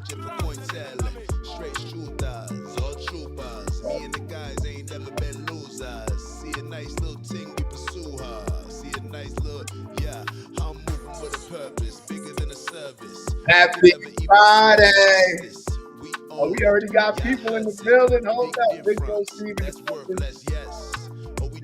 manager for Fuentes. Straight shooters, all troopers. Me and the guys ain't never been losers. See a nice little thing, we pursue her. See a nice little, yeah. I'm moving with a purpose, bigger than a service. Happy Friday. Oh, we already got people in the building. Hold up. Big Bro Steve in the building.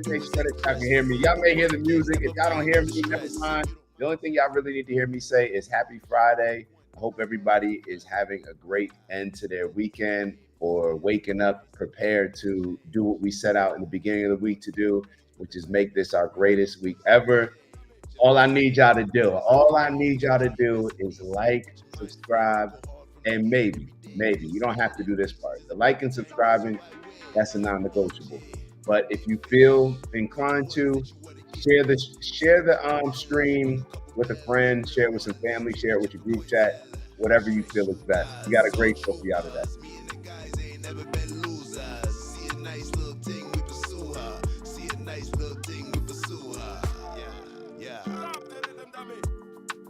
Make sure that y'all can hear me. Y'all may hear the music. If y'all don't hear me, never mind. The only thing y'all really need to hear me say is happy Friday. I hope everybody is having a great end to their weekend or waking up prepared to do what we set out in the beginning of the week to do, which is make this our greatest week ever. All I need y'all to do is like, subscribe, and maybe, you don't have to do this part. The like and subscribing, that's a non-negotiable. But if you feel inclined to, share the stream with a friend, share it with some family, share it with your group chat, whatever you feel is best. We got a great show for y'all today.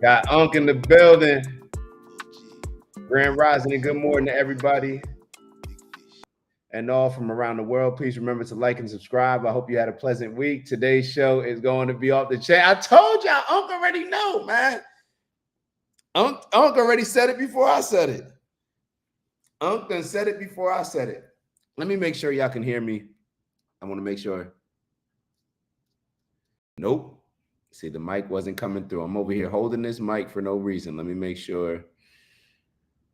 Got Unc in the building. Grand Rising and good morning to everybody. And all from around the world, please remember to like and subscribe. I hope you had a pleasant week. Today's show is going to be off the chain. I told y'all, Unc already know, man. Unc already said it before I said it. Unc done said it before I said it. Let me make sure y'all can hear me. I want to make sure. Nope. See, the mic wasn't coming through. I'm over here holding this mic for no reason. Let me make sure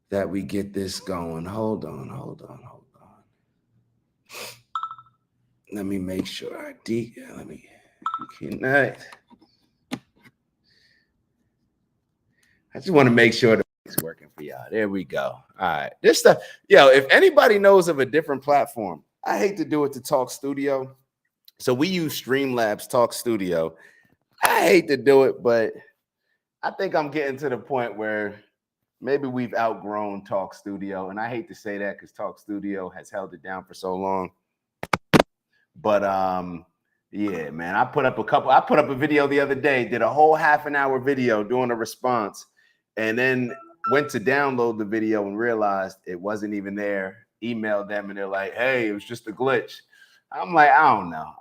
that we get this going. Hold on. Let me make sure I let me connect. I just want to make sure the mic's working for y'all. There we go. All right. This stuff, if anybody knows of a different platform, I hate to do it to Talk Studio. So we use Streamlabs Talk Studio. I hate to do it, but I think I'm getting to the point where maybe we've outgrown Talk Studio. And I hate to say that because Talk Studio has held it down for so long. But yeah, man, I put up a video the other day, did a whole half an hour video doing a response, and then went to download the video and realized it wasn't even there. Emailed them and they're like, hey, it was just a glitch. I'm like, I don't know.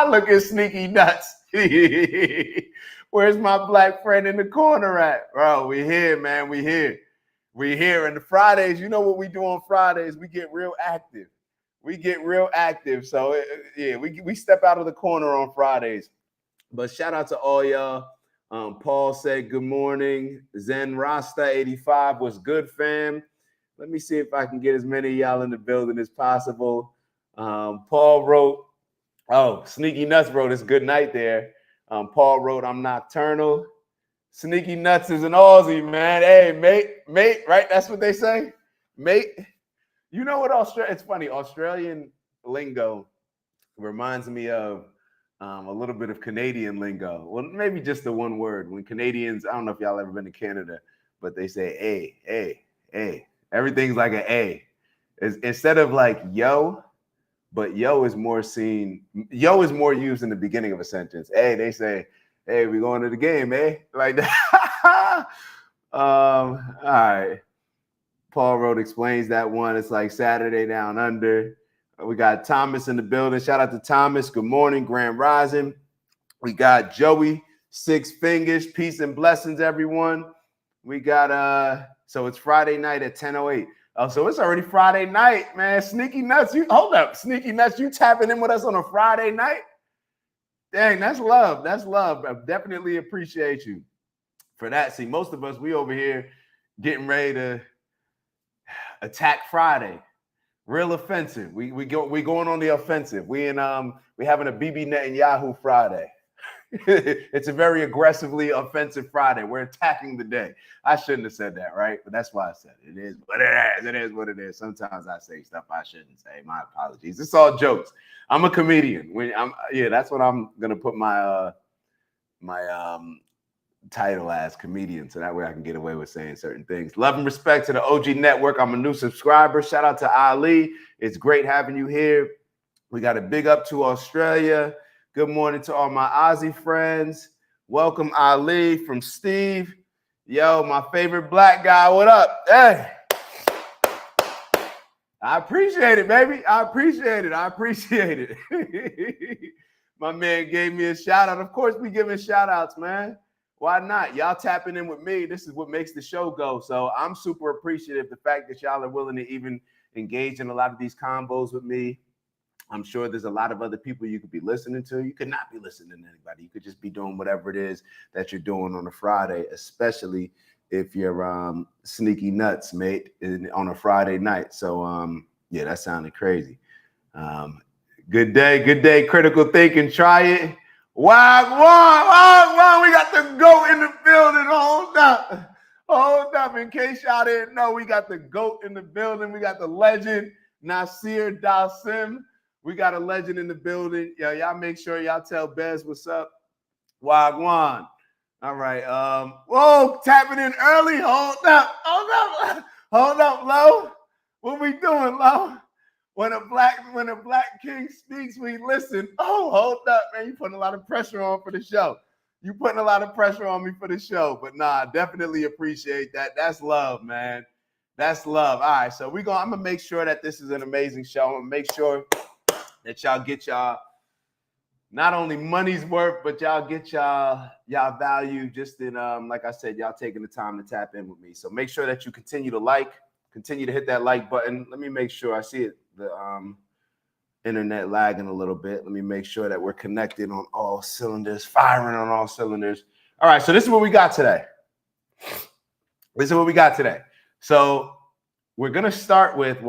Look at Sneaky Nuts. Where's my black friend in the corner at? Bro, we here, man. We here. And the Fridays, you know what we do on Fridays? We get real active. So yeah, we step out of the corner on Fridays. But shout out to all y'all. Paul said good morning. Zen Rasta 85 was good, fam. Let me see if I can get as many of y'all in the building as possible. Paul wrote, Sneaky Nuts wrote, it's good night there. Paul wrote, I'm nocturnal. Sneaky Nuts is an Aussie, man. Hey, mate, right? That's what they say, mate. You know what it's funny, Australian lingo reminds me of a little bit of Canadian lingo. Well, maybe just the one word. When Canadians, I don't know if y'all ever been to Canada, but they say A. Everything's like an A. Instead of like yo, but yo is more used in the beginning of a sentence. Hey, they say, hey, we going to the game, eh? Like that. All right. Paul Road explains that one. It's like Saturday Down Under. We got Thomas in the building. Shout out to Thomas. Good morning, Grand Rising. We got Joey, Six Fingers. Peace and blessings, everyone. We got so it's Friday night at 10:08. Oh, so it's already Friday night, man. Sneaky Nuts, hold up. Sneaky Nuts, you tapping in with us on a Friday night? Dang, that's love. I definitely appreciate you for that. See, most of us, we over here getting ready to attack Friday, real offensive. We going on the offensive. We having a BB Netanyahu Friday. It's a very aggressively offensive Friday. We're attacking the day. I shouldn't have said that, right? But that's why I said it. It is what it is. It is what it is. Sometimes I say stuff I shouldn't say. My apologies. It's all jokes. I'm a comedian. That's what I'm gonna put my title as, comedian, so that way I can get away with saying certain things. Love and respect to the OG Network. I'm a new subscriber. Shout out to Ali. It's great having you here. We got a big up to Australia. Good morning to all my Aussie friends. Welcome, Ali, from Steve. Yo, my favorite black guy. What up? Hey. I appreciate it, baby. I appreciate it. My man gave me a shout out. Of course, we giving shout outs, man. Why not? Y'all tapping in with me. This is what makes the show go. So I'm super appreciative. The fact that y'all are willing to even engage in a lot of these combos with me. I'm sure there's a lot of other people you could be listening to. You could not be listening to anybody. You could just be doing whatever it is that you're doing on a Friday, especially if you're sneaky nuts, mate, on a Friday night. So, yeah, that sounded crazy. Good day, critical thinking. Try it. Wagwan. We got the GOAT in the building. Hold up. In case y'all didn't know, we got the GOAT in the building. We got the legend, Nasir Dalsim. We got a legend in the building. Y'all make sure y'all tell Bez what's up. Wagwan. All right. Whoa, tapping in early. Hold up, Lo. What we doing, Lo? When a black king speaks, we listen. Oh, hold up, man. You putting a lot of pressure on for the show. You putting a lot of pressure on me for the show. But nah, definitely appreciate that. That's love, man. That's love. All right. So I'm gonna make sure that this is an amazing show. I'm gonna make sure that y'all get y'all not only money's worth, but y'all get y'all value just in like I said, y'all taking the time to tap in with me. So make sure that you continue to hit that like button. Let me make sure I see it. The internet lagging a little bit. Let me make sure that we're connected on all cylinders, firing on all cylinders. All right, so this is what we got today. So we were gonna start with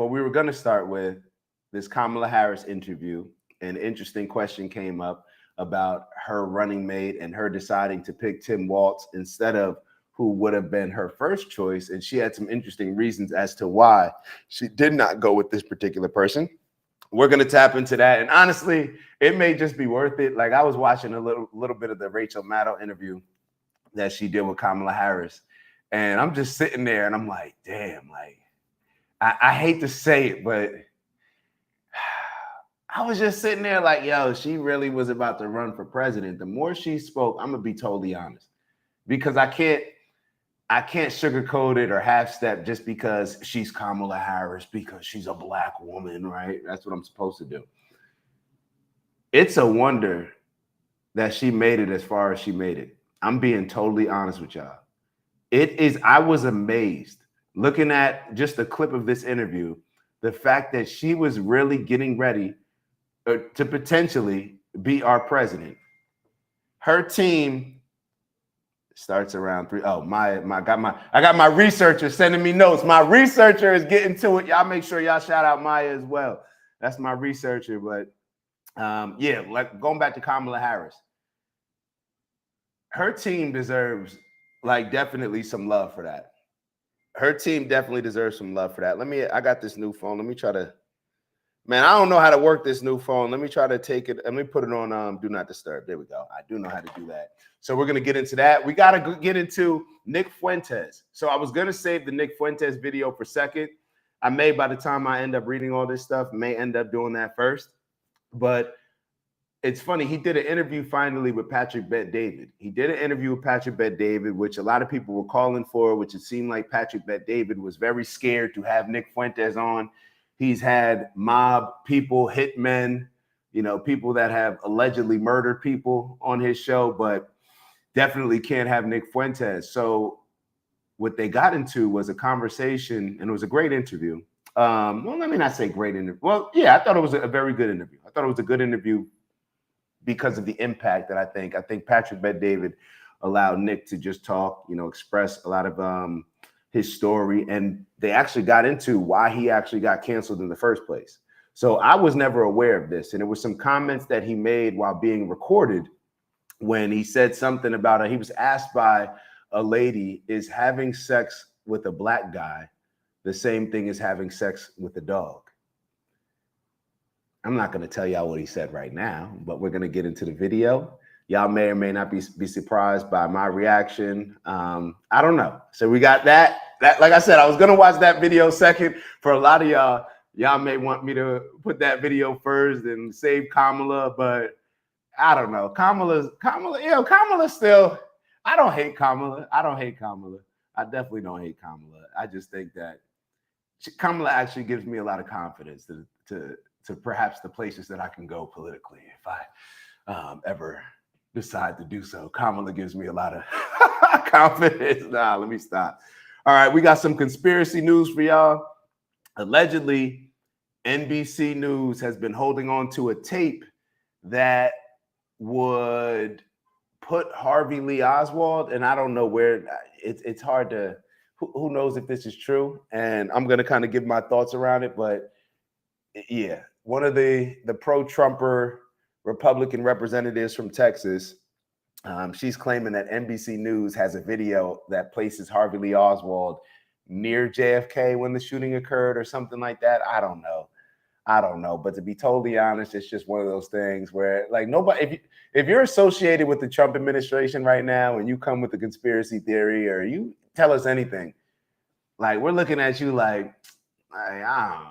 this Kamala Harris interview. An interesting question came up about her running mate and her deciding to pick Tim Walz instead of who would have been her first choice. And she had some interesting reasons as to why she did not go with this particular person. We're going to tap into that. And honestly, it may just be worth it. Like I was watching a little bit of the Rachel Maddow interview that she did with Kamala Harris. And I'm just sitting there and I'm like, damn, like, I hate to say it, but I was just sitting there like, yo, she really was about to run for president. The more she spoke, I'm gonna be totally honest, because I can't sugarcoat it or half step just because she's Kamala Harris, because she's a black woman, right? That's what I'm supposed to do. It's a wonder that she made it as far as she made it. I'm being totally honest with y'all. I was amazed looking at just a clip of this interview, the fact that she was really getting ready to potentially be our president. Her team starts around 3. Oh, I got my researcher sending me notes. My researcher is getting to it. Y'all make sure y'all shout out Maya as well. That's my researcher. But yeah, like going back to Kamala Harris, her team deserves like definitely some love for that. Her team definitely deserves some love for that. I got this new phone. Let me try to. Man, I don't know how to work this new phone. Let me try to take it. Let me put it on do not disturb. There we go. I do know how to do that. So we're going to get into that. We got to get into Nick Fuentes. So I was going to save the Nick Fuentes video for second. I may, by the time I end up reading all this stuff, may end up doing that first. But it's funny. He did an interview finally with Patrick Bet-David. He did an interview with Patrick Bet-David, which a lot of people were calling for, which it seemed like Patrick Bet-David was very scared to have Nick Fuentes on. He's had mob people, hitmen, people that have allegedly murdered people on his show, but definitely can't have Nick Fuentes. So what they got into was a conversation, and it was a great interview. Well, let me not say great interview. Well, yeah, I thought it was a very good interview. I thought it was a good interview because of the impact that I think Patrick Bet-David allowed Nick to just talk, express a lot of his story, and they actually got into why he actually got canceled in the first place. So I was never aware of this, and it was some comments that he made while being recorded when he said something about he was asked by a lady, is having sex with a black guy the same thing as having sex with a dog? I'm not going to tell y'all what he said right now, but we're going to get into the video. Y'all may or may not be surprised by my reaction. I don't know. So we got that. Like I said, I was going to watch that video second. For a lot of y'all may want me to put that video first and save Kamala, but I don't know. Kamala still, I don't hate Kamala. I definitely don't hate Kamala. I just think that Kamala actually gives me a lot of confidence to perhaps the places that I can go politically if I ever decide to do so. Kamala gives me a lot of confidence. Nah, let me stop. All right, we got some conspiracy news for y'all. Allegedly, NBC News has been holding on to a tape that would put Harvey Lee Oswald, and I don't know where it's hard to, who knows if this is true, and I'm going to kind of give my thoughts around it, but yeah, one of the pro-Trumper Republican representatives from Texas, she's claiming that NBC News has a video that places Harvey Lee Oswald near JFK when the shooting occurred or something like that. I don't know. But to be totally honest, it's just one of those things where, like, nobody, if you're associated with the Trump administration right now and you come with a conspiracy theory or you tell us anything, like, we're looking at you like, I don't know.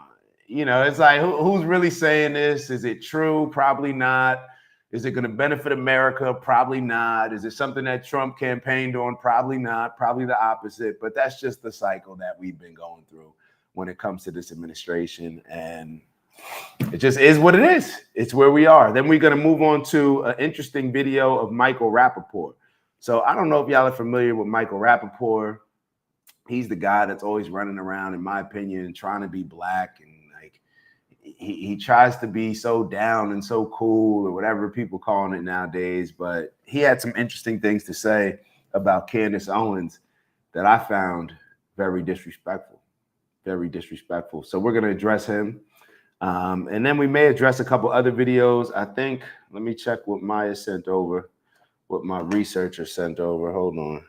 You know, it's like, who's really saying this? Is it true? Probably not. Is it going to benefit America? Probably not. Is it something that Trump campaigned on? Probably not. Probably the opposite. But that's just the cycle that we've been going through when it comes to this administration. And it just is what it is. It's where we are. Then we're going to move on to an interesting video of Michael Rappaport. So I don't know if y'all are familiar with Michael Rappaport. He's the guy that's always running around, in my opinion, trying to be black, and like he tries to be so down and so cool, or whatever people calling it nowadays. But he had some interesting things to say about Candace Owens that I found very disrespectful. Very disrespectful. So we're going to address him. And then we may address a couple other videos. I think, let me check what Maya sent over, what my researcher sent over. Hold on.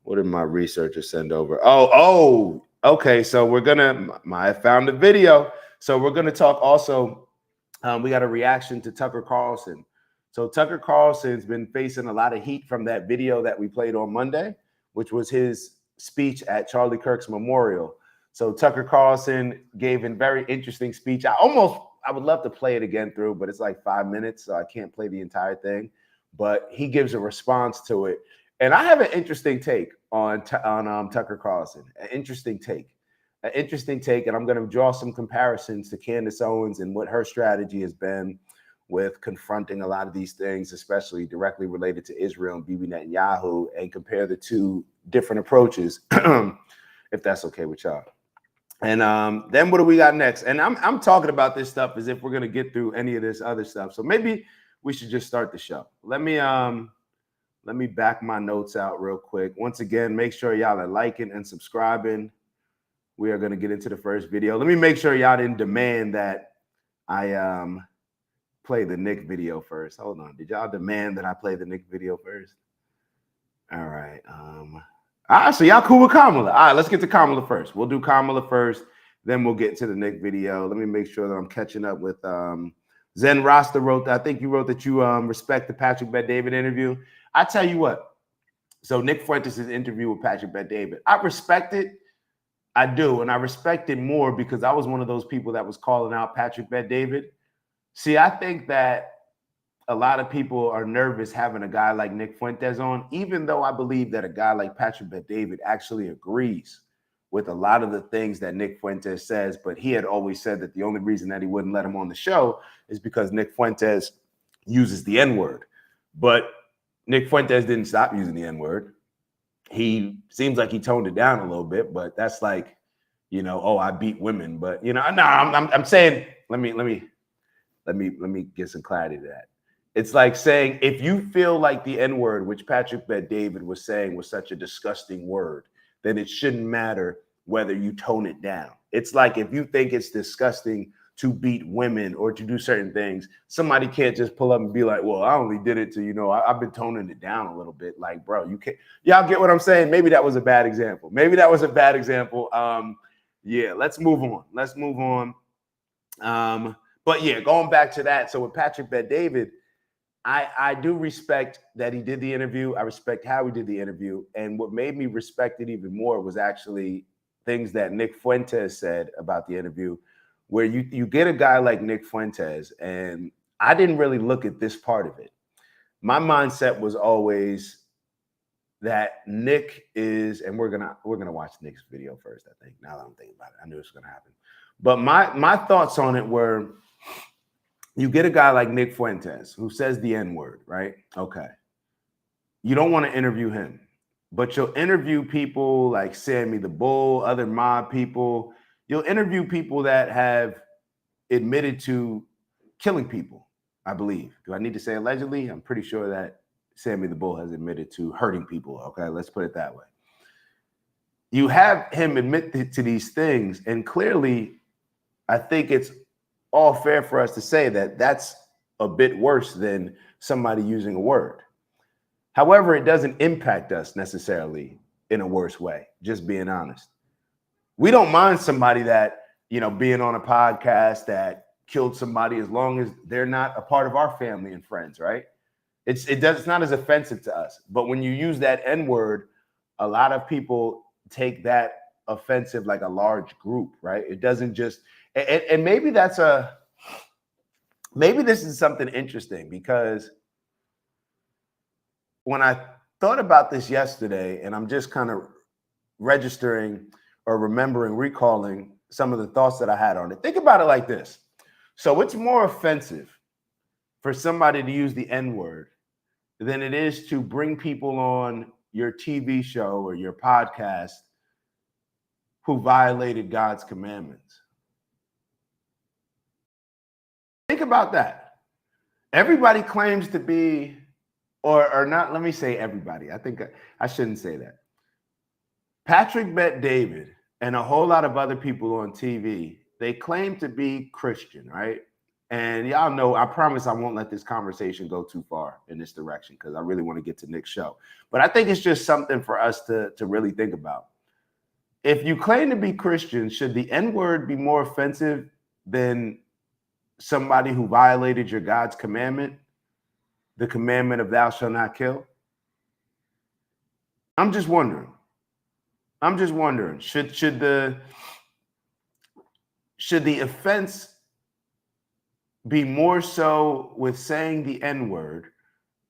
What did my researcher send over? Oh, okay. So we're Maya found the video. So we're gonna talk also. We got a reaction to Tucker Carlson. So Tucker Carlson's been facing a lot of heat from that video that we played on Monday, which was his speech at Charlie Kirk's memorial. So Tucker Carlson gave a very interesting speech. I would love to play it again through, but it's like 5 minutes, so I can't play the entire thing. But he gives a response to it. And I have an interesting take on Tucker Carlson. An interesting take, and I'm going to draw some comparisons to Candace Owens and what her strategy has been with confronting a lot of these things, especially directly related to Israel and Bibi Netanyahu, and compare the two different approaches, if that's okay with y'all. And then what do we got next? And I'm talking about this stuff as if we're going to get through any of this other stuff. So maybe we should just start the show. Let me back my notes out real quick. Once again, make sure y'all are liking and subscribing. We are going to get into the first video. Let me make sure y'all didn't demand that I play the Nick video first. Hold on. Did y'all demand that I play the Nick video first? All right. So y'all cool with Kamala. All right, let's get to Kamala first. We'll do Kamala first, then we'll get to the Nick video. Let me make sure that I'm catching up with Zen Rasta wrote. I think you wrote that you respect the Patrick Bet-David interview. I tell you what. So Nick Fuentes' interview with Patrick Bet-David, I respect it. I do, and I respect it more because I was one of those people that was calling out Patrick Bet-David. See, I think that a lot of people are nervous having a guy like Nick Fuentes on, even though I believe that a guy like Patrick Bet-David actually agrees with a lot of the things that Nick Fuentes says, but he had always said that the only reason that he wouldn't let him on the show is because Nick Fuentes uses the N-word. But Nick Fuentes didn't stop using the N-word. He seems like he toned it down a little bit, but that's like, you know, oh, I beat women. But, you know, no, I'm saying, let me get some clarity to that. It's like saying, if you feel like the N-word, which Patrick Bet-David was saying was such a disgusting word, then it shouldn't matter whether you tone it down. It's like if you think it's disgusting to beat women or to do certain things, somebody can't just pull up and be like, well, I only did it to, you know, I've been toning it down a little bit. Like, bro, you can't, y'all get what I'm saying? Maybe that was a bad example. Yeah, let's move on. But yeah, going back to that. So with Patrick Bet-David, I do respect that he did the interview. I respect how he did the interview. And what made me respect it even more was actually things that Nick Fuentes said about the interview, where you get a guy like Nick Fuentes, and I didn't really look at this part of it. My mindset was always, that Nick is, and we're gonna watch Nick's video first. I think, now that I'm thinking about it, I knew it was gonna happen. But my thoughts on it were, you get a guy like Nick Fuentes who says the N-word, right? Okay. You don't want to interview him, but you'll interview people like Sammy the Bull, other mob people. You'll interview people that have admitted to killing people, I believe. Do I need to say allegedly? I'm pretty sure that Sammy the Bull has admitted to hurting people. Okay, let's put it that way. You have him admit to these things, and clearly, I think it's all fair for us to say that that's a bit worse than somebody using a word. However, it doesn't impact us necessarily in a worse way, just being honest. We don't mind somebody that, being on a podcast that killed somebody, as long as they're not a part of our family and friends, right? It's not as offensive to us. But when you use that N-word, a lot of people take that offensive like a large group, right? It doesn't just, and maybe maybe this is something interesting, because when I thought about this yesterday, and I'm just kind of registering or remembering, recalling some of the thoughts that I had on it. Think about it like this. So it's more offensive for somebody to use the N-word than it is to bring people on your TV show or your podcast who violated God's commandments. Think about that. Everybody claims to be, or not, let me say everybody. I think I shouldn't say that. Patrick Bet David and a whole lot of other people on TV, they claim to be Christian, right? And y'all know, I promise I won't let this conversation go too far in this direction, because I really want to get to Nick's show. But I think it's just something for us to really think about. If you claim to be Christian, should the N-word be more offensive than somebody who violated your God's commandment, the commandment of thou shalt not kill? I'm just wondering. Should the offense be more so with saying the N-word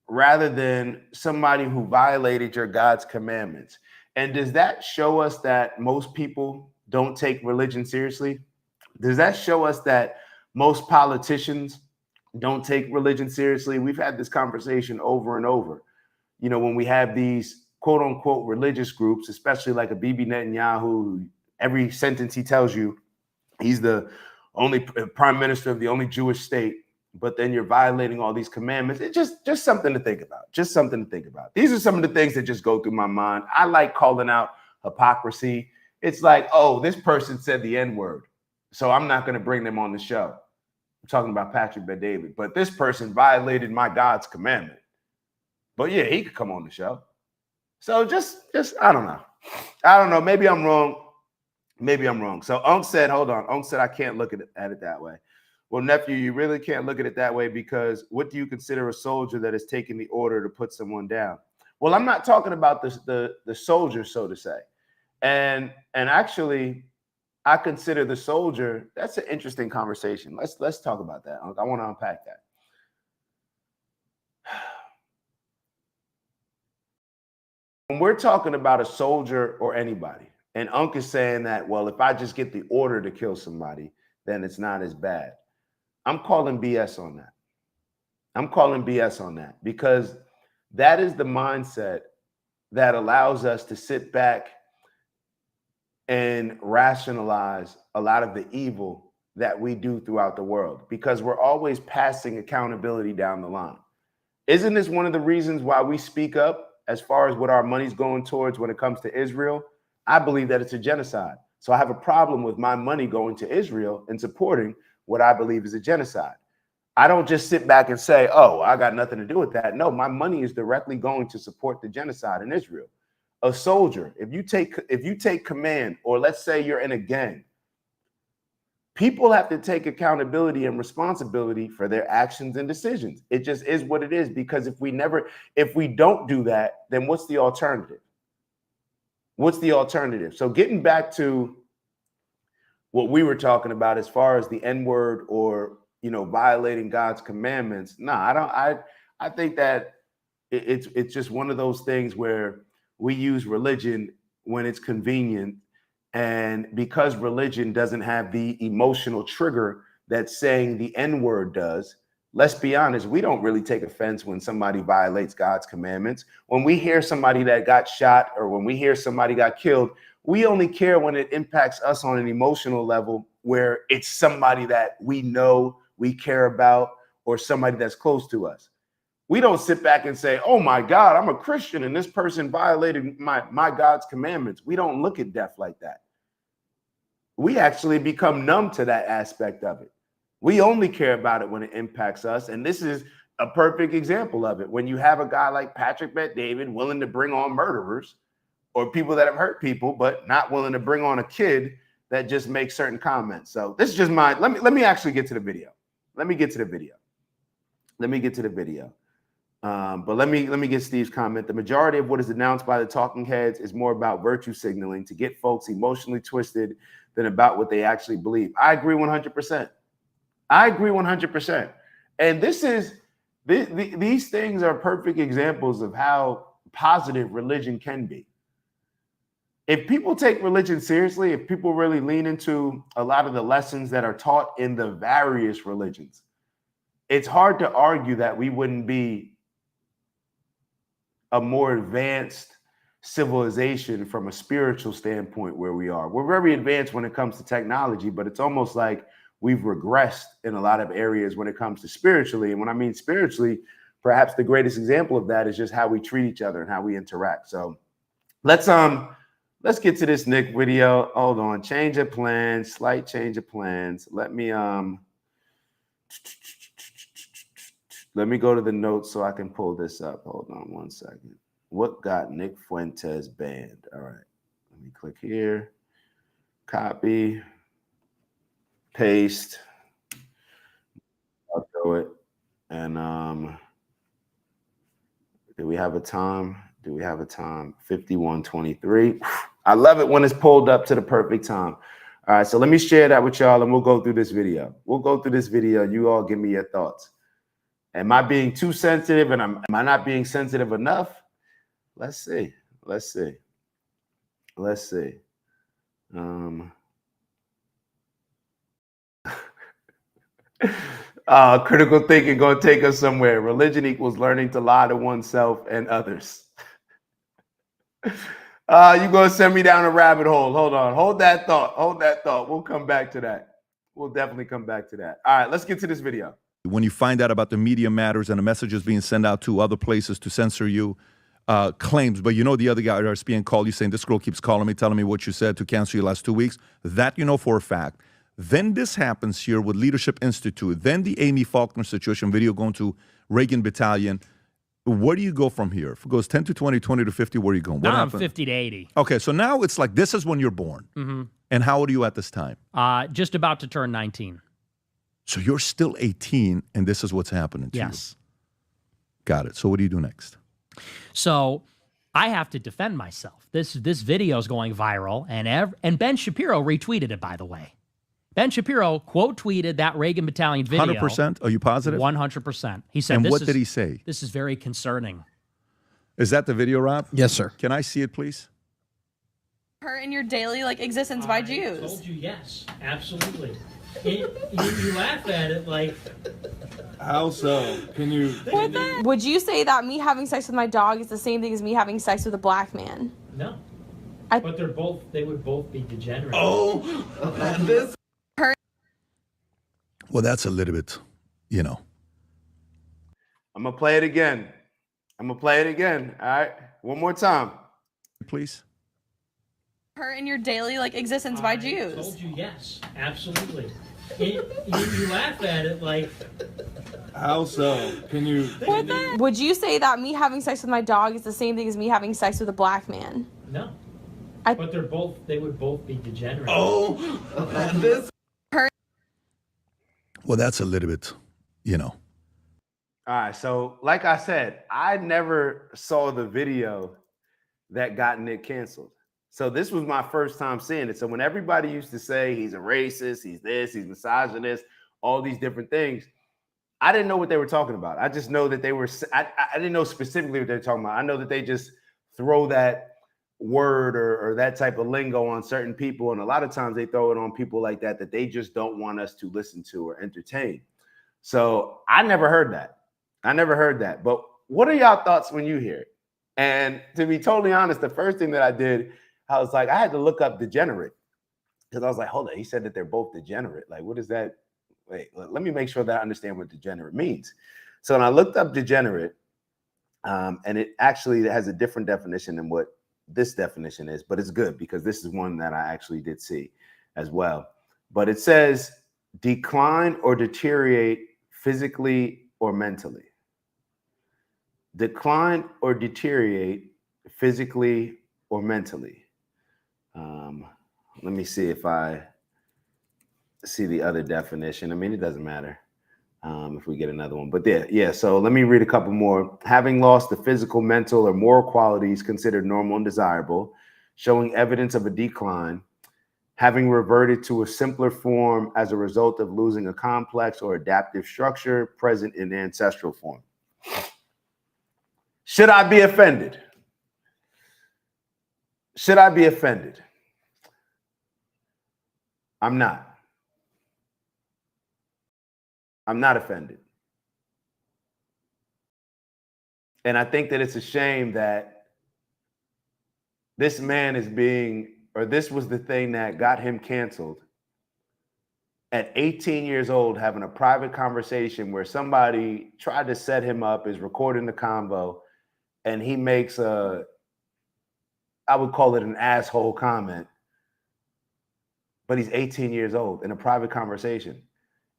rather than somebody who violated your God's commandments? And does that show us that most people don't take religion seriously? Does that show us that most politicians don't take religion seriously? We've had this conversation over and over. When we have these quote unquote religious groups, especially like a Bibi Netanyahu, every sentence he tells you, he's the only prime minister of the only Jewish state, but then you're violating all these commandments. It's just something to think about. Just something to think about. These are some of the things that just go through my mind. I like calling out hypocrisy. It's like, oh, this person said the N-word, so I'm not going to bring them on the show. I'm talking about Patrick Bet David, but this person violated my God's commandment. But yeah, he could come on the show. So just I don't know. Maybe I'm wrong. So Unc said, hold on. Unc said, I can't look at it that way. Well, nephew, you really can't look at it that way, because what do you consider a soldier that is taking the order to put someone down? Well, I'm not talking about the soldier, so to say. And actually, I consider the soldier, that's an interesting conversation. Let's talk about that. I want to unpack that. When we're talking about a soldier or anybody, and Unc is saying that, well, if I just get the order to kill somebody, then it's not as bad. I'm calling BS on that. Because that is the mindset that allows us to sit back and rationalize a lot of the evil that we do throughout the world, because we're always passing accountability down the line. Isn't this one of the reasons why we speak up as far as what our money's going towards when it comes to Israel? I believe that it's a genocide. So I have a problem with my money going to Israel and supporting what I believe is a genocide. I don't just sit back and say, oh, I got nothing to do with that. No, my money is directly going to support the genocide in Israel. A soldier, if you take command, or let's say you're in a gang, people have to take accountability and responsibility for their actions and decisions. It just is what it is, because if we don't do that, then what's the alternative? So getting back to what we were talking about as far as the N-word or, violating God's commandments. I think that it's just one of those things where we use religion when it's convenient. And because religion doesn't have the emotional trigger that saying the N-word does, let's be honest, we don't really take offense when somebody violates God's commandments. When we hear somebody that got shot or when we hear somebody got killed, we only care when it impacts us on an emotional level where it's somebody that we know, we care about, or somebody that's close to us. We don't sit back and say, oh my God, I'm a Christian and this person violated my God's commandments. We don't look at death like that. We actually become numb to that aspect of it. We only care about it when it impacts us. And this is a perfect example of it. When you have a guy like Patrick Bet-David willing to bring on murderers or people that have hurt people, but not willing to bring on a kid that just makes certain comments. So this is just my, let me actually get to the video. Let me get to the video. But let me get Steve's comment. The majority of what is announced by the talking heads is more about virtue signaling to get folks emotionally twisted than about what they actually believe. I agree 100%. I agree 100%. And these things are perfect examples of how positive religion can be. If people take religion seriously, if people really lean into a lot of the lessons that are taught in the various religions, it's hard to argue that we wouldn't be a more advanced civilization from a spiritual standpoint where we are. We're very advanced when it comes to technology, but it's almost like we've regressed in a lot of areas when it comes to spiritually. And when I mean spiritually, perhaps the greatest example of that is just how we treat each other and how we interact. So let's get to this Nick video. Hold on. Change of plans, slight change of plans. Let me go to the notes so I can pull this up. Hold on one second. What got Nick Fuentes banned? All right. Let me click here. Copy. Paste. I'll throw it. And do we have a time? 51:23. I love it when it's pulled up to the perfect time. All right, so let me share that with y'all and we'll go through this video. You all give me your thoughts. Am I being too sensitive and am I not being sensitive enough? Let's see. Critical thinking gonna take us somewhere. Religion equals learning to lie to oneself and others. You gonna send me down a rabbit hole. Hold on. Hold that thought. We'll come back to that. We'll definitely come back to that. All right, let's get to this video. When you find out about the media matters and the messages being sent out to other places to censor you, claims, but you know the other guy is being called you saying, this girl keeps calling me, telling me what you said to cancel your last 2 weeks. That you know for a fact. Then this happens here with Leadership Institute. Then the Amy Faulkner situation video going to Reagan Battalion. Where do you go from here? If it goes 10 to 20, 20 to 50, where are you going? What happened? 50 to 80. Okay, so now it's like this is when you're born. Mm-hmm. And how old are you at this time? Just about to turn 19. So you're still 18, and this is what's happening to you. Yes. Got it. So what do you do next? So I have to defend myself. This video is going viral, and Ben Shapiro retweeted it, by the way. Ben Shapiro quote tweeted that Reagan Battalion video. 100%? Are you positive? 100%. He said, and what did he say? This is very concerning. Is that the video, Rob? Yes, sir. Can I see it, please? Her in your daily existence by Jews. I told you yes, absolutely. You laugh at it like. How so? Can you? Would you say that me having sex with my dog is the same thing as me having sex with a black man? No. But they would both be degenerate. Oh, this. Well, that's a little bit, you know. I'm gonna play it again. All right, one more time, please. Her in your daily existence by Jews. I told you yes, absolutely. You laugh at it like. How so? Can you? Would you say that me having sex with my dog is the same thing as me having sex with a black man? No. But they would both be degenerate. Oh, this. Well, that's a little bit, you know. All right, so like I said, I never saw the video that got Nick canceled. So this was my first time seeing it. So when everybody used to say he's a racist, he's this, he's misogynist, all these different things, I didn't know what they were talking about. I just know that they were, I didn't know specifically what they were talking about. I know that they just throw that word or that type of lingo on certain people. And a lot of times they throw it on people like that they just don't want us to listen to or entertain. So I never heard that. But what are y'all thoughts when you hear it? And to be totally honest, the first thing that I did, I was like, I had to look up degenerate, because I was like, hold on, he said that they're both degenerate. Like, what is that? Wait, let me make sure that I understand what degenerate means. So when I looked up degenerate, and it actually has a different definition than what this definition is, but it's good because this is one that I actually did see as well. But it says decline or deteriorate physically or mentally. Decline or deteriorate physically or mentally. Let me see if I see the other definition. I mean, it doesn't matter if we get another one. But yeah. So let me read a couple more. Having lost the physical, mental, or moral qualities considered normal and desirable, showing evidence of a decline, having reverted to a simpler form as a result of losing a complex or adaptive structure present in ancestral form. Should I be offended? Should I be offended? I'm not. I'm not offended. And I think that it's a shame that this man is being, or this was the thing that got him canceled at 18 years old, having a private conversation where somebody tried to set him up, is recording the convo, and he makes I would call it an asshole comment, but he's 18 years old in a private conversation.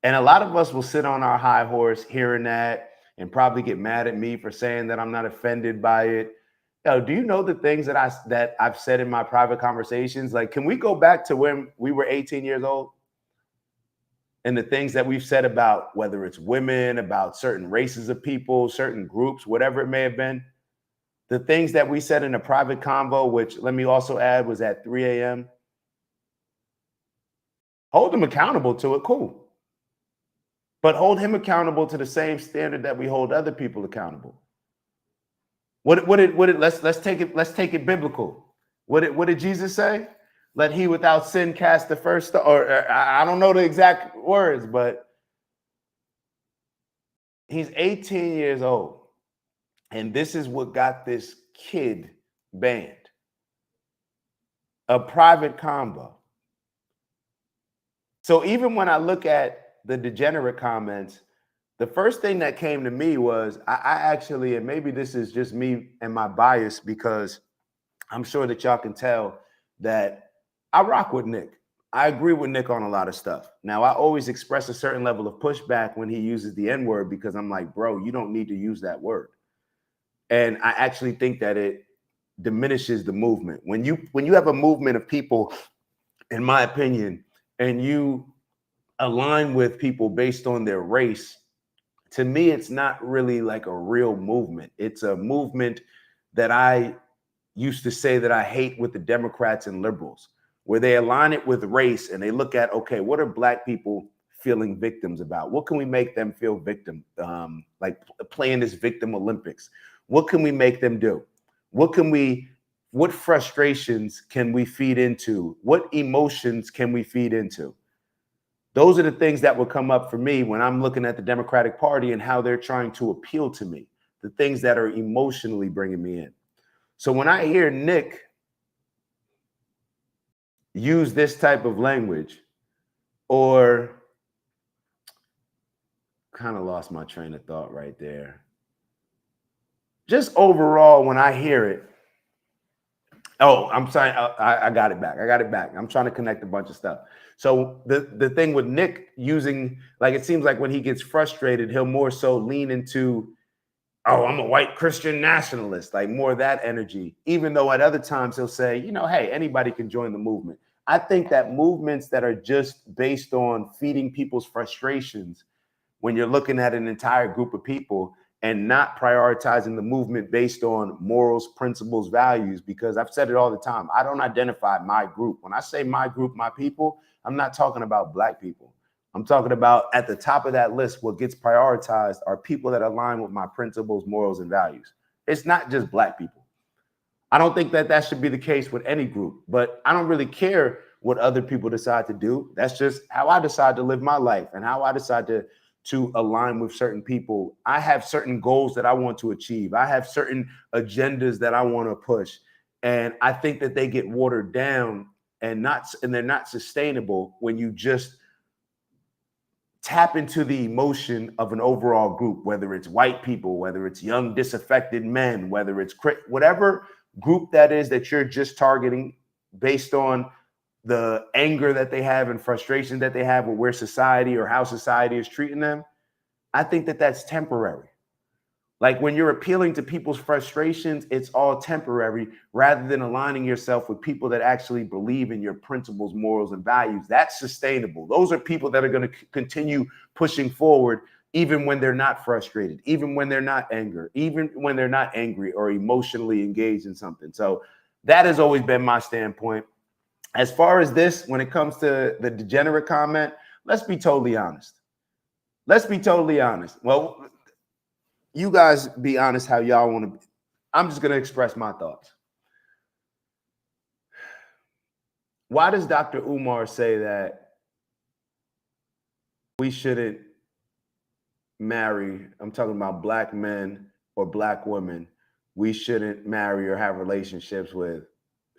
And a lot of us will sit on our high horse hearing that and probably get mad at me for saying that I'm not offended by it. Yo, do you know the things that I've said in my private conversations? Like, can we go back to when we were 18 years old? And the things that we've said about whether it's women, about certain races of people, certain groups, whatever it may have been. The things that we said in a private convo, which let me also add was at 3 a.m. Hold them accountable to it, cool. But hold him accountable to the same standard that we hold other people accountable. Let's take it biblical. What did Jesus say? Let he without sin cast the first stone. Or I don't know the exact words, but he's 18 years old. And this is what got this kid banned. A private combo. So even when I look at the degenerate comments, the first thing that came to me was I actually, and maybe this is just me and my bias, because I'm sure that y'all can tell that I rock with Nick. I agree with Nick on a lot of stuff. Now, I always express a certain level of pushback when he uses the N-word, because I'm like, bro, you don't need to use that word. And I actually think that it diminishes the movement. When you have a movement of people, in my opinion, and you align with people based on their race, to me, it's not really like a real movement. It's a movement that I used to say that I hate with the Democrats and liberals, where they align it with race and they look at, okay, what are Black people feeling victims about? What can we make them feel victim? Like playing this victim Olympics. What can we make them do? What frustrations can we feed into? What emotions can we feed into? Those are the things that would come up for me when I'm looking at the Democratic Party and how they're trying to appeal to me, the things that are emotionally bringing me in. So when I hear Nick use this type of language, or kind of lost my train of thought right there. Just overall, when I hear it, oh, I'm sorry, I got it back. I'm trying to connect a bunch of stuff. So the thing with Nick using, like, it seems like when he gets frustrated, he'll more so lean into, oh, I'm a white Christian nationalist, like more of that energy, even though at other times he'll say, you know, hey, anybody can join the movement. I think that movements that are just based on feeding people's frustrations, when you're looking at an entire group of people and not prioritizing the movement based on morals, principles, values, because I've said it all the time, I don't identify my group. When I say my group, my people, I'm not talking about Black people. I'm talking about at the top of that list, what gets prioritized are people that align with my principles, morals, and values. It's not just Black people. I don't think that that should be the case with any group, but I don't really care what other people decide to do. That's just how I decide to live my life and how I decide to align with certain people. I have certain goals that I want to achieve. I have certain agendas that I want to push. And I think that they get watered down and they're not sustainable when you just tap into the emotion of an overall group, whether it's white people, whether it's young disaffected men, whether it's whatever group that is that you're just targeting based on the anger that they have and frustration that they have with where society or how society is treating them. I think that that's temporary. Like when you're appealing to people's frustrations, it's all temporary rather than aligning yourself with people that actually believe in your principles, morals, and values. That's sustainable. Those are people that are going to continue pushing forward even when they're not frustrated, even when they're not angry, even when they're not angry or emotionally engaged in something. So that has always been my standpoint. As far as this, when it comes to the degenerate comment, let's be totally honest. Let's be totally honest. Well, you guys be honest how y'all want to be. I'm just going to express my thoughts. Why does Dr. Umar say that we shouldn't marry? I'm talking about black men or black women. We shouldn't marry or have relationships with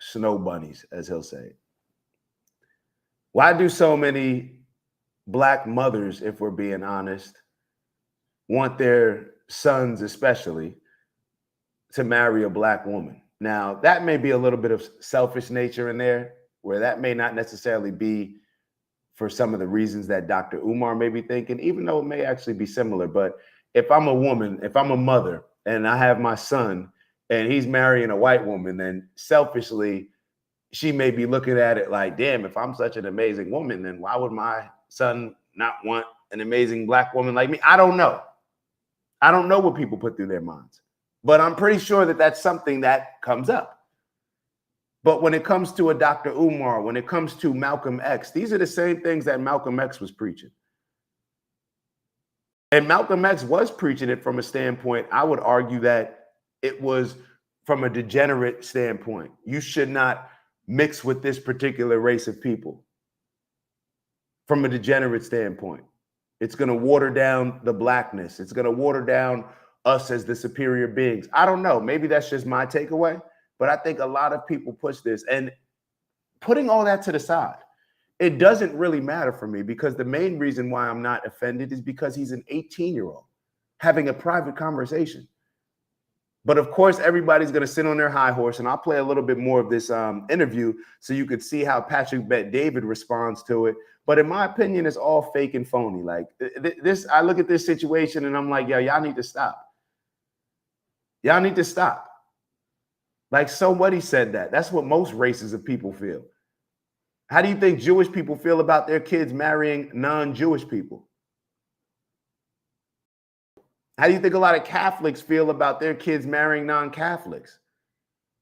snow bunnies, as he'll say. Why do so many black mothers, if we're being honest, want their sons especially to marry a black woman? Now, that may be a little bit of selfish nature in there, where that may not necessarily be for some of the reasons that Dr. Umar may be thinking, even though it may actually be similar. But if I'm a woman, if I'm a mother and I have my son and he's marrying a white woman, then selfishly, she may be looking at it like, damn, if I'm such an amazing woman, then why would my son not want an amazing black woman like me? I don't know. I don't know what people put through their minds, but I'm pretty sure that that's something that comes up. But when it comes to a Dr. Umar, when it comes to Malcolm X, these are the same things that Malcolm X was preaching. And Malcolm X was preaching it from a standpoint, I would argue that it was from a degenerate standpoint. You should not mix with this particular race of people. From a degenerate standpoint, it's going to water down the blackness. It's going to water down us as the superior beings. I don't know. Maybe that's just my takeaway, but I think a lot of people push this. And putting all that to the side, it doesn't really matter for me, because the main reason why I'm not offended is because he's an 18-year-old having a private conversation. But of course, everybody's going to sit on their high horse, and I'll play a little bit more of this interview so you could see how Patrick Bet-David responds to it. But in my opinion, it's all fake and phony. Like this, I look at this situation and I'm like, yo, y'all need to stop. Y'all need to stop. Like, so what, he said that. That's what most races of people feel. How do you think Jewish people feel about their kids marrying non-Jewish people? How do you think a lot of Catholics feel about their kids marrying non-Catholics?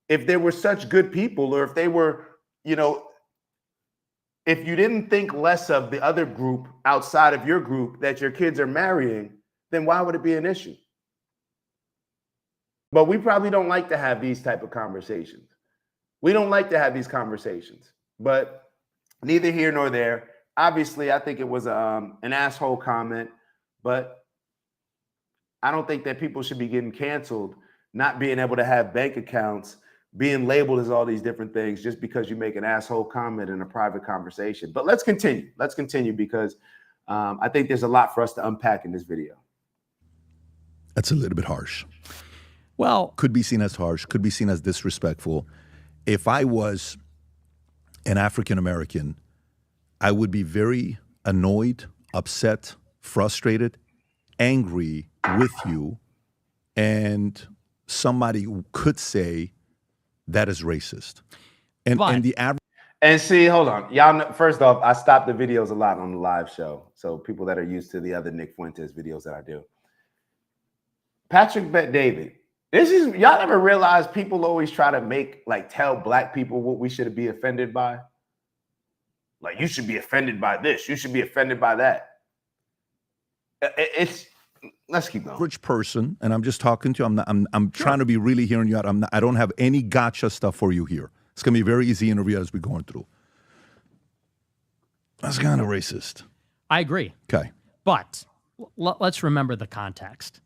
If they were such good people, or if they were, you know, if you didn't think less of the other group outside of your group that your kids are marrying, then why would it be an issue? But we probably don't like to have these type of conversations. We don't like to have these conversations, but neither here nor there. Obviously, I think it was an asshole comment, but I don't think that people should be getting canceled, not being able to have bank accounts, being labeled as all these different things just because you make an asshole comment in a private conversation. But let's continue. Let's continue, because I think there's a lot for us to unpack in this video. That's a little bit harsh. Well, Could be seen as harsh, could be seen as disrespectful. If I was an African American, I would be very annoyed, upset, frustrated, angry with you, and somebody could say that is racist. And the average. And see, hold on. Y'all know, first off, I stop the videos a lot on the live show. So people that are used to the other Nick Fuentes videos that I do. Patrick Bet-David. This is, y'all ever realize people always try to make, like, tell black people what we should be offended by? Like, you should be offended by this. You should be offended by that. let's keep going. Average person, and I'm just talking to you. I'm trying to be really hearing you out. I don't have any gotcha stuff for you here. It's gonna be a very easy interview as we're going through. That's kind of racist. I agree. Okay. But let's remember the context.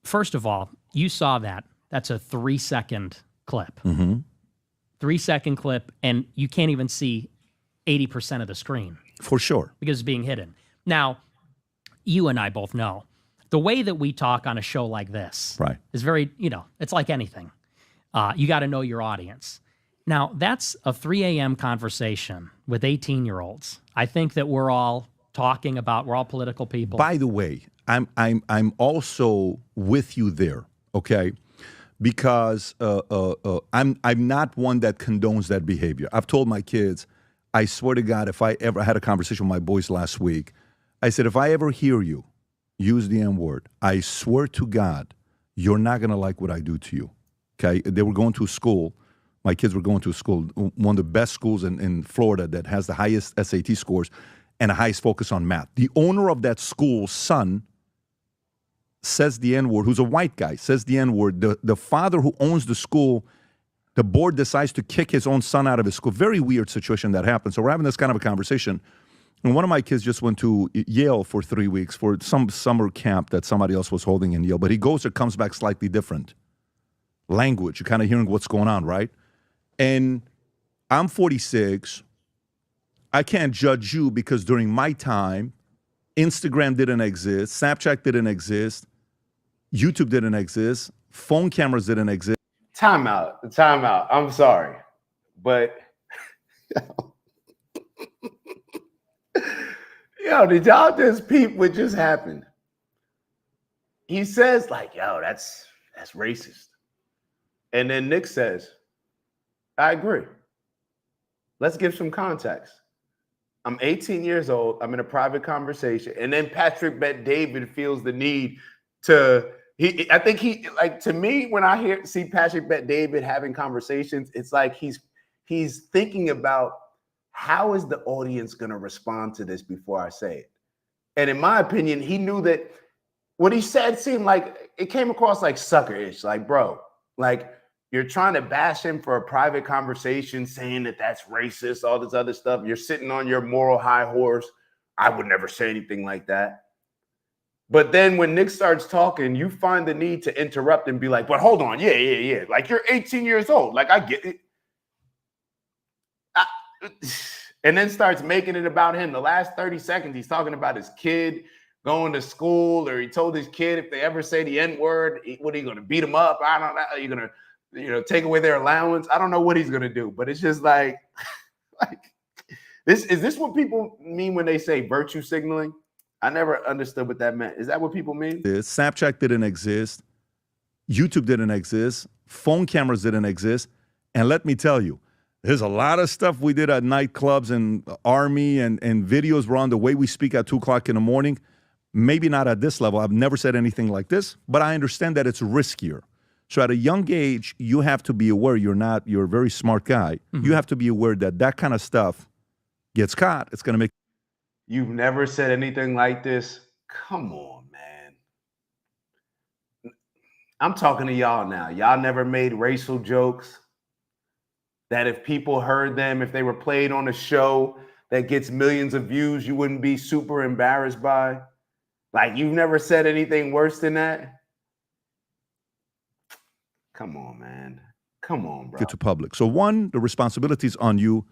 First of all, you saw that. That's a 3-second clip. 3-second clip, and you can't even see 80% of the screen. For sure. Because it's being hidden. Now, you and I both know the way that we talk on a show like this is very, it's like anything. You got to know your audience. Now, that's a 3 a.m. conversation with 18-year-olds. I think that we're all talking about, we're all political people. By the way, I'm also with you there, okay? Because I'm not one that condones that behavior. I've told my kids, I swear to God, if I ever had a conversation with my boys last week, I said, if I ever hear you use the N-word, I swear to God, you're not going to like what I do to you, okay? They were going to school. My kids were going to school, one of the best schools in Florida that has the highest SAT scores and the highest focus on math. The owner of that school's son says the N-word, who's a white guy, says the N-word. The father who owns the school, the board decides to kick his own son out of his school. Very weird situation that happened. So we're having this kind of a conversation. And one of my kids just went to Yale for 3 weeks for some summer camp that somebody else was holding in Yale. But he goes there, comes back slightly different. Language, you're kind of hearing what's going on, right? And I'm 46. I can't judge you because during my time, Instagram didn't exist, Snapchat didn't exist, YouTube didn't exist, phone cameras didn't exist. Time out. I'm sorry. But, did y'all just peep what just happened? He says, like, yo, that's racist. And then Nick says, I agree. Let's give some context. I'm 18 years old. I'm in a private conversation. And then Patrick Bet David feels the need to, to me, when I see Patrick Bet David having conversations, it's like he's thinking about how is the audience going to respond to this before I say it. And in my opinion, he knew that what he said seemed like it came across like sucker-ish. Like, bro, like, you're trying to bash him for a private conversation, saying that that's racist, all this other stuff. You're sitting on your moral high horse. I would never say anything like that. But then when Nick starts talking, you find the need to interrupt and be like, but hold on. Yeah. Like, you're 18 years old. Like, I get it. And then starts making it about him. The last 30 seconds, he's talking about his kid going to school, or he told his kid if they ever say the N-word, what are you going to beat him up? I don't know. You're going to take away their allowance. I don't know what he's gonna do, but it's just like this. Is this what people mean when they say virtue signaling? I never understood what that meant. Is that what people mean? Snapchat didn't exist, YouTube didn't exist, phone cameras didn't exist, and let me tell you, there's a lot of stuff we did at nightclubs and Army and videos were on the way we speak at 2 o'clock in the morning. Maybe not at this level. I've never said anything like this, but I understand that it's riskier. So at a young age, you have to be aware you're a very smart guy. Mm-hmm. You have to be aware that kind of stuff gets caught. It's going to make. You've never said anything like this? Come on, man. I'm talking to y'all now. Y'all never made racial jokes that if people heard them, if they were played on a show that gets millions of views, you wouldn't be super embarrassed by? Like, you've never said anything worse than that? Come on, man. Come on, bro. Get to public. So one, the responsibility is on you.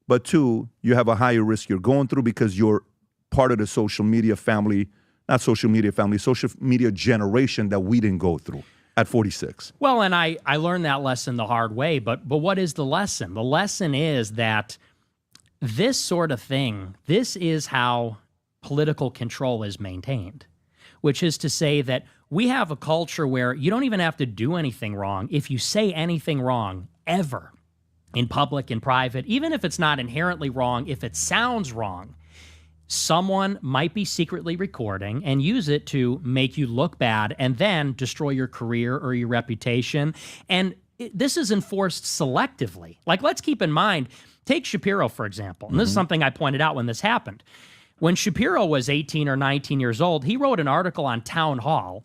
But two, you have a higher risk you're going through because you're part of the social media family, not social media family, social media generation that we didn't go through at 46. Well, and I learned that lesson the hard way. But what is the lesson? The lesson is that this sort of thing, this is how political control is maintained, which is to say that we have a culture where you don't even have to do anything wrong. If you say anything wrong ever in public, in private, even if it's not inherently wrong, if it sounds wrong, someone might be secretly recording and use it to make you look bad and then destroy your career or your reputation. And this is enforced selectively. Like, let's keep in mind, take Shapiro, for example. And this is something I pointed out when this happened. When Shapiro was 18 or 19 years old, he wrote an article on Town Hall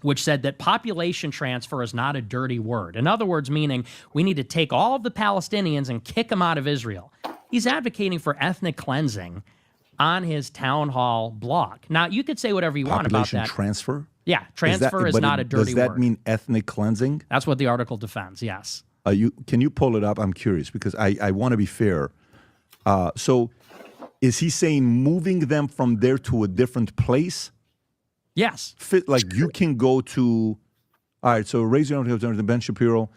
which said that population transfer is not a dirty word. In other words, meaning we need to take all of the Palestinians and kick them out of Israel. He's advocating for ethnic cleansing on his Town Hall blog. Now, you could say whatever you want about that. Population transfer? Yeah, transfer is not a dirty word. Does that word. mean ethnic cleansing? That's what the article defends, yes. Can you pull it up? I'm curious because I want to be fair. So is he saying moving them from there to a different place? Yes. Like you can go to, all right, so raise your hand to Ben Shapiro,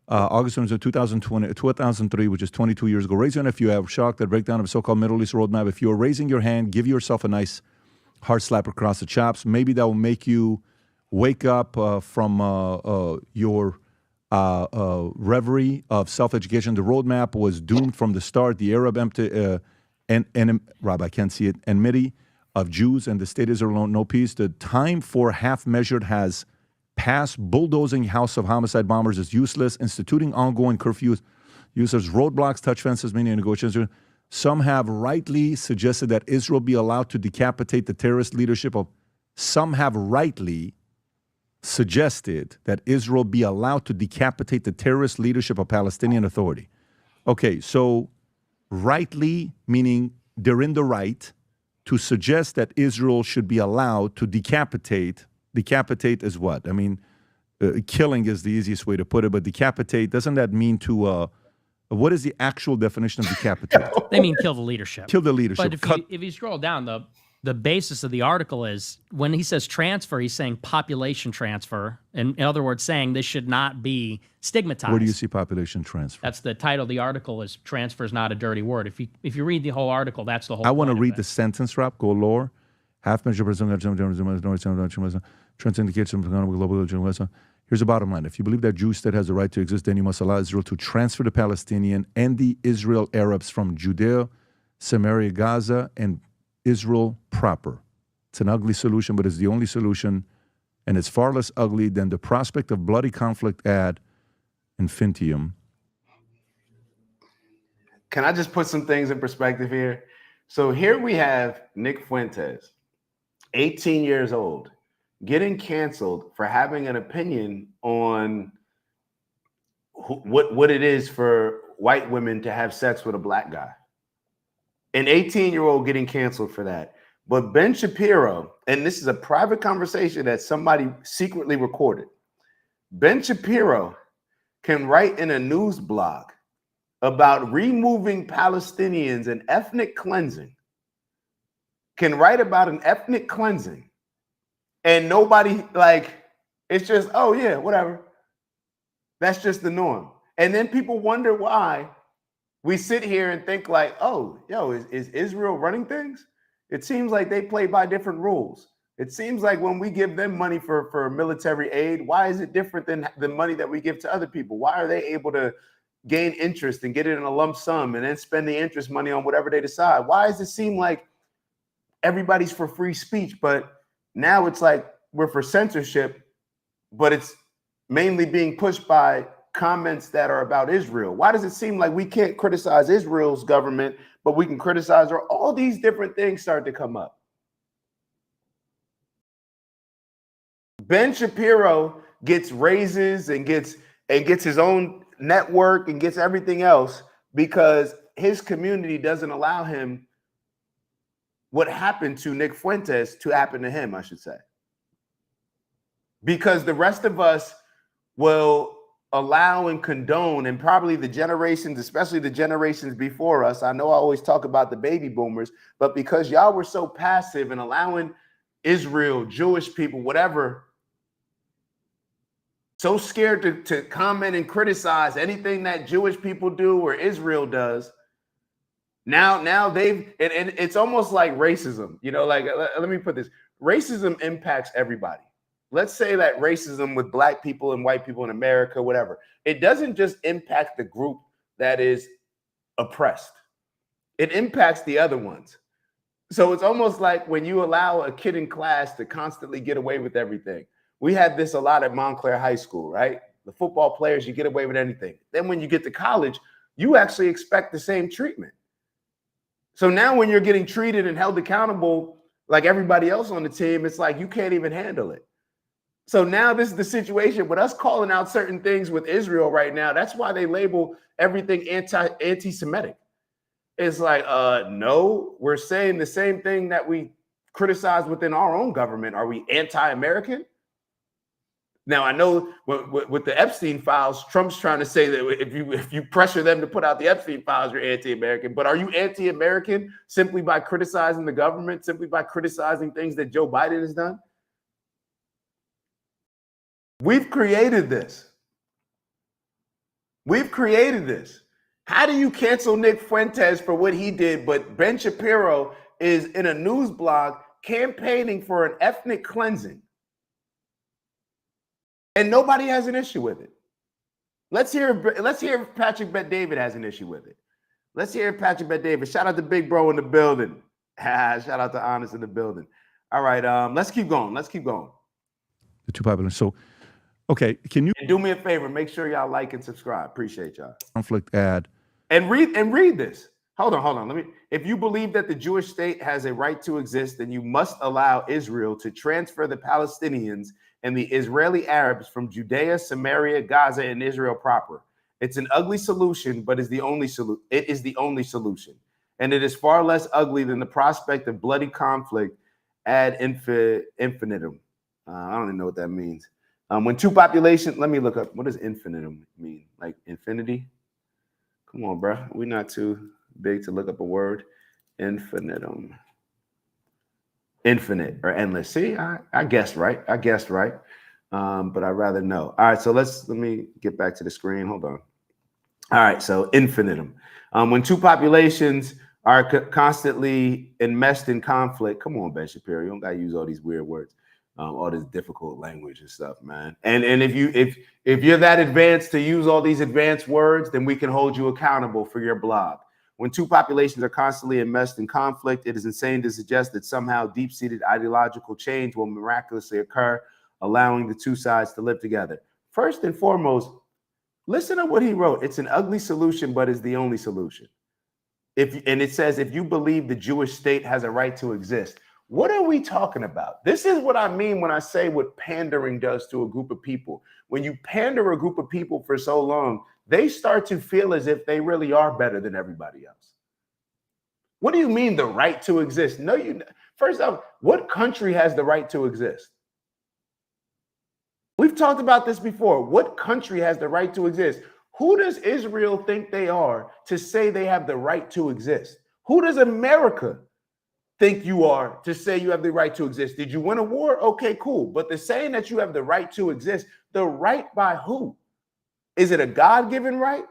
August 2003, which is 22 years ago. Raise your hand if you have shocked at breakdown of so-called Middle East roadmap. If you're raising your hand, give yourself a nice hard slap across the chops. Maybe that will make you wake up from your reverie of self-education. The roadmap was doomed from the start. The Arab Rob, I can't see it, enmity of Jews and the state Israel no peace. The time for half measured has passed. Bulldozing house of homicide bombers is useless. Instituting ongoing curfews, users roadblocks, touch fences, meaning negotiations. Some have rightly suggested that Israel be allowed to decapitate the terrorist leadership of. Some have rightly suggested that Israel be allowed to decapitate the terrorist leadership of Palestinian Authority. Okay, so rightly meaning they're in the right to suggest that Israel should be allowed to decapitate. Decapitate is what? I mean, killing is the easiest way to put it, but decapitate, doesn't that mean to, what is the actual definition of decapitate? They mean kill the leadership. Kill the leadership. But if you scroll down, the basis of the article is when he says transfer, he's saying population transfer. In other words, saying this should not be stigmatized. Where do you see population transfer? That's the title of the article is transfer is not a dirty word. If you read the whole article, that's the whole I want to point read of the it. sentence, Rob. Go lower. Half measure trends indicates some global. Here's the bottom line. If you believe that Jewish state has the right to exist, then you must allow Israel to transfer the Palestinian and the Israel Arabs from Judea, Samaria, Gaza, and Israel proper. It's an ugly solution, but it's the only solution, and it's far less ugly than the prospect of bloody conflict ad infinitum. Can I just put some things in perspective here? So here we have Nick Fuentes, 18 years old, getting canceled for having an opinion on what it is for white women to have sex with a black guy. An 18-year-old getting canceled for that. But Ben Shapiro, and this is a private conversation that somebody secretly recorded. Ben Shapiro can write in a news blog about removing Palestinians and ethnic cleansing, can write about an ethnic cleansing, and nobody, like, it's just, oh yeah, whatever. That's just the norm. And then people wonder why we sit here and think like, oh, yo, is Israel running things? It seems like they play by different rules. It seems like when we give them money for military aid, why is it different than the money that we give to other people? Why are they able to gain interest and get it in a lump sum and then spend the interest money on whatever they decide? Why does it seem like everybody's for free speech, but now it's like we're for censorship, but it's mainly being pushed by comments that are about Israel? Why does it seem like we can't criticize Israel's government, but we can criticize her? All these different things start to come up. Ben Shapiro gets raises and gets his own network and gets everything else because his community doesn't allow him what happened to Nick Fuentes to happen to him, I should say. Because the rest of us will allow and condone, and probably the generations, especially the generations before us. I know I always talk about the baby boomers, but because y'all were so passive and allowing Israel, Jewish people, whatever, so scared to comment and criticize anything that Jewish people do or Israel does. Now they've, and it's almost like racism, you know, like, let me put this. Racism impacts everybody. Let's say that racism with black people and white people in America, whatever, it doesn't just impact the group that is oppressed. It impacts the other ones. So it's almost like when you allow a kid in class to constantly get away with everything. We had this a lot at Montclair High School, right? The football players, you get away with anything. Then when you get to college, you actually expect the same treatment. So now when you're getting treated and held accountable like everybody else on the team, it's like you can't even handle it. So now this is the situation with us calling out certain things with Israel right now. That's why they label everything anti-Semitic. It's like, no, we're saying the same thing that we criticize within our own government. Are we anti-American? Now, I know with the Epstein files, Trump's trying to say that if you pressure them to put out the Epstein files, you're anti-American. But are you anti-American simply by criticizing the government, simply by criticizing things that Joe Biden has done? We've created this. We've created this. How do you cancel Nick Fuentes for what he did, but Ben Shapiro is in a news blog campaigning for an ethnic cleansing? And nobody has an issue with it. Let's hear if Patrick Bet David has an issue with it. Let's hear if Patrick Bet David. Shout out to Big Bro in the building. Shout out to Honest in the building. All right, let's keep going. Let's keep going. The two popular. So, okay, can you and do me a favor? Make sure y'all like and subscribe. Appreciate y'all. Conflict ad and read this. Hold on. If you believe that the Jewish state has a right to exist, then you must allow Israel to transfer the Palestinians and the Israeli Arabs from Judea, Samaria, Gaza, and Israel proper. It's an ugly solution, but it is the only solution. And it is far less ugly than the prospect of bloody conflict ad infinitum. I don't even know what that means. When two populations, let me look up, what does infinitum mean? Like infinity? Come on, bro. We're not too big to look up a word. Infinitum. Infinite or endless. See, I guessed right. But I'd rather know. All right, so let me get back to the screen. Hold on. All right, so infinitum. When two populations are constantly enmeshed in conflict. Come on, Ben Shapiro. You don't gotta use all these weird words, all this difficult language and stuff, man. And if you're that advanced to use all these advanced words, then we can hold you accountable for your blog. When two populations are constantly enmeshed in conflict, it is insane to suggest that somehow deep-seated ideological change will miraculously occur, allowing the two sides to live together. First and foremost, listen to what he wrote. It's an ugly solution, but it's the only solution. And it says, if you believe the Jewish state has a right to exist, what are we talking about? This is what I mean when I say what pandering does to a group of people. When you pander a group of people for so long, they start to feel as if they really are better than everybody else. What do you mean the right to exist? No, first off, what country has the right to exist? We've talked about this before. What country has the right to exist? Who does Israel think they are to say they have the right to exist? Who does America think you are to say you have the right to exist? Did you win a war? Okay, cool. But the saying that you have the right to exist, the right by who? Is it a God-given right?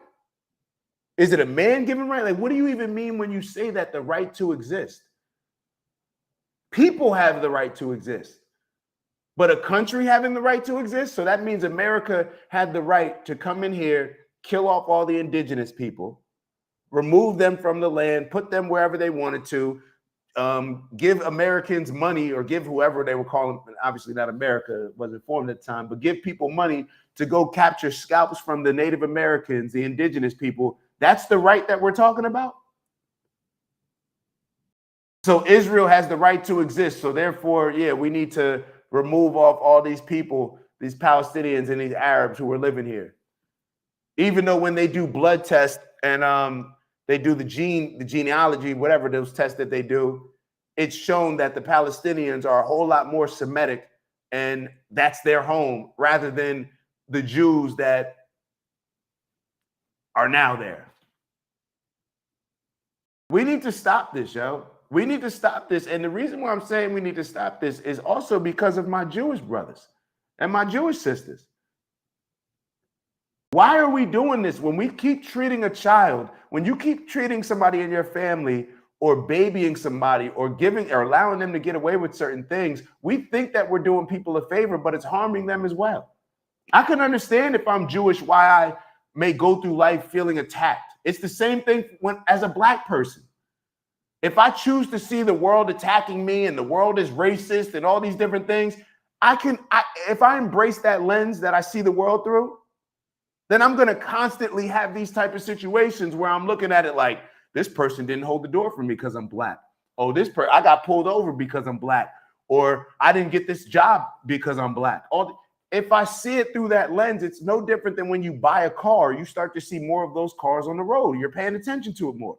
Is it a man-given right? Like, what do you even mean when you say that the right to exist? People have the right to exist, but a country having the right to exist? So that means America had the right to come in here, kill off all the indigenous people, remove them from the land, put them wherever they wanted to, give Americans money, or give whoever they were calling, obviously not America, wasn't formed at the time, but give people money to go capture scalps from the Native Americans, the indigenous people. That's the right that we're talking about? So Israel has the right to exist. So therefore, yeah, we need to remove off all these people, these Palestinians and these Arabs who are living here. Even though when they do blood tests and they do the genealogy, whatever those tests that they do, it's shown that the Palestinians are a whole lot more Semitic, and that's their home, rather than the Jews that are now there. We need to stop this, yo. We need to stop this. And the reason why I'm saying we need to stop this is also because of my Jewish brothers and my Jewish sisters. Why are we doing this? When we keep treating a child, when you keep treating somebody in your family or babying somebody or giving or allowing them to get away with certain things, we think that we're doing people a favor, but it's harming them as well. I can understand if I'm Jewish why I may go through life feeling attacked. It's the same thing as a black person. If I choose to see the world attacking me and the world is racist and all these different things, if I embrace that lens that I see the world through, then I'm going to constantly have these type of situations where I'm looking at it like, this person didn't hold the door for me because I'm black. Oh, I got pulled over because I'm black, or I didn't get this job because I'm black. If I see it through that lens, it's no different than when you buy a car. You start to see more of those cars on the road. You're paying attention to it more.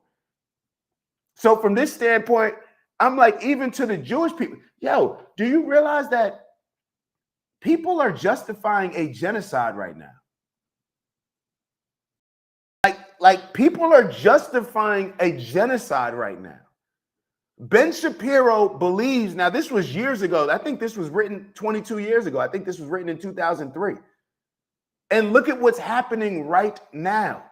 So from this standpoint, I'm like, even to the Jewish people, yo, do you realize that people are justifying a genocide right now? Like people are justifying a genocide right now. Ben Shapiro believes, now this was years ago. I think this was written 22 years ago. I think this was written in 2003. And look at what's happening right now.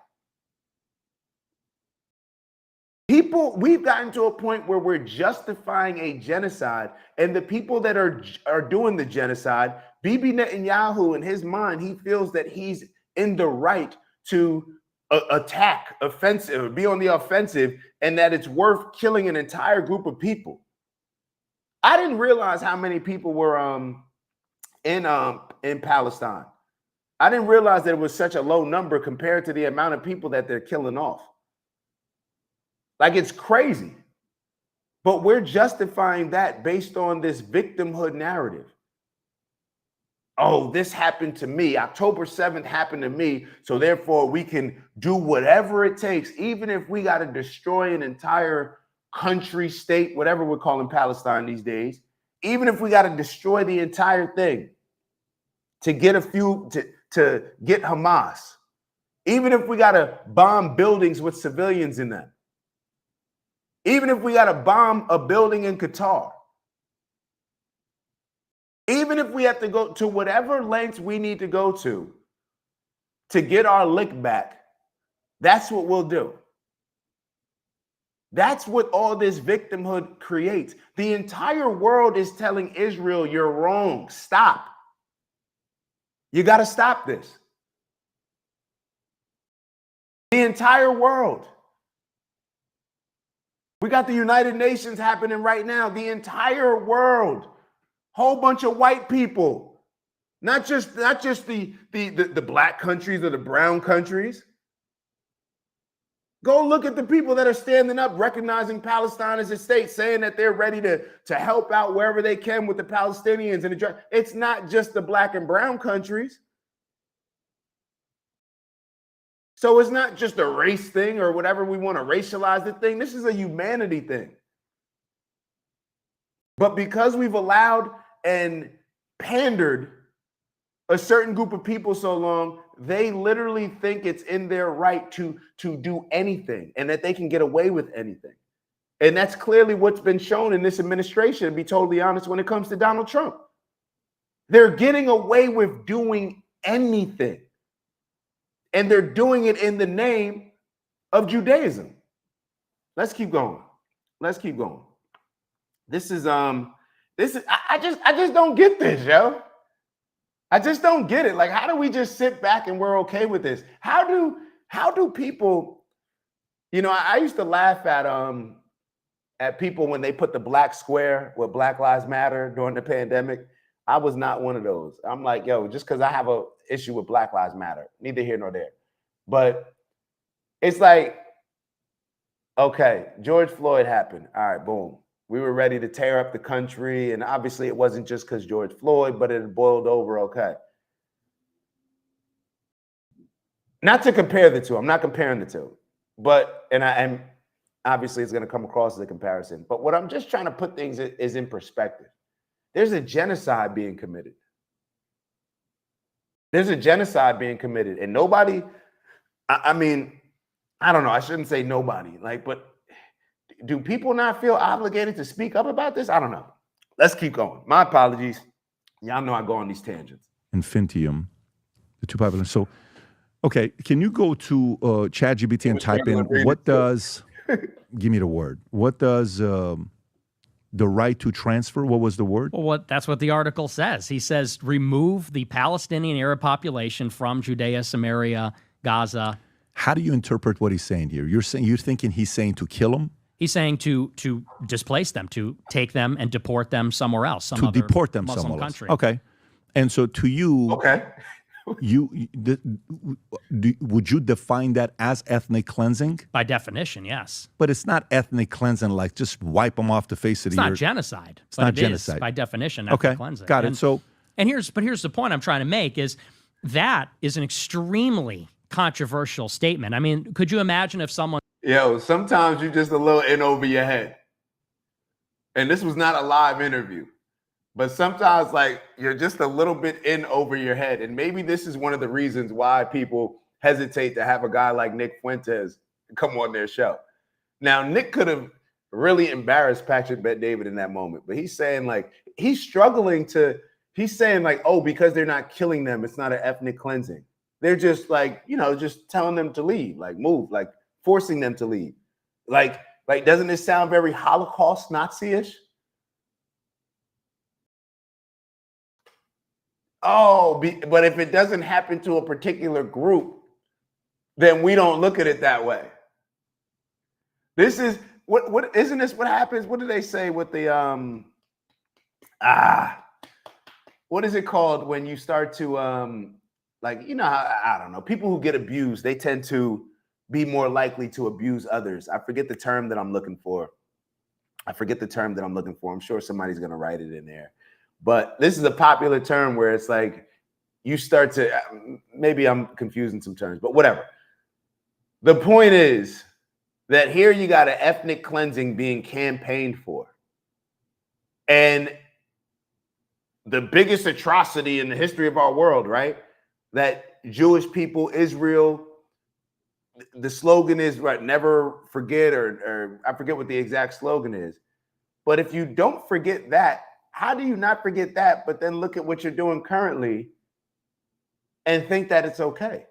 We've gotten to a point where we're justifying a genocide, and the people that are doing the genocide, Bibi Netanyahu, in his mind, he feels that he's in the right to attack, offensive, be on the offensive, and that it's worth killing an entire group of people. I didn't realize how many people were in Palestine. I didn't realize that it was such a low number compared to the amount of people that they're killing off. Like, it's crazy. But we're justifying that based on this victimhood narrative. Oh, this happened to me. October 7th happened to me. So therefore, we can do whatever it takes, even if we got to destroy an entire country, state, whatever we're calling Palestine these days, even if we got to destroy the entire thing to get to get Hamas, even if we got to bomb buildings with civilians in them, even if we got to bomb a building in Qatar, even if we have to go to whatever lengths we need to go to get our lick back, that's what we'll do. That's what all this victimhood creates. The entire world is telling Israel, you're wrong. Stop. You got to stop this. The entire world. We got the United Nations happening right now. The entire world. Whole bunch of white people, not just the black countries or the brown countries. Go look at the people that are standing up, recognizing Palestine as a state, saying that they're ready to help out wherever they can with the Palestinians. And it's not just the black and brown countries. So it's not just a race thing or whatever we want to racialize the thing. This is a humanity thing. But because we've allowed and pandered a certain group of people so long, they literally think it's in their right to do anything and that they can get away with anything. And that's clearly what's been shown in this administration, to be totally honest, when it comes to Donald Trump. They're getting away with doing anything. And they're doing it in the name of Judaism. Let's keep going. Let's keep going. I just don't get this, yo. I just don't get it. Like, how do we just sit back and we're okay with this? How do people, I used to laugh at people when they put the black square with Black Lives Matter during the pandemic. I was not one of those. I'm like, yo, just because I have an issue with Black Lives Matter, neither here nor there. But it's like, okay, George Floyd happened. All right, boom. We were ready to tear up the country. And obviously it wasn't just because George Floyd, but it boiled over. Okay. Not to compare the two. I'm not comparing the two. But, and obviously it's going to come across as a comparison. But what I'm just trying to put things is in perspective. There's a genocide being committed. There's a genocide being committed. And nobody, I mean, I don't know. I shouldn't say nobody. But do people not feel obligated to speak up about this? I don't know. Let's keep going. My apologies. Y'all know I go on these tangents. Infinitium, the two popular. So, okay, can you go to ChatGPT and type in what does, give me the word, what does the right to transfer, what was the word? Well, that's what the article says. He says remove the Palestinian Arab population from Judea, Samaria, Gaza. How do you interpret what he's saying here? You're thinking he's saying to kill them? He's saying to displace them, to take them and deport them somewhere else. To deport them somewhere else. country. Okay. And so to you, okay, Would you define that as ethnic cleansing? By definition, yes. But it's not ethnic cleansing, like just wipe them off the face of It's the earth. not genocide. It's but not it genocide. is, by definition, Okay, ethnic cleansing. got it. And here's the point I'm trying to make is that is an extremely controversial statement. I mean, could you imagine if someone Yo, sometimes you just a little in over your head. And this was not a live interview. But sometimes, like, you're just a little bit in over your head. And maybe this is one of the reasons why people hesitate to have a guy like Nick Fuentes come on their show. Now, Nick could have really embarrassed Patrick Bet-David in that moment. But he's saying, like, he's saying, like, oh, because they're not killing them, it's not an ethnic cleansing. They're just, like, you know, just telling them to leave, like, move, like, forcing them to leave. Like, doesn't this sound very Holocaust Nazi-ish? Oh, but if it doesn't happen to a particular group, then we don't look at it that way. This is what isn't this what happens? What do they say with the what is it called when you start to like, you know, I don't know, people who get abused, they tend to be more likely to abuse others. I forget the term that I'm looking for. I'm sure somebody's going to write it in there. But this is a popular term where it's like you start to, maybe I'm confusing some terms, but whatever. The point is that here you got an ethnic cleansing being campaigned for. And the biggest atrocity in the history of our world, right? That Jewish people, Israel, the slogan is, right, never forget, or I forget what the exact slogan is. But if you don't forget that, how do you not forget that, but then look at what you're doing currently and think that it's okay?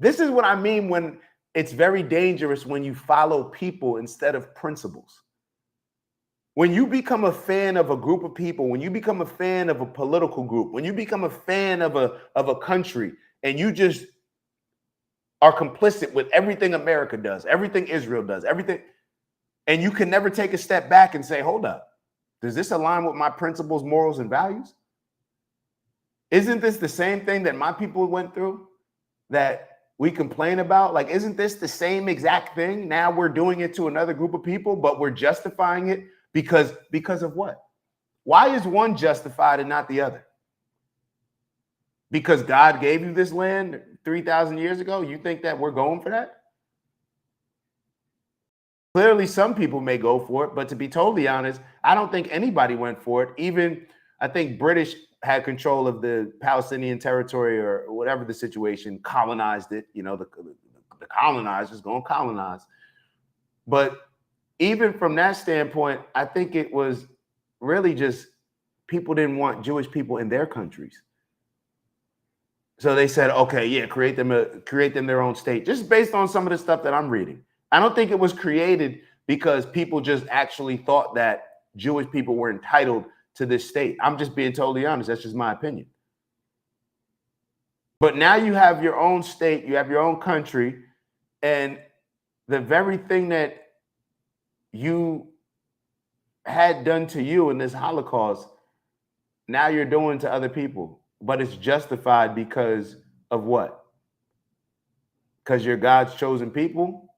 This is what I mean when it's very dangerous when you follow people instead of principles. When you become a fan of a group of people, when you become a fan of a political group, when you become a fan of a country, and you just are complicit with everything America does, everything Israel does, everything, and you can never take a step back and say, hold up, does this align with my principles, morals, and values? Isn't this the same thing that my people went through that we complain about? Like, isn't this the same exact thing? Now we're doing it to another group of people, but we're justifying it because of what? Why is one justified and not the other? Because God gave you this land 3,000 years ago? You think that we're going for that? Clearly, some people may go for it, but to be totally honest, I don't think anybody went for it. Even, I think British had control of the Palestinian territory or whatever the situation, colonized it. You know, the colonizers going to colonize. But even from that standpoint, I think it was really just people didn't want Jewish people in their countries. So they said, okay, yeah, create them their own state, just based on some of the stuff that I'm reading. I don't think it was created because people just actually thought that Jewish people were entitled to this state. I'm just being totally honest. That's just my opinion. But now you have your own state, you have your own country, and the very thing that you had done to you in this Holocaust, now you're doing to other people. But it's justified because of what? Because you're God's chosen people?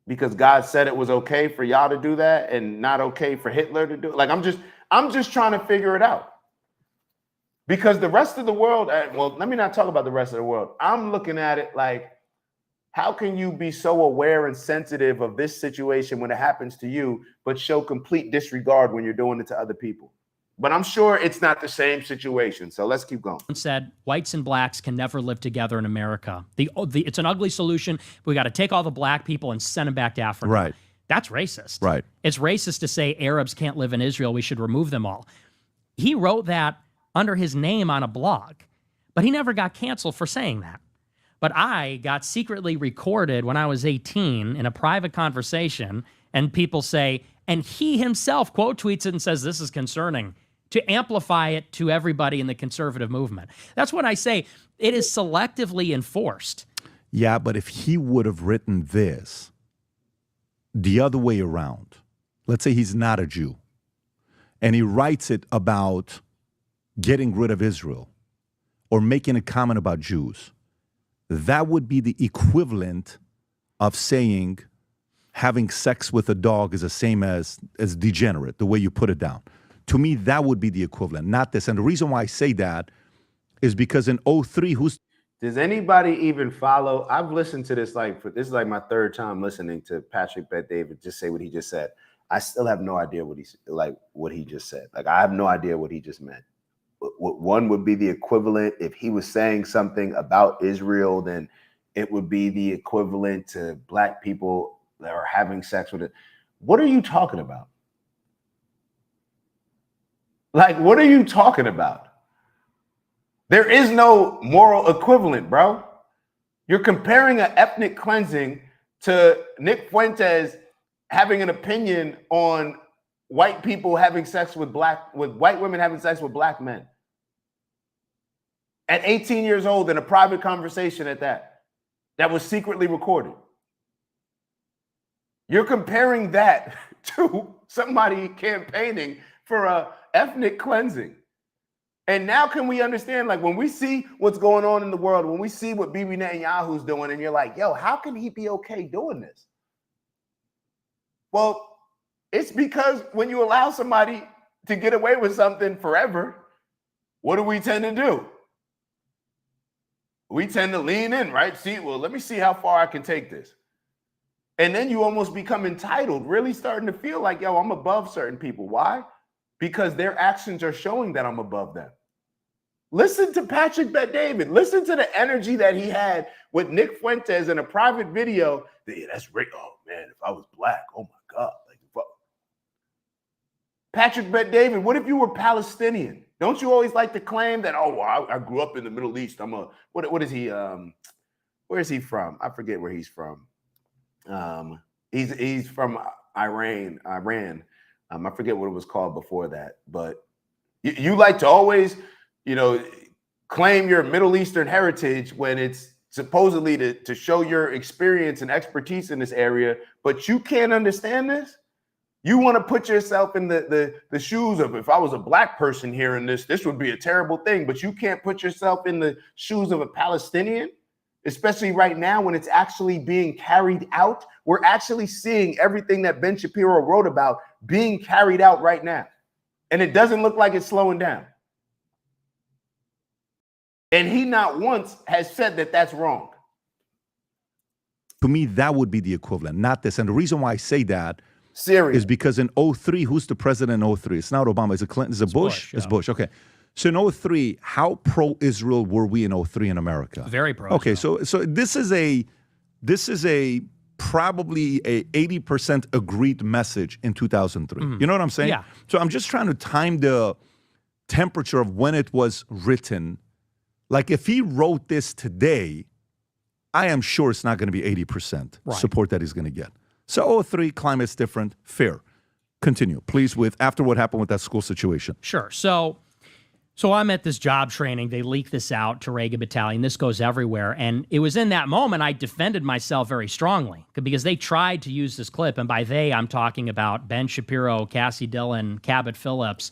Because God said it was okay for y'all to do that and not okay for Hitler to do it? Like, I'm just trying to figure it out. Because the rest of the world, well, let me not talk about the rest of the world. I'm looking at it like, how can you be so aware and sensitive of this situation when it happens to you, but show complete disregard when you're doing it to other people? But I'm sure it's not the same situation. So let's keep going. Said whites and blacks can never live together in America. It's an ugly solution. We got to take all the black people and send them back to Africa. Right. That's racist. Right. It's racist to say Arabs can't live in Israel. We should remove them all. He wrote that under his name on a blog, but he never got canceled for saying that. But I got secretly recorded when I was 18 in a private conversation, and people say, and he himself quote tweets it and says, this is concerning, to amplify it to everybody in the conservative movement. That's what I say. It is selectively enforced. Yeah, but if he would have written this the other way around, let's say he's not a Jew, and he writes it about getting rid of Israel, or making a comment about Jews, that would be the equivalent of saying having sex with a dog is the same as degenerate, the way you put it down. To me, that would be the equivalent, not this. And the reason why I say that is because in 03, does anybody even follow? I've listened to this this is like my third time listening to Patrick Bet-David just say what he just said. I still have no idea what he just said. Like, I have no idea what he just meant. One would be the equivalent if he was saying something about Israel, then it would be the equivalent to black people that are having sex with it. What are you talking about? Like, what are you talking about? There is no moral equivalent, bro. You're comparing an ethnic cleansing to Nick Fuentes having an opinion on white people having sex with white women having sex with black men. At 18 years old in a private conversation at that was secretly recorded. You're comparing that to somebody campaigning for a ethnic cleansing. And now can we understand, like, when we see what's going on in the world, when we see what Bibi Netanyahu's doing, and you're like, yo, how can he be okay doing this? Well, it's because when you allow somebody to get away with something forever, what do we tend to do? We tend to lean in, right? Let me see how far I can take this. And then you almost become entitled, really starting to feel like, yo, I'm above certain people. Why? Because their actions are showing that I'm above them. Listen to Patrick Bet-David. Listen to the energy that he had with Nick Fuentes in a private video. Yeah, that's right. Oh, man, if I was black, oh, my God. Patrick Bet-David, what if you were Palestinian? Don't you always like to claim that, oh, well, I grew up in the Middle East. What is he? Where is he from? I forget where he's from. He's from Iran. I forget what it was called before that. But you like to always, claim your Middle Eastern heritage when it's supposedly to show your experience and expertise in this area, but you can't understand this? You want to put yourself in the shoes of, if I was a black person hearing this would be a terrible thing, but you can't put yourself in the shoes of a Palestinian, especially right now when it's actually being carried out. We're actually seeing everything that Ben Shapiro wrote about being carried out right now. And it doesn't look like it's slowing down. And he not once has said that that's wrong. To me, that would be the equivalent, not this. And the reason why I say that Serious. is because in 03, who's the president in 03? It's not Obama. Is it Clinton? Is it Bush? It's Bush. Okay. So in 03, how pro-Israel were we in 03 in America? Very pro. Okay, so this is a probably a 80% agreed message in 2003. You know what I'm saying? Yeah. So I'm just trying to time the temperature of when it was written. Like, if he wrote this today, I am sure it's not going to be 80% support that he's going to get. So 03, climate's different, fair. Continue, please, after what happened with that school situation. Sure. So I'm at this job training. They leak this out to Reagan Battalion. This goes everywhere. And it was in that moment I defended myself very strongly because they tried to use this clip. And by they, I'm talking about Ben Shapiro, Cassie Dillon, Cabot Phillips.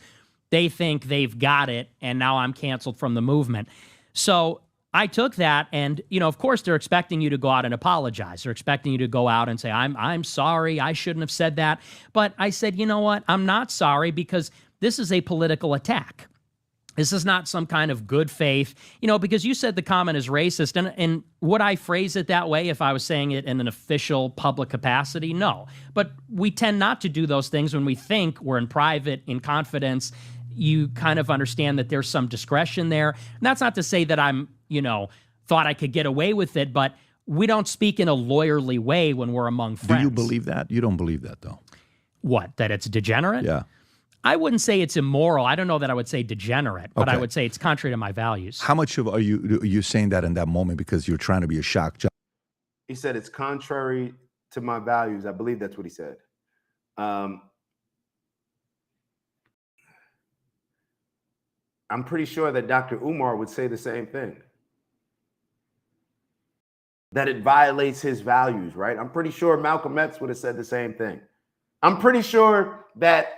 They think they've got it, and now I'm canceled from the movement. So I took that, and, of course, they're expecting you to go out and apologize. They're expecting you to go out and say, I'm sorry, I shouldn't have said that. But I said, you know what? I'm not sorry because this is a political attack. This is not some kind of good faith, because you said the comment is racist. And would I phrase it that way if I was saying it in an official public capacity? No. But we tend not to do those things when we think we're in private, in confidence. You kind of understand that there's some discretion there. And that's not to say that I'm, thought I could get away with it, but we don't speak in a lawyerly way when we're among friends. Do you believe that? You don't believe that, though. What? That it's degenerate? Yeah. I wouldn't say it's immoral. I don't know that I would say degenerate, but I would say it's contrary to my values. How much are you saying that in that moment because you're trying to be a shock jock? He said it's contrary to my values. I believe that's what he said. I'm pretty sure that Dr. Umar would say the same thing. That it violates his values, right? I'm pretty sure Malcolm X would have said the same thing. I'm pretty sure that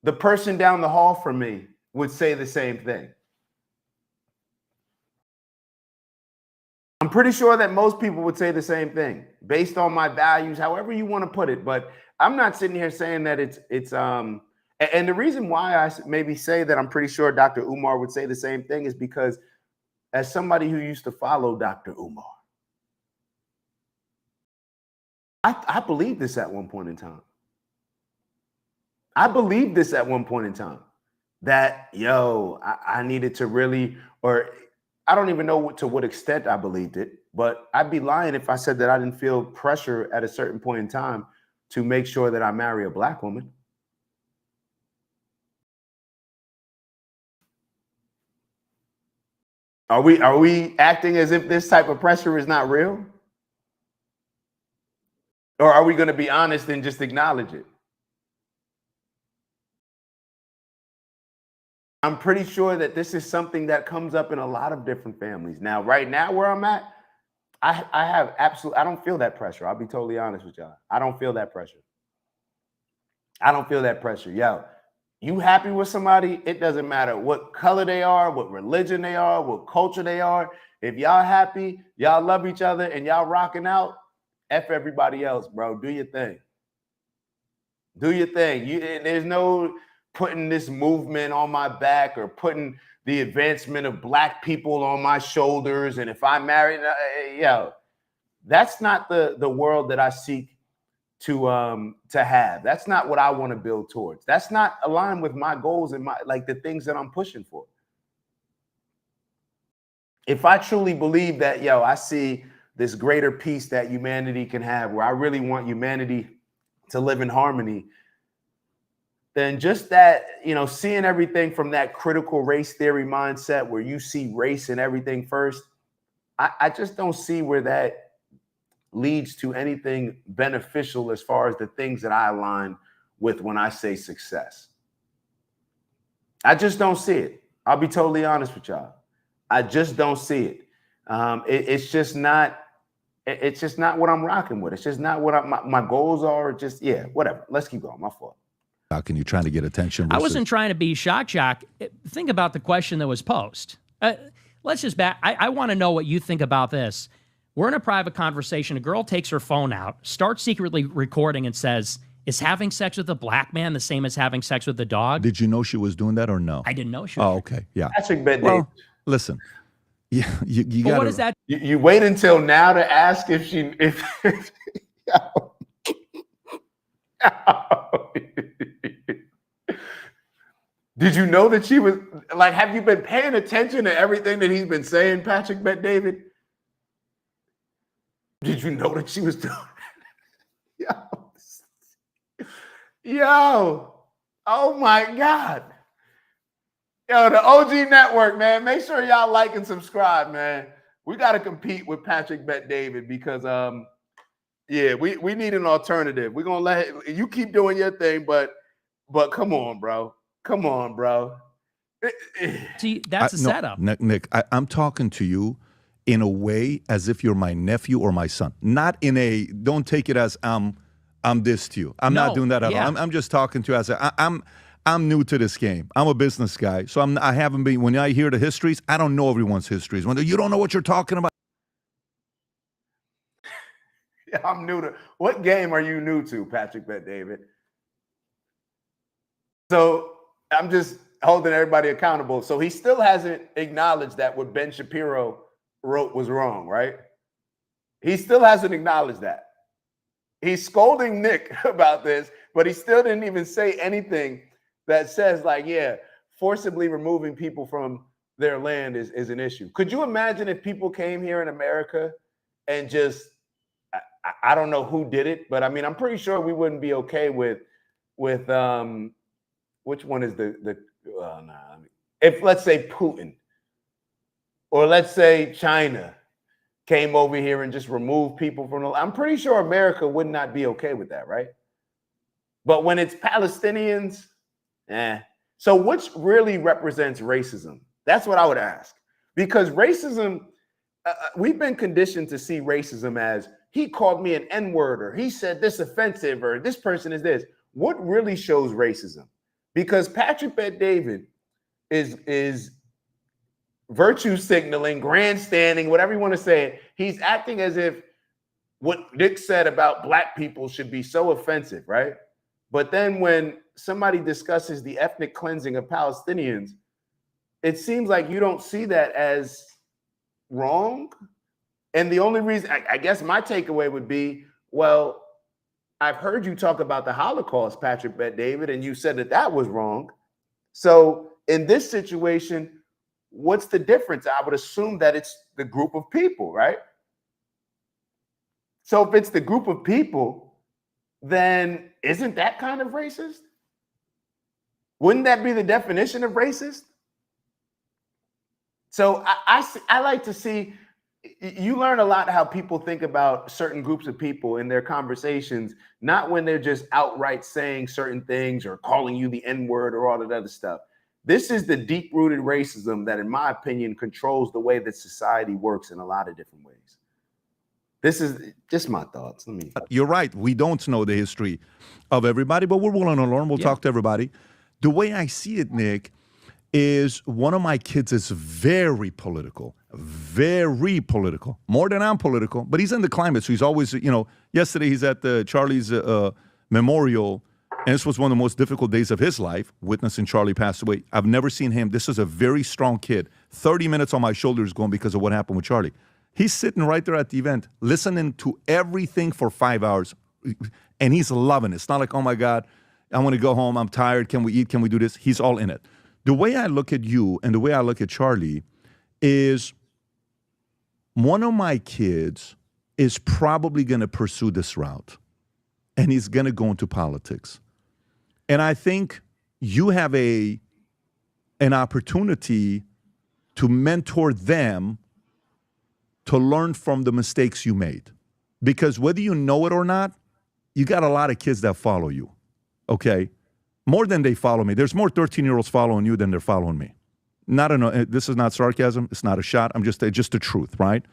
the person down the hall from me would say the same thing. I'm pretty sure that most people would say the same thing based on my values, however you want to put it. But I'm not sitting here saying that and the reason why I maybe say that I'm pretty sure Dr. Umar would say the same thing is because as somebody who used to follow Dr. Umar, I believed this at one point in time. I believed this at one point in time that, I needed to really, or I don't even know to what extent I believed it, but I'd be lying if I said that I didn't feel pressure at a certain point in time to make sure that I marry a black woman. Are we acting as if this type of pressure is not real? Or are we going to be honest and just acknowledge it? I'm pretty sure that this is something that comes up in a lot of different families. Now, right now where I'm at, I don't feel that pressure. I'll be totally honest with y'all. I don't feel that pressure. I don't feel that pressure. Yo, you happy with somebody? It doesn't matter what color they are, what religion they are, what culture they are. If y'all happy, y'all love each other, and y'all rocking out, F everybody else, bro. Do your thing. Do your thing. There's no putting this movement on my back or putting the advancement of black people on my shoulders. And if I'm married, that's not the world that I seek to have. That's not what I want to build towards. That's not aligned with my goals and the things that I'm pushing for. If I truly believe that, I see this greater peace that humanity can have, where I really want humanity to live in harmony, then just that, seeing everything from that critical race theory mindset where you see race and everything first, I just don't see where that leads to anything beneficial as far as the things that I align with when I say success. I just don't see it. I'll be totally honest with y'all. I just don't see it. It's just not what I'm rocking with. It's just not what my goals are. Just, whatever. Let's keep going. My fault. How can you trying to get attention? I wasn't trying to be shock. Think about the question that was posed. Let's just back. I want to know what you think about this. We're in a private conversation. A girl takes her phone out, starts secretly recording and says, "Is having sex with a black man the same as having sex with a dog?" Did you know she was doing that or no? I didn't know she was. Oh, okay. Yeah. Patrick Bet Well, listen. Yeah, you got. What is that? You wait until now to ask if she Did you know that she was have you been paying attention to everything that he's been saying, Patrick Bet David? Did you know that she was doing Yo, oh my God. Yo, the OG Network, man. Make sure y'all like and subscribe, man. We got to compete with Patrick Bet David because we need an alternative. We're gonna let you keep doing your thing, but come on, bro. Come on, bro. See, that's a setup. Nick, I'm talking to you in a way as if you're my nephew or my son. Not in a, don't take it as I'm this to you. I'm not doing that at all. I'm just talking to you as I'm new to this game. I'm a business guy. So I haven't been, when I hear the histories, I don't know everyone's histories. When you don't know what you're talking about. Yeah, I'm new to, what game are you new to, Patrick Bet David? So I'm just holding everybody accountable. So he still hasn't acknowledged that what Ben Shapiro wrote was wrong, right? He still hasn't acknowledged that. He's scolding Nick about this, but he still didn't even say anything that says forcibly removing people from their land is an issue. Could you imagine if people came here in America and just, I don't know who did it, but I mean, I'm pretty sure we wouldn't be okay with which one is if let's say Putin or let's say China came over here and just removed people from I'm pretty sure America would not be okay with that, right? But when it's Palestinians, So which really represents racism? That's what I would ask. Because racism, we've been conditioned to see racism as he called me an N-word or he said this offensive or this person is this. What really shows racism? Because Patrick Bet David is virtue signaling, grandstanding, whatever you want to say. He's acting as if what Nick said about black people should be so offensive, right? But then when somebody discusses the ethnic cleansing of Palestinians, it seems like you don't see that as wrong. And the only reason, I guess my takeaway would be, well, I've heard you talk about the Holocaust, Patrick Bet-David, and you said that that was wrong. So in this situation, what's the difference? I would assume that it's the group of people, right? So if it's the group of people, then isn't that kind of racist? Wouldn't that be the definition of racist? So I like to see, you learn a lot how people think about certain groups of people in their conversations, not when they're just outright saying certain things or calling you the N-word or all that other stuff. This is the deep-rooted racism that, in my opinion, controls the way that society works in a lot of different ways. This is just my thoughts. You're right. We don't know the history of everybody, but we're willing to learn. We'll talk to everybody. The way I see it, Nick, is one of my kids is very political, more than I'm political, but he's in the climate. So he's always, yesterday he's at the Charlie's memorial, and this was one of the most difficult days of his life, witnessing Charlie pass away. I've never seen him. This is a very strong kid. 30 minutes on my shoulders going because of what happened with Charlie. He's sitting right there at the event, listening to everything for 5 hours, and he's loving it. It's not like, oh my God, I want to go home. I'm tired. Can we eat? Can we do this? He's all in it. The way I look at you and the way I look at Charlie is one of my kids is probably going to pursue this route, and he's going to go into politics. And I think you have an opportunity to mentor them to learn from the mistakes you made. Because whether you know it or not, you got a lot of kids that follow you, okay? More than they follow me. There's more 13-year-olds following you than they're following me. This is not sarcasm. It's not a shot. I'm just the truth, right?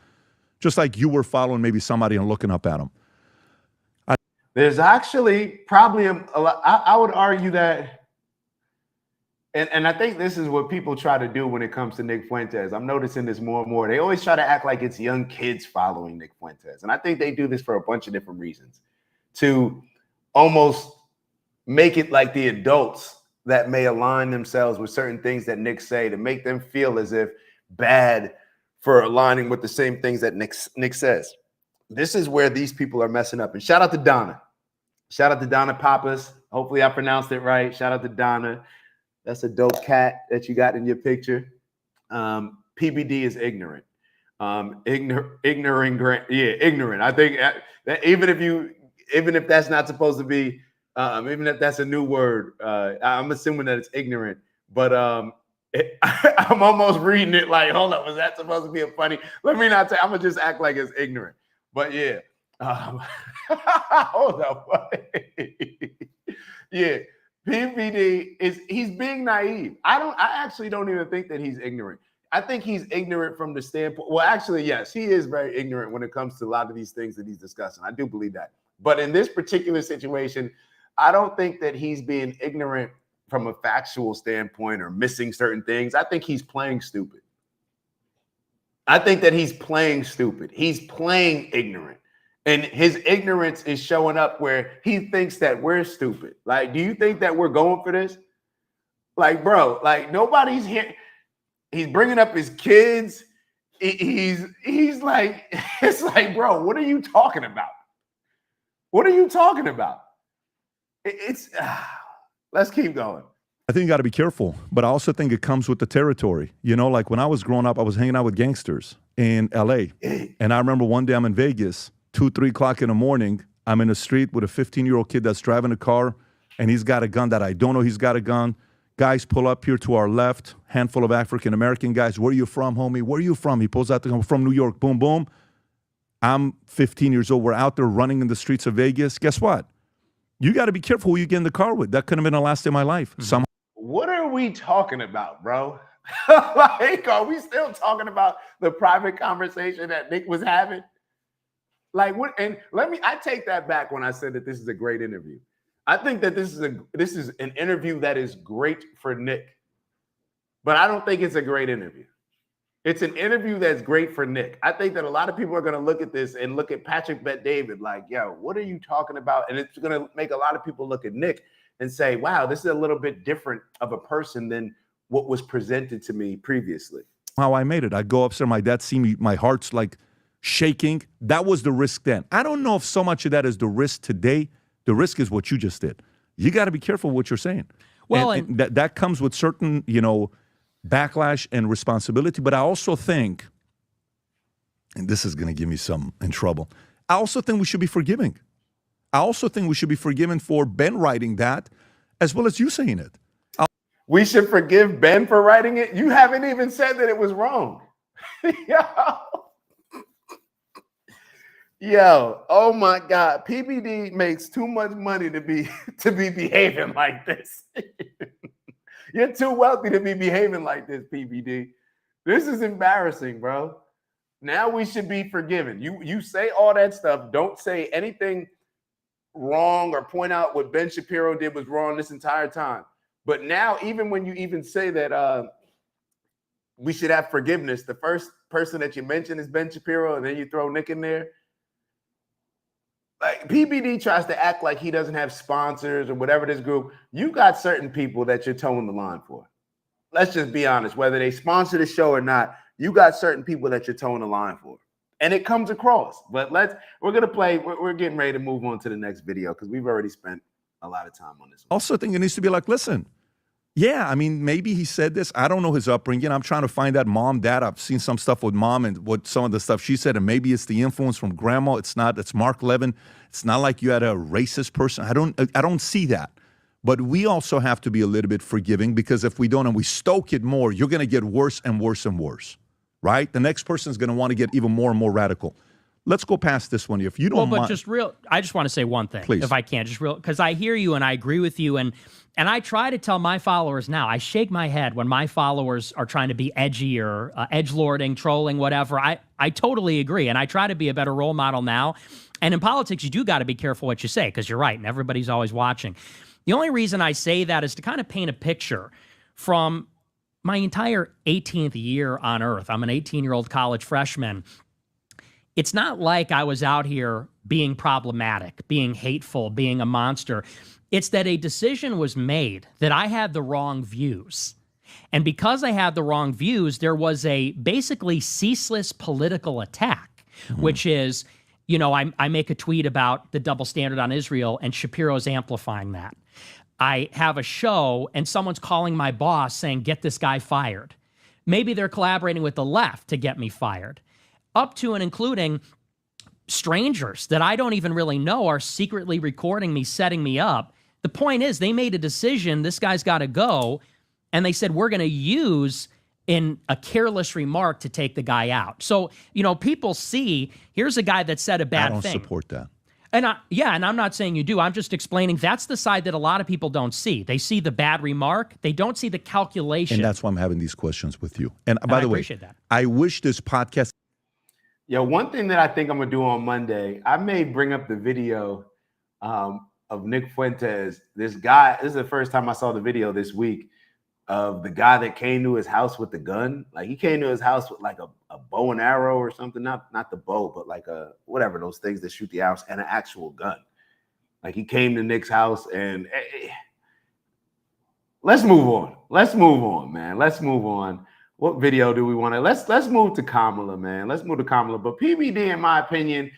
Just like you were following maybe somebody and looking up at them. There's actually probably a lot. I would argue that, and I think this is what people try to do when it comes to Nick Fuentes. I'm noticing this more and more. They always try to act like it's young kids following Nick Fuentes. And I think they do this for a bunch of different reasons, to almost make it like the adults that may align themselves with certain things that Nick say, to make them feel as if bad for aligning with the same things that Nick says. This is where these people are messing up. And shout out to Donna. Shout out to Donna Pappas. Hopefully I pronounced it right. Shout out to Donna. That's a dope cat that you got in your picture. PBD is ignorant. Ignorant. I think that even if that's not supposed to be, even if that's a new word, I'm assuming that it's ignorant. But I'm almost reading it like, hold up, was that supposed to be a funny? Let me not say. I'm gonna just act like it's ignorant. But yeah, hold up. Yeah, PPD he's being naive. I actually don't even think that he's ignorant. I think he's ignorant from the standpoint. Well, actually, yes, he is very ignorant when it comes to a lot of these things that he's discussing. I do believe that. But in this particular situation, I don't think that he's being ignorant from a factual standpoint or missing certain things. I think he's playing stupid. I think that he's playing stupid. He's playing ignorant. And his ignorance is showing up where he thinks that we're stupid. Like, do you think that we're going for this? Like, bro, like nobody's here. He's bringing up his kids. He's like, it's like, bro, what are you talking about? What are you talking about? Let's keep going. I think you got to be careful, but I also think it comes with the territory. Like when I was growing up, I was hanging out with gangsters in LA. And I remember one day I'm in Vegas, 2, 3 o'clock in the morning. I'm in the street with a 15-year-old kid that's driving a car, and he's got a gun that I don't know he's got a gun. Guys pull up here to our left, handful of African-American guys. Where are you from, homie? Where are you from? He pulls out the gun. From New York. Boom, boom. I'm 15 years old. We're out there running in the streets of Vegas. Guess what? You got to be careful who you get in the car with. That could have been the last day of my life. Mm-hmm. What are we talking about, bro? Like, are we still talking about the private conversation that Nick was having? Like, what? And I take that back when I said that this is a great interview. I think that this is an interview that is great for Nick, but I don't think it's a great interview. It's an interview that's great for Nick. I think that a lot of people are going to look at this and look at Patrick Bet-David like, yo, what are you talking about? And it's going to make a lot of people look at Nick and say, wow, this is a little bit different of a person than what was presented to me previously. How I made it. I go upstairs, my dad see me, my heart's like shaking. That was the risk then. I don't know if so much of that is the risk today. The risk is what you just did. You got to be careful what you're saying. Well, and that comes with certain, backlash and responsibility. But I also think, and this is going to give me some in trouble, I also think we should be forgiving. I also think we should be forgiven for Ben writing that as well as you saying it. We should forgive Ben for writing it? You haven't even said that it was wrong. Yo, oh my God. PBD makes too much money to be behaving like this. You're too wealthy to be behaving like this, PBD. This is embarrassing, bro. Now we should be forgiven. You say all that stuff. Don't say anything wrong or point out what Ben Shapiro did was wrong this entire time. But now, even when you even say that we should have forgiveness, the first person that you mention is Ben Shapiro, and then you throw Nick in there. Like PBD tries to act like he doesn't have sponsors or whatever this group. You got certain people that you're towing the line for. Let's just be honest. Whether they sponsor the show or not, you got certain people that you're towing the line for. And it comes across. But we're going to play. We're getting ready to move on to the next video because we've already spent a lot of time on this one. Also think it needs to be like, listen, yeah, I mean, maybe he said this. I don't know his upbringing. I'm trying to find that mom, dad. I've seen some stuff with mom and what some of the stuff she said, and maybe it's the influence from grandma. It's not. It's Mark Levin. It's not like you had a racist person. I don't see that. But we also have to be a little bit forgiving because if we don't and we stoke it more, you're going to get worse and worse and worse, right? The next person is going to want to get even more and more radical. Let's go past this one. If you don't mind. I just want to say one thing, please, if I can, because I hear you and I agree with you. And I try to tell my followers now, I shake my head when my followers are trying to be edgy or edgelording, trolling, whatever. I totally agree. And I try to be a better role model now. And in politics, you do got to be careful what you say because you're right. And everybody's always watching. The only reason I say that is to kind of paint a picture from my entire 18th year on Earth. I'm an 18-year-old college freshman. It's not like I was out here being problematic, being hateful, being a monster. It's that a decision was made that I had the wrong views. And because I had the wrong views, there was a basically ceaseless political attack, which is, I make a tweet about the double standard on Israel and Shapiro's amplifying that. I have a show and someone's calling my boss saying, get this guy fired. Maybe they're collaborating with the left to get me fired. Up to and including strangers that I don't even really know are secretly recording me, setting me up. The point is they made a decision, this guy's got to go, and they said we're going to use in a careless remark to take the guy out. So, people see, here's a guy that said a bad thing. I don't support that. And I'm not saying you do. I'm just explaining that's the side that a lot of people don't see. They see the bad remark. They don't see the calculation. And that's why I'm having these questions with you. And by the way, appreciate that. I wish this podcast. Yo, one thing that I think I'm going to do on Monday, I may bring up the video of Nick Fuentes. This guy, this is the first time I saw the video this week of the guy that came to his house with the gun. Like he came to his house with like a bow and arrow or something. Not the bow, but like whatever, those things that shoot the arrows and an actual gun. Like he came to Nick's house and let's move on. Let's move on, man. Let's move on. What video do we want to? Let's move to Kamala, man. Let's move to Kamala. But PBD, in my opinion,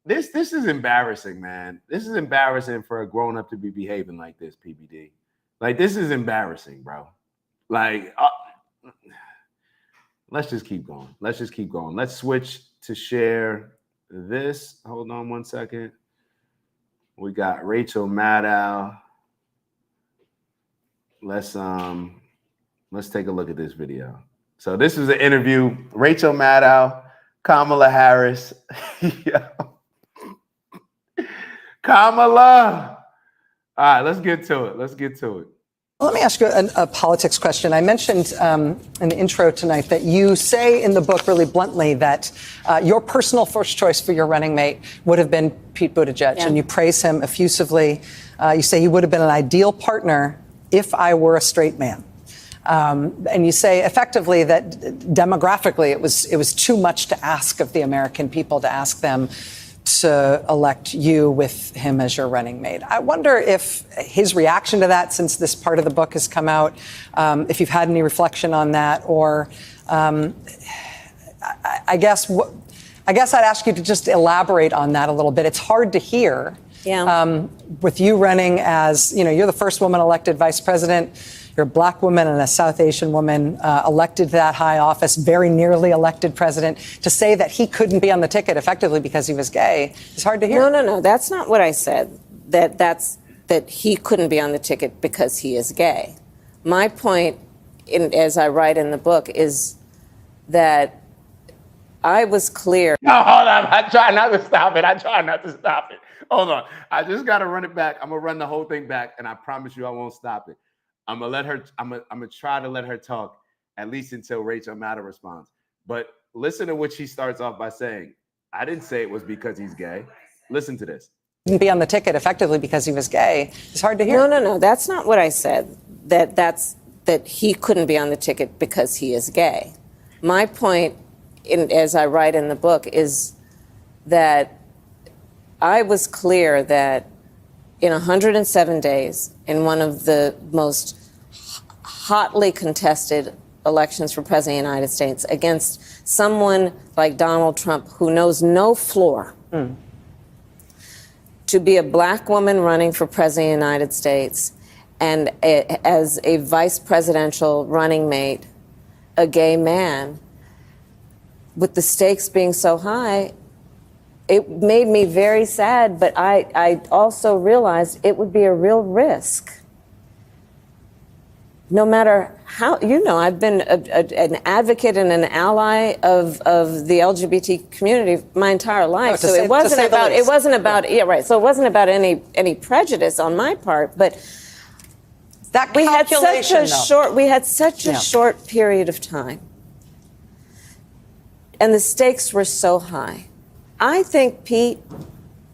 this is embarrassing, man. This is embarrassing for a grown-up to be behaving like this, PBD. Like, this is embarrassing, bro. Like, let's just keep going. Let's switch to share this. Hold on one second. We got Rachel Maddow. Let's take a look at this video. So this is an interview. Rachel Maddow, Kamala Harris. Kamala. All right, let's get to it. Let me ask you a politics question. I mentioned in the intro tonight that you say in the book really bluntly that your personal first choice for your running mate would have been Pete Buttigieg, and you praise him effusively. You say he would have been an ideal partner if I were a straight man. And you say effectively that demographically it was too much to ask of the American people to ask them to elect you with him as your running mate. I wonder if his reaction to that, since this part of the book has come out, if you've had any reflection on that, or I guess I'd ask you to just elaborate on that a little bit. It's hard to hear. Yeah. With you running as, you're the first woman elected vice president. You're a black woman and a South Asian woman elected to that high office, very nearly elected president. To say that he couldn't be on the ticket effectively because he was gay is hard to hear. No. That's not what I said. That he couldn't be on the ticket because he is gay. My point, as I write in the book, is that I was clear. No, hold on. I try not to stop it. Hold on. I just got to run it back. I'm going to run the whole thing back, and I promise you I won't stop it. I'm going to try to let her talk at least until Rachel Maddow responds. But listen to what she starts off by saying. I didn't say it was because he's gay. Listen to this. Couldn't be on the ticket effectively because he was gay. It's hard to hear. No. That's not what I said. That he couldn't be on the ticket because he is gay. My point, as I write in the book, is that I was clear that in 107 days, in one of the most hotly contested elections for president of the United States, against someone like Donald Trump, who knows no floor, to be a black woman running for president of the United States and as a vice presidential running mate, a gay man, with the stakes being so high, it made me very sad, but I also realized it would be a real risk. No matter how, I've been an advocate and an ally of the LGBT community my entire life. So it wasn't about any prejudice on my part, but that we had such a short period of time. And the stakes were so high. I think Pete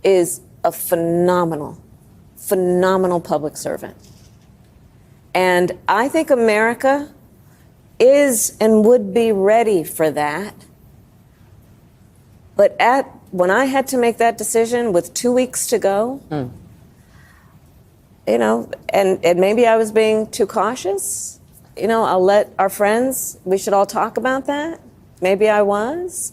is a phenomenal public servant. And I think America is and would be ready for that. But when I had to make that decision with 2 weeks to go, and maybe I was being too cautious, I'll let our friends, we should all talk about that. Maybe I was.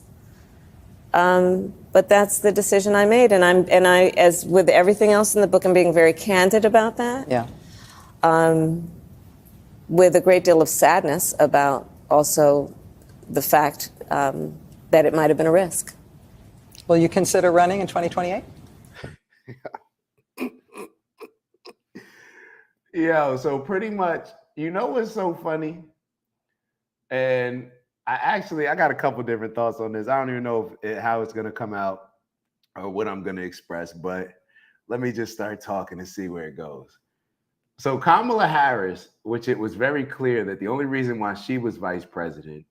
But that's the decision I made. And I, as with everything else in the book, I'm being very candid about that. Yeah. With a great deal of sadness about also the fact that it might have been a risk. Will you consider running in 2028? Yeah, so pretty much, what's so funny? And I got a couple different thoughts on this. I don't even know how it's going to come out or what I'm going to express, but let me just start talking and see where it goes. So Kamala Harris, which it was very clear that the only reason why she was vice president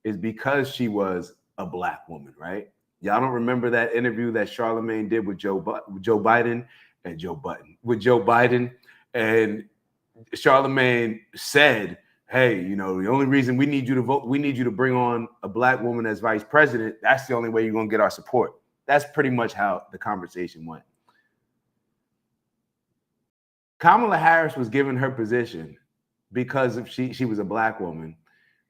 is because she was a black woman, right? Y'all don't remember that interview that Charlemagne did with Joe Biden, and Charlemagne said, hey, the only reason we need you to vote, we need you to bring on a black woman as vice president. That's the only way you're going to get our support. That's pretty much how the conversation went. Kamala Harris was given her position because she was a black woman.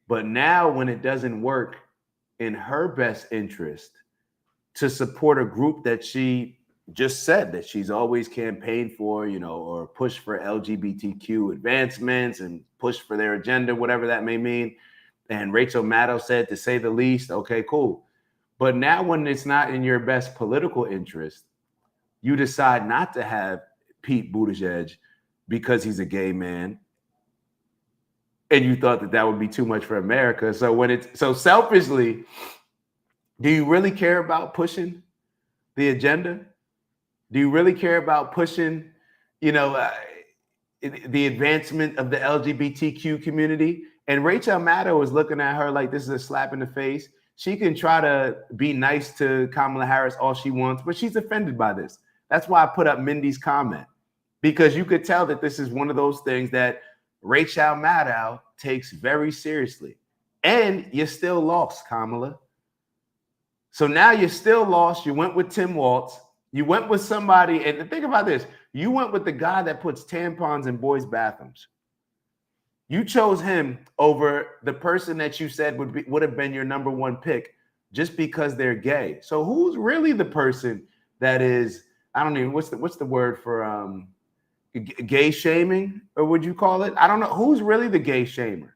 But now when it doesn't work in her best interest to support a group that she just said that she's always campaigned for, or push for LGBTQ advancements and push for their agenda, whatever that may mean. And Rachel Maddow said, to say the least, okay, cool. But now when it's not in your best political interest, you decide not to have Pete Buttigieg because he's a gay man. And you thought that would be too much for America. So selfishly, do you really care about pushing the agenda? Do you really care about pushing, the advancement of the LGBTQ community? And Rachel Maddow is looking at her like this is a slap in the face. She can try to be nice to Kamala Harris all she wants, but she's offended by this. That's why I put up Mindy's comment, because you could tell that this is one of those things that Rachel Maddow takes very seriously. And you still lost, Kamala. So now you're still lost. You went with Tim Walz. You went with somebody, and think about this. You went with the guy that puts tampons in boys' bathrooms. You chose him over the person that you said would have been your number one pick just because they're gay. So who's really the person that is, I don't even, what's the word for gay shaming, or would you call it? I don't know. Who's really the gay shamer?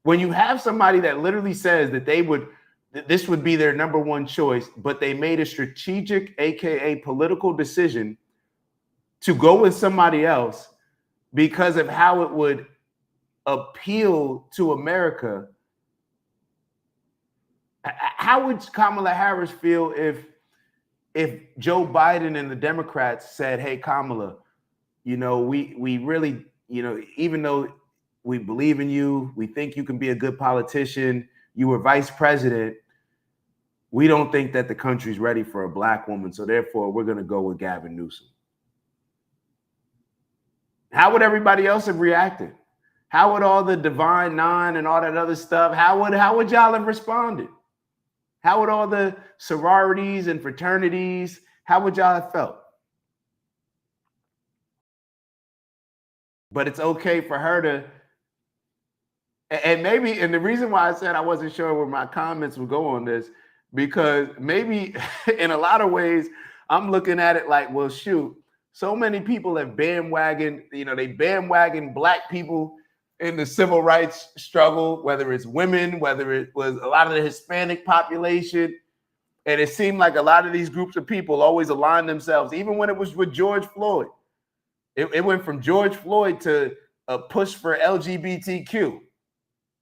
When you have somebody that literally says that this would be their number one choice, but they made a strategic, AKA political decision to go with somebody else because of how it would appeal to America. How would Kamala Harris feel if Joe Biden and the Democrats said, hey, Kamala, we really, even though we believe in you, we think you can be a good politician, you were vice president, we don't think that the country's ready for a black woman, so therefore we're going to go with Gavin Newsom. How would everybody else have reacted? How would all the Divine Nine and all that other stuff, how would y'all have responded? How would all the sororities and fraternities, how would y'all have felt? But it's okay for her to, and the reason why I said I wasn't sure where my comments would go on this, because maybe in a lot of ways, I'm looking at it like, well, shoot, so many people have bandwagoned, they bandwagon black people in the civil rights struggle, whether it's women, whether it was a lot of the Hispanic population. And it seemed like a lot of these groups of people always aligned themselves, even when it was with George Floyd. It went from George Floyd to a push for LGBTQ.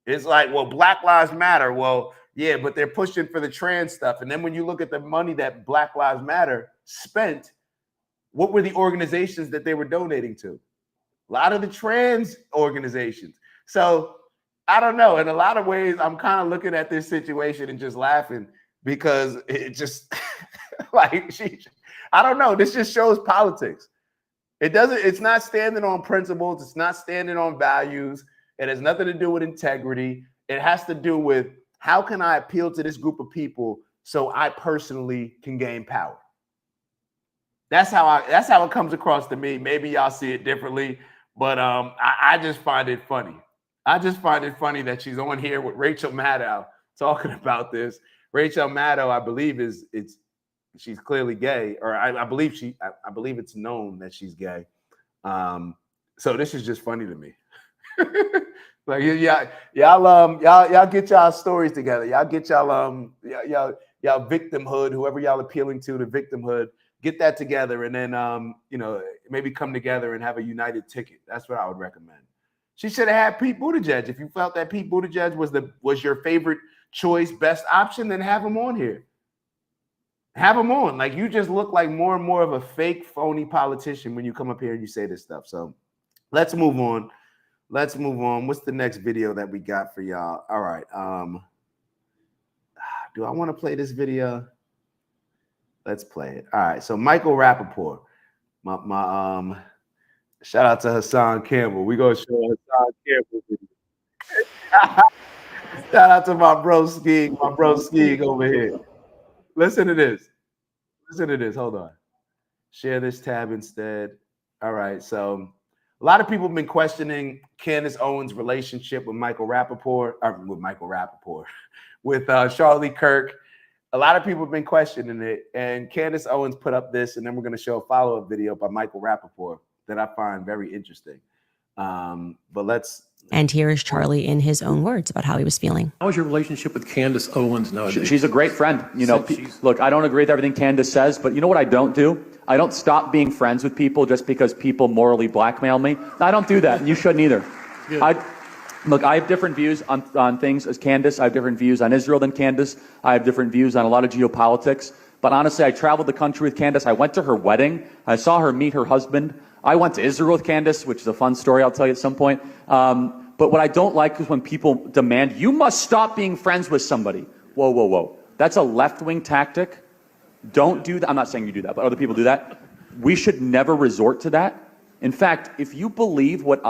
It's like, well, Black Lives Matter. Well, yeah, but they're pushing for the trans stuff. And then when you look at the money that Black Lives Matter spent, what were the organizations that they were donating to? A lot of the trans organizations. So I don't know. In a lot of ways, I'm kind of looking at this situation and just laughing because it just I don't know. This just shows politics. It's not standing on principles. It's not standing on values. It has nothing to do with integrity. It has to do with how can I appeal to this group of people so I personally can gain power. That's how it comes across to me. Maybe y'all see it differently, but I just find it funny. I just find it funny that she's on here with Rachel Maddow talking about this. Rachel Maddow, I believe she's clearly gay, or I believe it's known that she's gay. So this is just funny to me. Like y'all get y'all stories together. Y'all get y'all victimhood, whoever y'all appealing to, the victimhood. Get that together, and then maybe come together and have a united ticket. That's what I would recommend. She should have had Pete Buttigieg. If you felt that Pete Buttigieg was your favorite choice, best option, then have him on here. Have him on. Like, you just look like more and more of a fake, phony politician when you come up here and you say this stuff. So let's move on. What's the next video that we got for y'all? All right. Do I want to play this video? Let's play it. All right. So Michael Rappaport, my shout out to Hassan Campbell. We're gonna show Hassan Campbell video. Shout out to my bro Skeeg over here. Listen to this. Hold on. Share this tab instead. All right. So a lot of people have been questioning Candace Owens' relationship with with Charlie Kirk. A lot of people have been questioning it, and Candace Owens put up this, and then we're going to show a follow-up video by Michael Rappaport that I find very interesting. And here is Charlie in his own words about how he was feeling. How is your relationship with Candace Owens nowadays? She's a great friend. Look, I don't agree with everything Candace says, but you know what I don't do? I don't stop being friends with people just because people morally blackmail me. I don't do that, and you shouldn't either. Look, I have different views on things as Candace. I have different views on Israel than Candace. I have different views on a lot of geopolitics. But honestly, I traveled the country with Candace. I went to her wedding. I saw her meet her husband. I went to Israel with Candace, which is a fun story I'll tell you at some point. But what I don't like is when people demand, you must stop being friends with somebody. Whoa, whoa, whoa. That's a left-wing tactic. Don't do that. I'm not saying you do that, but other people do that. We should never resort to that. In fact, if you believe what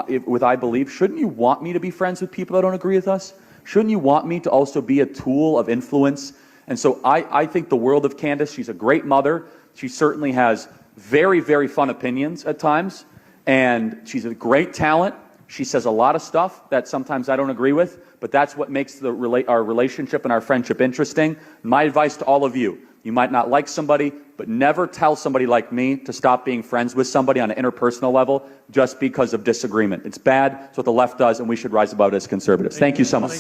I believe, shouldn't you want me to be friends with people that don't agree with us? Shouldn't you want me to also be a tool of influence? And so I think the world of Candace. She's a great mother. She certainly has very, very fun opinions at times. And she's a great talent. She says a lot of stuff that sometimes I don't agree with, but that's what makes our relationship and our friendship interesting. My advice to all of you, you might not like somebody, but never tell somebody like me to stop being friends with somebody on an interpersonal level just because of disagreement. It's bad. It's what the left does, and we should rise above it as conservatives. Thank you so much.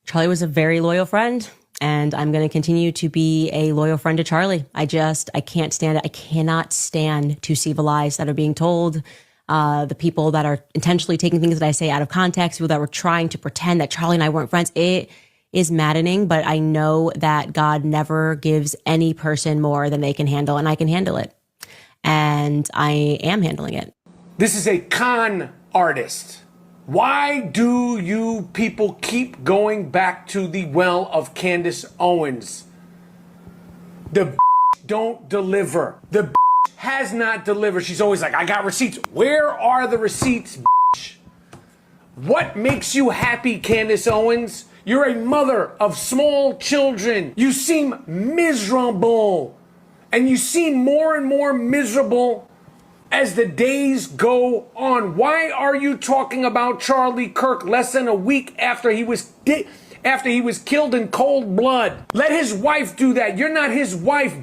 Charlie was a very loyal friend, and I'm going to continue to be a loyal friend to Charlie. I can't stand it. I cannot stand to see the lies that are being told. The people that are intentionally taking things that I say out of context, people that were trying to pretend that Charlie and I weren't friends. It is maddening, but I know that God never gives any person more than they can handle, and I can handle it. And I am handling it. This is a con artist. Why do you people keep going back to the well of Candace Owens? The don't deliver. The has not delivered. She's always like, I got receipts. Where are the receipts, What makes you happy, Candace Owens? You're a mother of small children. You seem miserable. And you seem more and more miserable as the days go on. Why are you talking about Charlie Kirk less than a week after he was killed in cold blood? Let his wife do that. You're not his wife,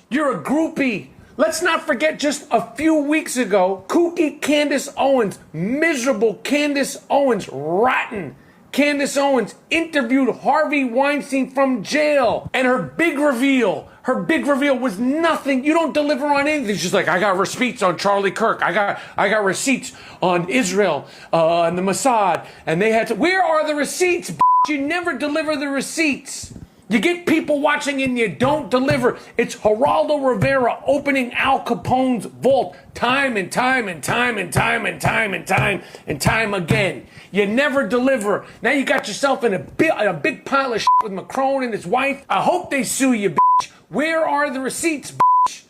You're a groupie. Let's not forget just a few weeks ago, kooky Candace Owens, miserable Candace Owens, rotten Candace Owens interviewed Harvey Weinstein from jail. And her big reveal was nothing. You don't deliver on anything. She's like, I got receipts on Charlie Kirk. I got receipts on Israel and the Mossad. And they had to, where are the receipts, You never deliver the receipts. You get people watching and you don't deliver. It's Geraldo Rivera opening Al Capone's vault time and time and time and time and time and time and time again. You never deliver. Now you got yourself in a big pile of shit with Macron and his wife. I hope they sue you, Where are the receipts,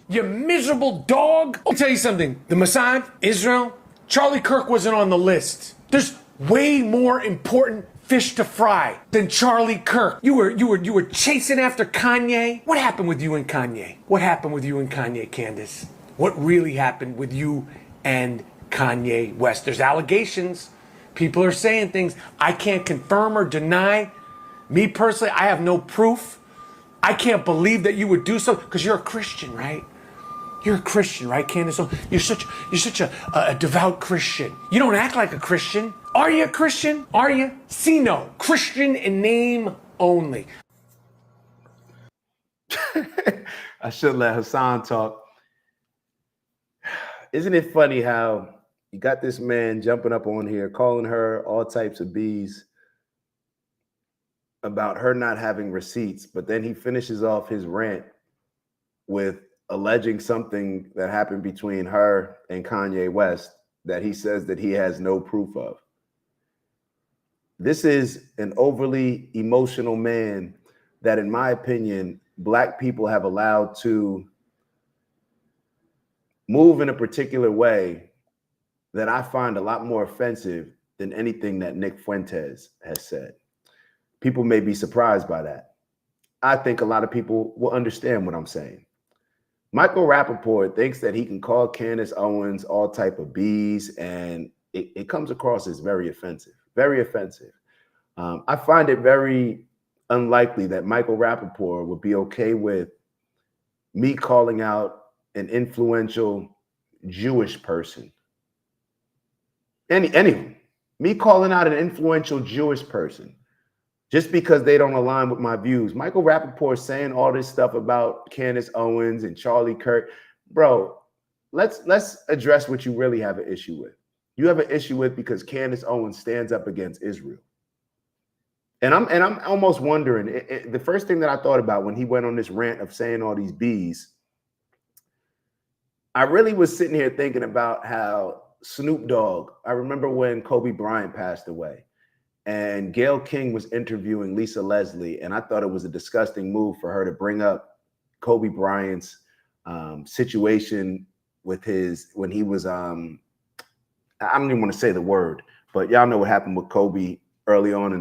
You miserable dog. I'll tell you something. The Mossad, Israel, Charlie Kirk wasn't on the list. There's way more important fish to fry than Charlie Kirk. You were chasing after Kanye. What happened with you and Kanye? What happened with you and Kanye, Candace? What really happened with you and Kanye West? There's allegations. People are saying things. I can't confirm or deny. Me personally, I have no proof. I can't believe that you would do so because you're a Christian, right? You're a Christian, right, Candace? You're such a devout Christian. You don't act like a Christian. Are you a Christian? Are you? See, no. Christian in name only. I should let Hassan talk. Isn't it funny how you got this man jumping up on here, calling her all types of B's about her not having receipts, but then he finishes off his rant with alleging something that happened between her and Kanye West that he says that he has no proof of. This is an overly emotional man that, in my opinion, Black people have allowed to move in a particular way that I find a lot more offensive than anything that Nick Fuentes has said. People may be surprised by that. I think a lot of people will understand what I'm saying. Michael Rappaport thinks that he can call Candace Owens all type of B's, and it comes across as very offensive, very offensive. I find it very unlikely that Michael Rappaport would be okay with me calling out an influential Jewish person. Anyone, me calling out an influential Jewish person just because they don't align with my views. Michael Rappaport saying all this stuff about Candace Owens and Charlie Kirk. Bro, let's address what you really have an issue with. You have an issue with because Candace Owens stands up against Israel. And I'm almost wondering, the first thing that I thought about when he went on this rant of saying all these B's, I really was sitting here thinking about how Snoop Dogg, I remember when Kobe Bryant passed away and Gayle King was interviewing Lisa Leslie, and I thought it was a disgusting move for her to bring up Kobe Bryant's situation with when he was I don't even want to say the word, but y'all know what happened with Kobe early on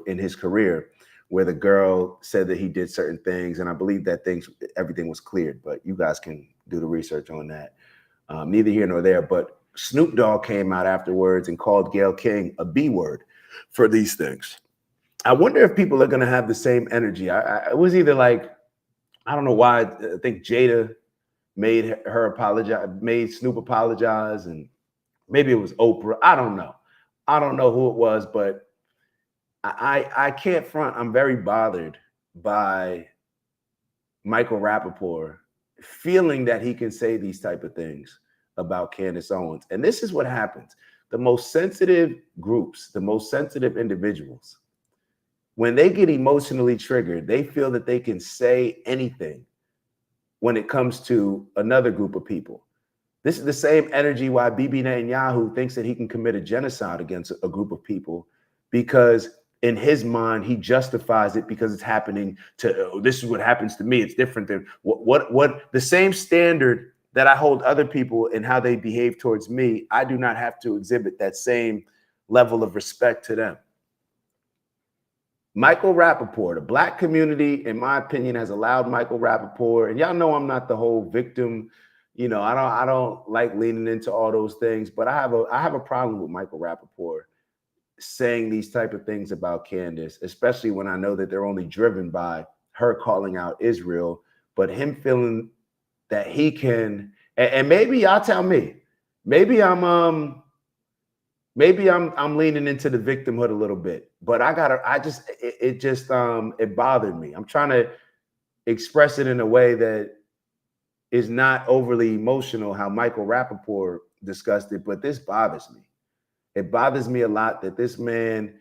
in his career, where the girl said that he did certain things, and I believe that everything was cleared. But you guys can do the research on that. Neither here nor there. But Snoop Dogg came out afterwards and called Gayle King a B word for these things. I wonder if people are going to have the same energy. It was either like, I don't know why. I think Jada made Snoop apologize, and maybe it was Oprah. I don't know. I don't know who it was, but I can't front. I'm very bothered by Michael Rappaport feeling that he can say these type of things about Candace Owens. And this is what happens. The most sensitive groups, the most sensitive individuals, when they get emotionally triggered, they feel that they can say anything when it comes to another group of people. This is the same energy why Bibi Netanyahu thinks that he can commit a genocide against a group of people, because in his mind, he justifies it because it's happening to, oh, this is what happens to me. It's different than what the same standard that I hold other people and how they behave towards me. I do not have to exhibit that same level of respect to them. Michael Rappaport, a black community, in my opinion, has allowed Michael Rappaport, and y'all know I'm not the whole victim. You know, I don't like leaning into all those things, but I have a problem with Michael Rappaport saying these type of things about Candace, especially when I know that they're only driven by her calling out Israel, but him feeling that he can, and maybe y'all tell me, maybe I'm leaning into the victimhood a little bit, but it bothered me. I'm trying to express it in a way that is not overly emotional, how Michael Rappaport discussed it, but this bothers me. It bothers me a lot that this man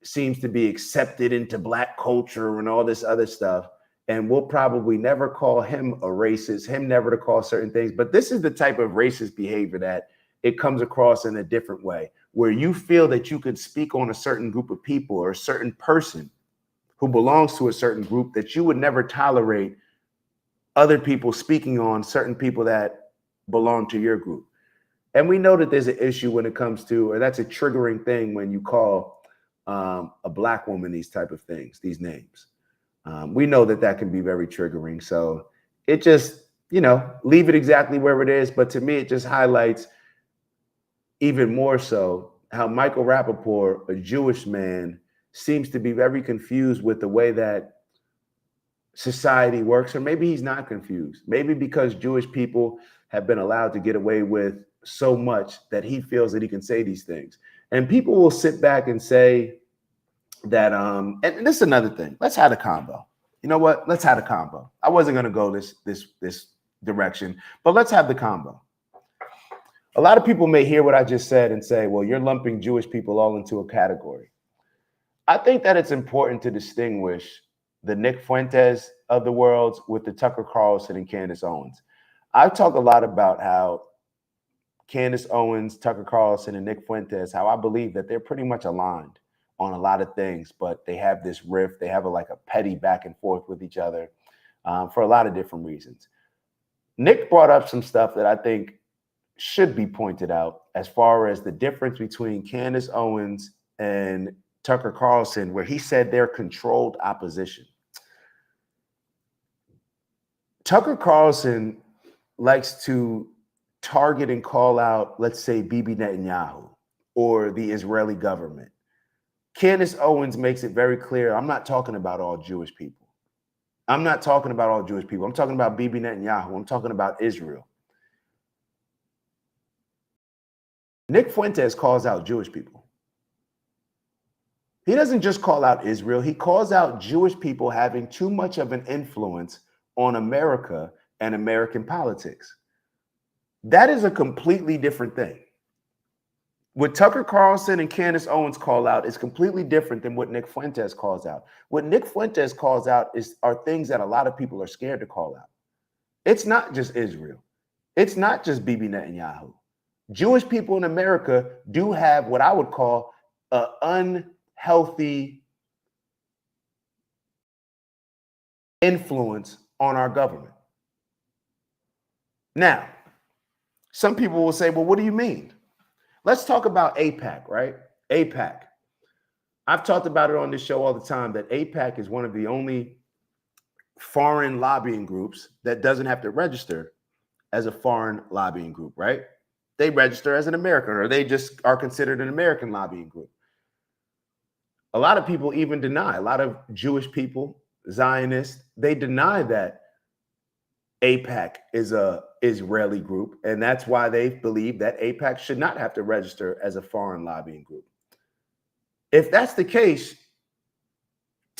seems to be accepted into black culture and all this other stuff. And we'll probably never call him a racist, him never to call certain things. But this is the type of racist behavior that it comes across in a different way, where you feel that you could speak on a certain group of people or a certain person who belongs to a certain group, that you would never tolerate other people speaking on certain people that belong to your group. And we know that there's an issue when it comes to, or that's a triggering thing when you call a black woman these type of things, these names. We know that can be very triggering. So it just, leave it exactly where it is. But to me, it just highlights even more so how Michael Rappaport, a Jewish man, seems to be very confused with the way that society works. Or maybe he's not confused. Maybe because Jewish people have been allowed to get away with so much that he feels that he can say these things. And people will sit back and say that, and this is another thing. Let's have a combo. You know what? Let's have a combo. I wasn't going to go this direction, but let's have the combo. A lot of people may hear what I just said and say, well, you're lumping Jewish people all into a category. I think that it's important to distinguish the Nick Fuentes of the world with the Tucker Carlson and Candace Owens. I've talked a lot about how Candace Owens, Tucker Carlson, and Nick Fuentes, how I believe that they're pretty much aligned on a lot of things, but they have this rift. They have a petty back and forth with each other for a lot of different reasons. Nick brought up some stuff that I think should be pointed out as far as the difference between Candace Owens and Tucker Carlson, where he said they're controlled opposition. Tucker Carlson likes to target and call out, let's say, Bibi Netanyahu or the Israeli government. Candace Owens makes it very clear, I'm not talking about all Jewish people. I'm not talking about all Jewish people. I'm talking about Bibi Netanyahu. I'm talking about Israel. Nick Fuentes calls out Jewish people. He doesn't just call out Israel. He calls out Jewish people having too much of an influence on America and American politics. That is a completely different thing. What Tucker Carlson and Candace Owens call out is completely different than what Nick Fuentes calls out. What Nick Fuentes calls out are things that a lot of people are scared to call out. It's not just Israel. It's not just Bibi Netanyahu. Jewish people in America do have what I would call an unhealthy influence on our government. Now, Some people will say, well, what do you mean? Let's talk about AIPAC, right? AIPAC. I've talked about it on this show all the time that AIPAC is one of the only foreign lobbying groups that doesn't have to register as a foreign lobbying group, right? They register as an American, or they just are considered an American lobbying group. A lot of people even deny, a lot of Jewish people, Zionists, they deny that AIPAC is a Israeli group, and that's why they believe that AIPAC should not have to register as a foreign lobbying group. If that's the case,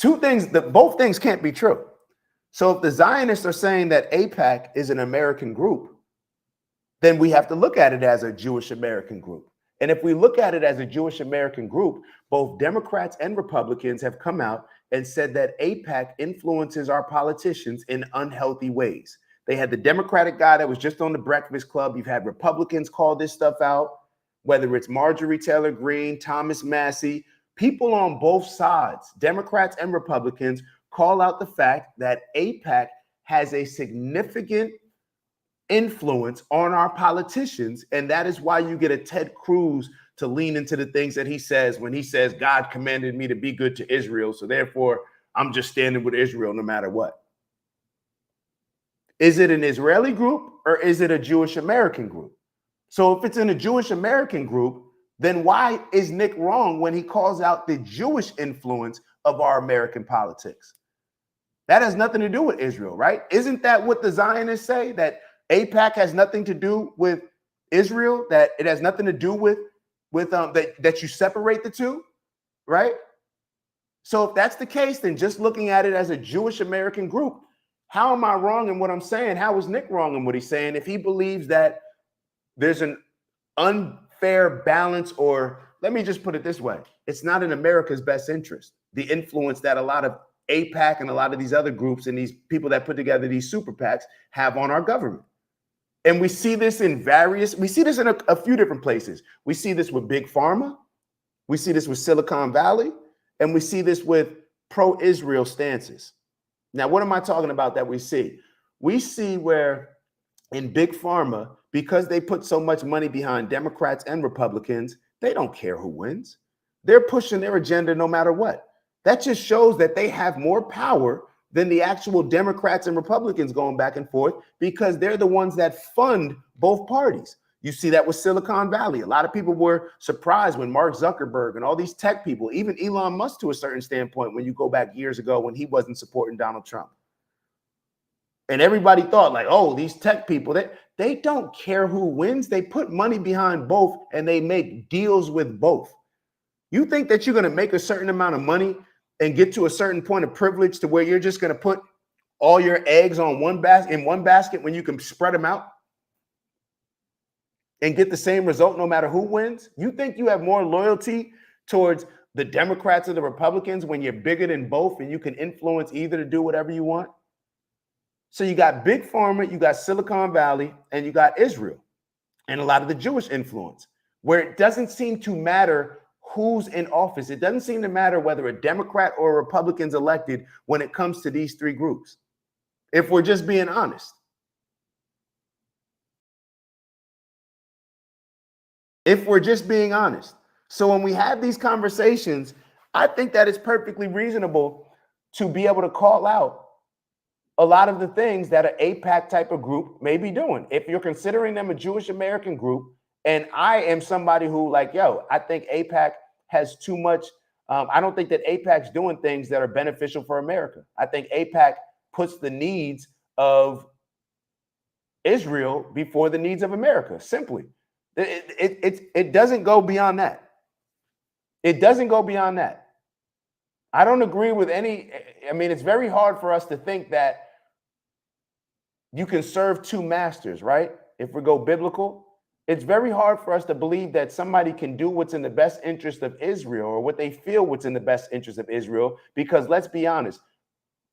both things can't be true. So if the Zionists are saying that AIPAC is an American group, then we have to look at it as a Jewish American group. And if we look at it as a Jewish American group, both Democrats and Republicans have come out and said that AIPAC influences our politicians in unhealthy ways. They had the Democratic guy that was just on the Breakfast Club. You've had Republicans call this stuff out, whether it's Marjorie Taylor Greene, Thomas Massey. People on both sides, Democrats and Republicans, call out the fact that AIPAC has a significant influence on our politicians. And that is why you get a Ted Cruz to lean into the things that he says when he says, God commanded me to be good to Israel, so therefore I'm just standing with Israel no matter what. Is it an Israeli group or is it a Jewish American group? So if it's in a Jewish American group, then why is Nick wrong when he calls out the Jewish influence of our American politics? That has nothing to do with Israel, right? Isn't that what the Zionists say? That AIPAC has nothing to do with Israel, that it has nothing to do with that you separate the two, right? So if that's the case, then just looking at it as a Jewish American group, how am I wrong in what I'm saying? How is Nick wrong in what he's saying if he believes that there's an unfair balance, or let me just put it this way, it's not in America's best interest, the influence that a lot of AIPAC and a lot of these other groups and these people that put together these super PACs have on our government. And we see this in a few different places. We see this with Big Pharma. We see this with Silicon Valley. And we see this with pro-Israel stances. Now, what am I talking about that we see? We see where in Big Pharma, because they put so much money behind Democrats and Republicans, they don't care who wins. They're pushing their agenda no matter what. That just shows that they have more power than the actual Democrats and Republicans going back and forth, because they're the ones that fund both parties. You see that with Silicon Valley. A lot of people were surprised when Mark Zuckerberg and all these tech people, even Elon Musk to a certain standpoint, when you go back years ago when he wasn't supporting Donald Trump. And everybody thought like, oh, these tech people, they don't care who wins. They put money behind both and they make deals with both. You think that you're going to make a certain amount of money and get to a certain point of privilege to where you're just going to put all your eggs on one basket when you can spread them out and get the same result no matter who wins? You think you have more loyalty towards the Democrats or the Republicans when you're bigger than both and you can influence either to do whatever you want? So you got Big Pharma, you got Silicon Valley, and you got Israel and a lot of the Jewish influence, where it doesn't seem to matter who's in office. It doesn't seem to matter whether a Democrat or a Republican's elected when it comes to these three groups, if we're just being honest. If we're just being honest. So when we have these conversations, I think that it's perfectly reasonable to be able to call out a lot of the things that an AIPAC type of group may be doing. If you're considering them a Jewish American group, and I am somebody who like, yo, I think AIPAC has too much. I don't think that AIPAC's doing things that are beneficial for America. I think AIPAC puts the needs of Israel before the needs of America, simply. It doesn't go beyond that. It doesn't go beyond that. I don't agree with any. I mean, it's very hard for us to think that you can serve two masters, right? If we go biblical, it's very hard for us to believe that somebody can do what's in the best interest of Israel or what they feel what's in the best interest of Israel, because let's be honest,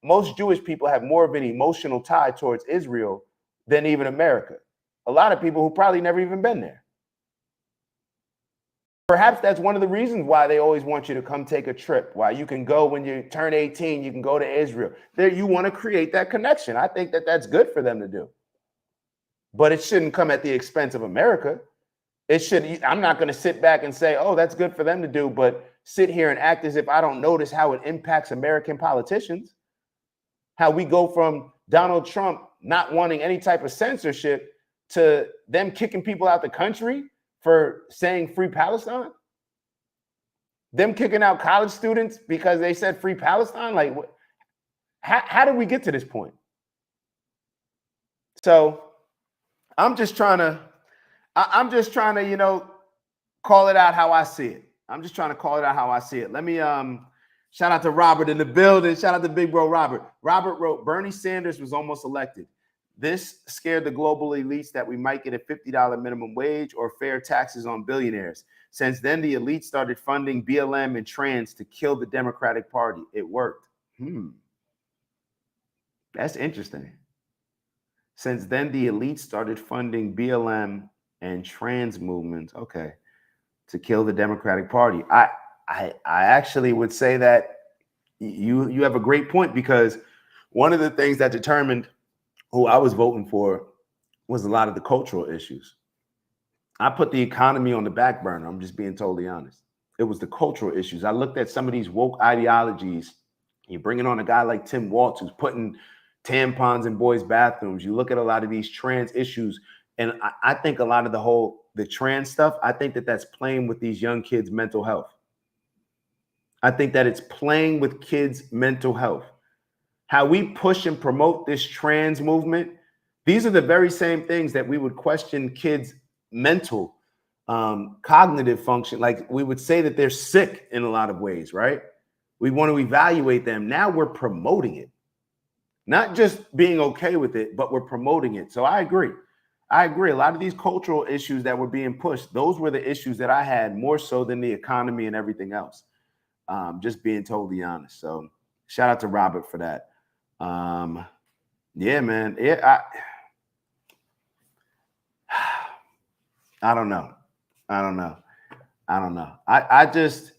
most Jewish people have more of an emotional tie towards Israel than even America. A lot of people who probably never even been there. Perhaps that's one of the reasons why they always want you to come take a trip, why you can go when you turn 18, you can go to Israel. There, you want to create that connection. I think that that's good for them to do. but it shouldn't come at the expense of America. It should. I'm not going to sit back and say, oh, that's good for them to do, but sit here and act as if I don't notice how it impacts American politicians. How we go from Donald Trump not wanting any type of censorship to them kicking people out the country for saying free Palestine. Them kicking out college students because they said free Palestine. Like, how did we get to this point? So I'm just trying to, you know, call it out how I see it. I'm just trying to call it out how I see it. Let me shout out to Robert in the building. Shout out to big bro Robert. Robert wrote, Bernie Sanders was almost elected. This scared the global elites that we might get a $50 minimum wage or fair taxes on billionaires. Since then, the elite started funding BLM and trans to kill the Democratic Party. It worked. That's interesting. Since then, the elite started funding BLM and trans movements, okay, to kill the Democratic Party. I actually would say that you have a great point, because one of the things that determined who I was voting for was a lot of the cultural issues. I put the economy on the back burner. I'm just being totally honest. It was the cultural issues. I looked at some of these woke ideologies. You're bringing on a guy like Tim Walz, who's putting tampons in boys' bathrooms. You look at a lot of these trans issues, and I think a lot of the trans stuff, I think that that's playing with these young kids' mental health. I think that it's playing with kids' mental health. How we push and promote this trans movement, these are the very same things that we would question kids' mental, cognitive function. Like, we would say that they're sick in a lot of ways, right? We want to evaluate them. Now we're promoting it. Not just being okay with it, but we're promoting it. So I agree. A lot of these cultural issues that were being pushed, those were the issues that I had more so than the economy and everything else. Just being totally honest. So shout out to Robert for that. Yeah, man. Yeah, I don't know. I just,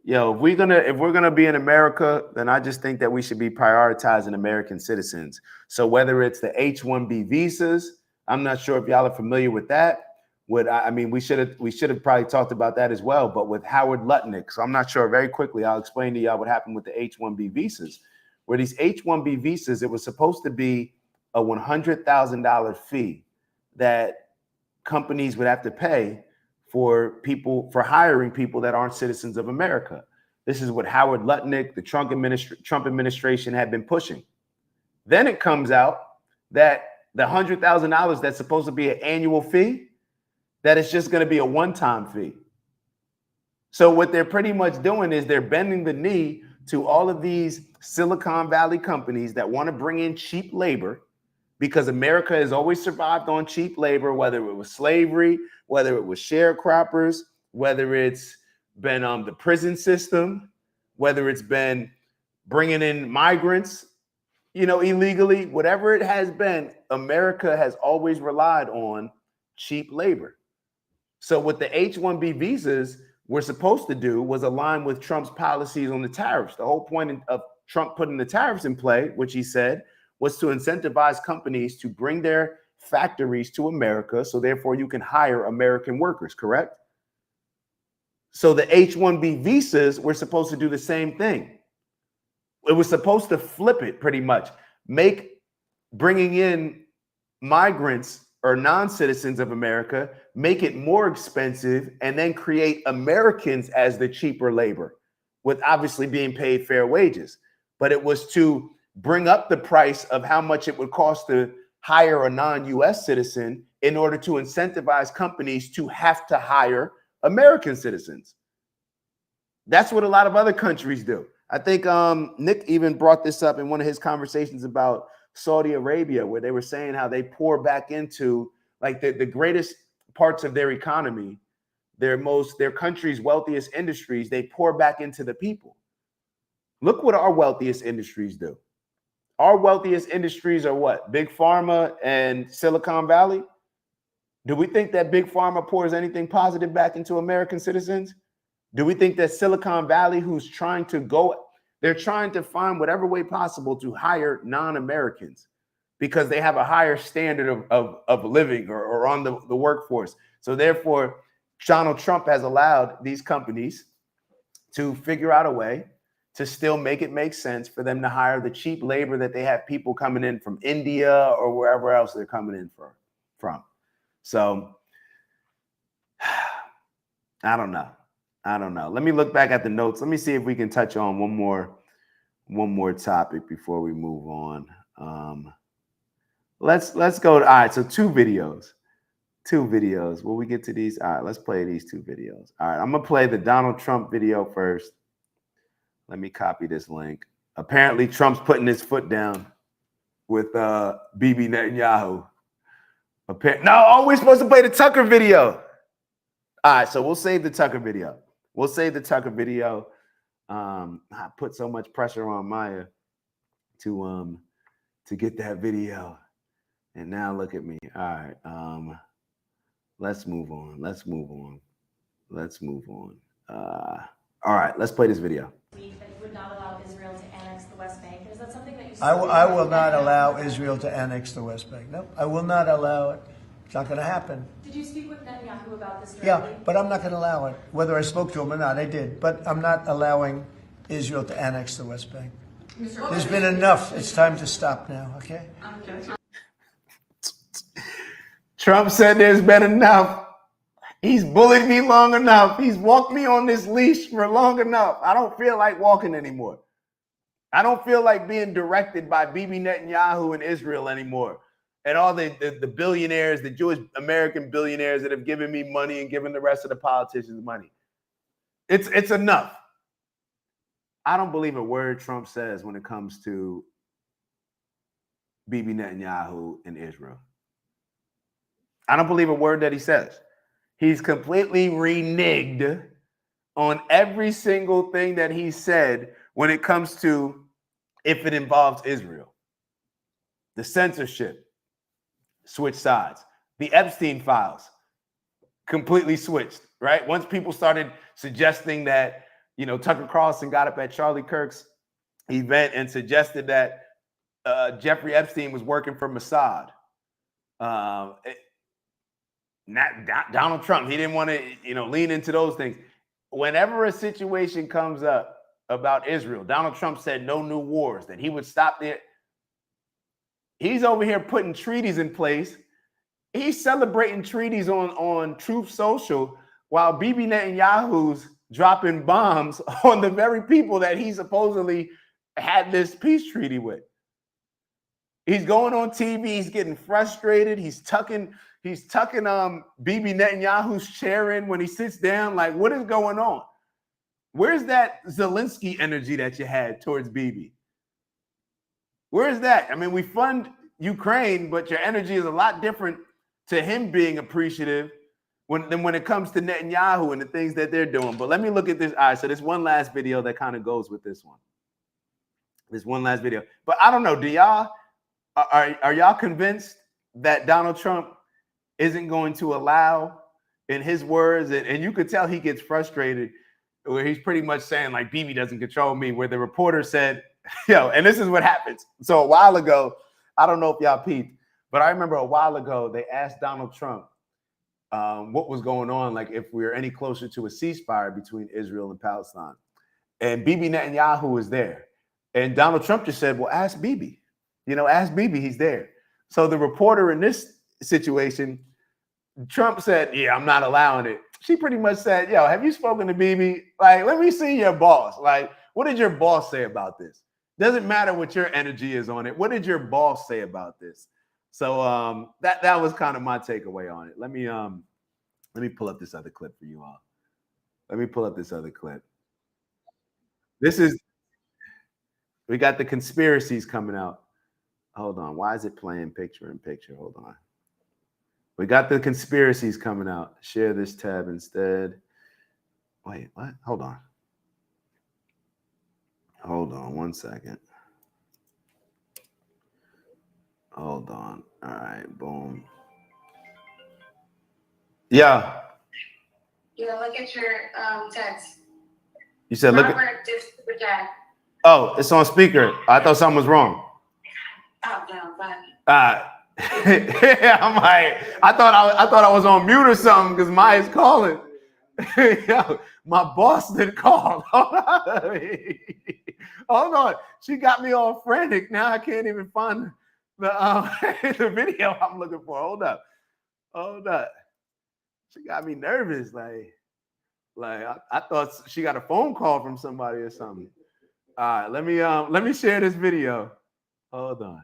if we're gonna be in America, then I just think that we should be prioritizing American citizens. So whether it's the H-1B visas, I'm not sure if y'all are familiar with that. We should have probably talked about that as well, but with Howard Lutnick. So I'm not sure. Very quickly, I'll explain to y'all what happened with the H-1B visas. Where these H-1B visas, it was supposed to be a $100,000 fee that companies would have to pay for hiring people that aren't citizens of America. This is what Howard Lutnick, the Trump administration, had been pushing. Then it comes out that the $100,000 that's supposed to be an annual fee, that it's just going to be a one-time fee. So what they're pretty much doing is they're bending the knee to all of these Silicon Valley companies that want to bring in cheap labor, because America has always survived on cheap labor, whether it was slavery, whether it was sharecroppers, whether it's been the prison system, whether it's been bringing in migrants, illegally, whatever it has been, America has always relied on cheap labor. So what the H-1B visas were supposed to do was align with Trump's policies on the tariffs. The whole point of Trump putting the tariffs in play, which he said, was to incentivize companies to bring their factories to America, so therefore you can hire American workers, correct? So the H-1B visas were supposed to do the same thing. It was supposed to flip it pretty much, make bringing in migrants or non-citizens of America, make it more expensive, and then create Americans as the cheaper labor, with obviously being paid fair wages. But it was to bring up the price of how much it would cost to hire a non-US citizen in order to incentivize companies to have to hire American citizens. That's what a lot of other countries do. I think Nick even brought this up in one of his conversations about Saudi Arabia, where they were saying how they pour back into like the greatest parts of their economy, their country's wealthiest industries, they pour back into the people. Look what our wealthiest industries do. Our wealthiest industries are what? Big Pharma and Silicon Valley. Do we think that Big Pharma pours anything positive back into American citizens? Do we think that Silicon Valley, they're trying to find whatever way possible to hire non-Americans? because they have a higher standard of living or on the workforce. So therefore, Donald Trump has allowed these companies to figure out a way to still make it make sense for them to hire the cheap labor that they have people coming in from India or wherever else they're coming in from. So I don't know. Let me look back at the notes. Let me see if we can touch on one more topic before we move on. Let's go to, all right, so two videos. Will we get to these? All right, let's play these two videos. All right, I'm gonna play the Donald Trump video first. Let me copy this link. Apparently, Trump's putting his foot down with Bibi Netanyahu. No, we're supposed to play the Tucker video. All right, so we'll save the Tucker video. I put so much pressure on Maya to get that video, and now look at me. All right, let's move on. All right, let's play this video. That you would not allow Israel to annex the West Bank. Is that something that you? I will not allow Israel to annex the West Bank. No, I will not allow it. It's not going to happen. Did you speak with Netanyahu about this directly? Yeah, but I'm not going to allow it. Whether I spoke to him or not, I did. But I'm not allowing Israel to annex the West Bank. There's been enough. It's time to stop now, okay? Trump said there's been enough. He's bullied me long enough. He's walked me on this leash for long enough. I don't feel like walking anymore. I don't feel like being directed by Bibi Netanyahu in Israel anymore. And all the billionaires, the Jewish American billionaires that have given me money and given the rest of the politicians money. It's enough. I don't believe a word Trump says when it comes to Bibi Netanyahu in Israel. I don't believe a word that he says. He's completely reneged on every single thing that he said when it comes to if it involves Israel. The censorship, switched sides. The Epstein files, completely switched, right? Once people started suggesting that, Tucker Carlson got up at Charlie Kirk's event and suggested that Jeffrey Epstein was working for Mossad. Donald Trump, he didn't want to, lean into those things. Whenever a situation comes up about Israel, Donald Trump said no new wars, that he would stop there. He's over here putting treaties in place. He's celebrating treaties on Truth Social while Bibi Netanyahu's dropping bombs on the very people that he supposedly had this peace treaty with. He's going on TV. He's getting frustrated. He's tucking Bibi Netanyahu's chair in when he sits down. Like, what is going on? Where's that Zelensky energy that you had towards Bibi? Where is that? I mean, we fund Ukraine, but your energy is a lot different to him being appreciative than when it comes to Netanyahu and the things that they're doing. But let me look at this. All right, so this one last video that kind of goes with this one. This one last video. But I don't know, do y'all, are y'all convinced that Donald Trump isn't going to allow, in his words, and you could tell he gets frustrated, where he's pretty much saying, like, Bibi doesn't control me, where the reporter said, and this is what happens. So a while ago, I don't know if y'all peeped, but I remember a while ago, they asked Donald Trump what was going on, like if we were any closer to a ceasefire between Israel and Palestine. And Bibi Netanyahu was there. And Donald Trump just said, well, ask Bibi. Ask Bibi, he's there. So the reporter in this situation, Trump said, yeah, I'm not allowing it. She pretty much said, yo, have you spoken to Bibi? Like, let me see your boss. Like, what did your boss say about this? Doesn't matter what your energy is on it. What did your boss say about this? So that was kind of my takeaway on it. Let me pull up this other clip for you all. Let me pull up this other clip. We got the conspiracies coming out. Hold on. Why is it playing picture in picture? Hold on. We got the conspiracies coming out. Share this tab instead. Wait, what? Hold on. Hold on 1 second. Hold on. All right, boom. Yeah. Look at your text. You said look at. Robert did super chat. Oh, it's on speaker. I thought something was wrong. Stop now, bye. I'm like, I thought I was on mute or something because Maya's calling. Yo, my boss did call. Hold on. She got me all frantic. Now I can't even find the the video I'm looking for. Hold up. She got me nervous. Like I thought she got a phone call from somebody or something. All right, let me share this video. Hold on.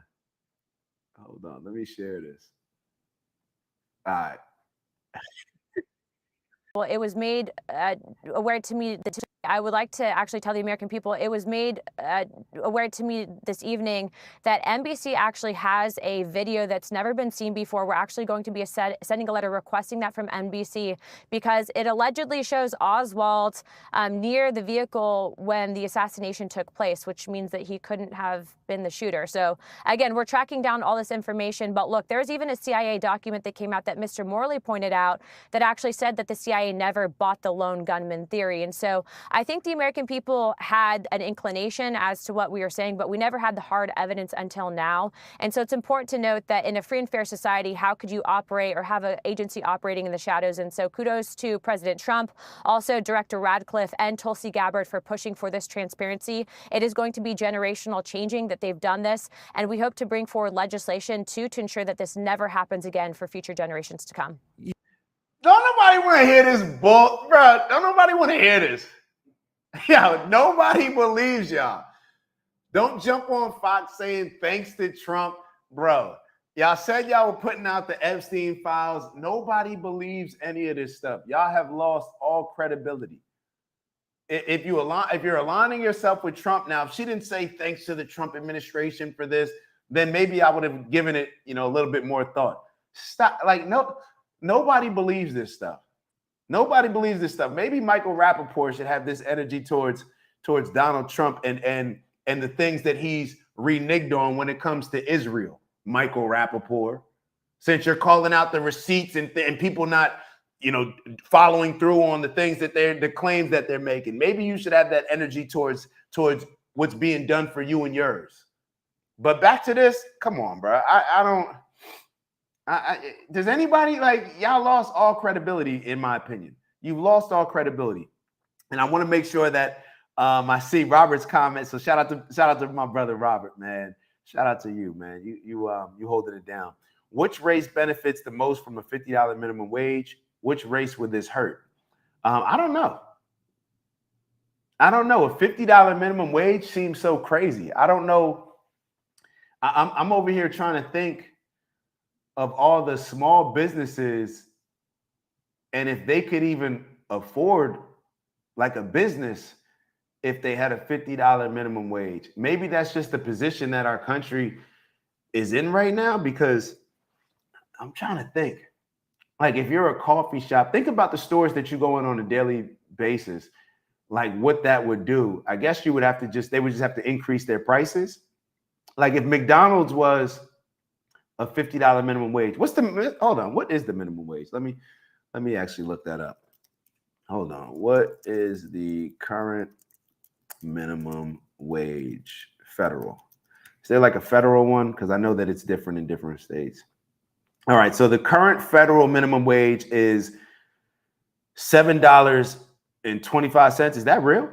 Let me share this. All right. Well, it was made aware to me that I would like to actually tell the American people, it was made aware to me this evening that NBC actually has a video that's never been seen before. We're actually going to be sending a letter requesting that from NBC because it allegedly shows Oswald near the vehicle when the assassination took place, which means that he couldn't have been the shooter. So again, we're tracking down all this information. But look, there's even a CIA document that came out that Mr. Morley pointed out that actually said that the CIA never bought the lone gunman theory. And so I think the American people had an inclination as to what we were saying, but we never had the hard evidence until now. And so it's important to note that in a free and fair society, how could you operate or have an agency operating in the shadows? And so kudos to President Trump, also Director Radcliffe and Tulsi Gabbard for pushing for this transparency. It is going to be generational changing that they've done this. And we hope to bring forward legislation to ensure that this never happens again for future generations to come. Don't nobody want to hear this bull, bro. Don't nobody want to hear this. Yo, nobody believes y'all. Don't jump on Fox saying thanks to Trump, bro. Y'all said y'all were putting out the Epstein files. Nobody believes any of this stuff. Y'all have lost all credibility. If you're aligning yourself with Trump now, if she didn't say thanks to the Trump administration for this, then maybe I would have given it, a little bit more thought. Stop. Nobody believes this stuff. Nobody believes this stuff. Maybe Michael Rappaport should have this energy towards Donald Trump and the things that he's reneged on when it comes to Israel. Michael Rappaport, since you're calling out the receipts and people not, following through on the things that the claims that they're making. Maybe you should have that energy towards what's being done for you and yours. But back to this, come on, bro. Does anybody y'all lost all credibility, in my opinion. You've lost all credibility. And I want to make sure that I see Robert's comments. So shout out to my brother Robert, man. Shout out to you, man. You holding it down. Which race benefits the most from a $50 minimum wage? Which race would this hurt? I don't know. A $50 minimum wage seems so crazy. I don't know. I'm over here trying to think of all the small businesses and if they could even afford a business if they had a $50 minimum wage. Maybe that's just the position that our country is in right now, because I'm trying to think. If you're a coffee shop, think about the stores that you go in on a daily basis, what that would do. I guess they would just have to increase their prices. If McDonald's was a $50 minimum wage. Hold on. What is the minimum wage? Let me actually look that up. Hold on. What is the current minimum wage federal? Is there a federal one? Because I know that it's different in different states. All right. So the current federal minimum wage is $7.25. Is that real?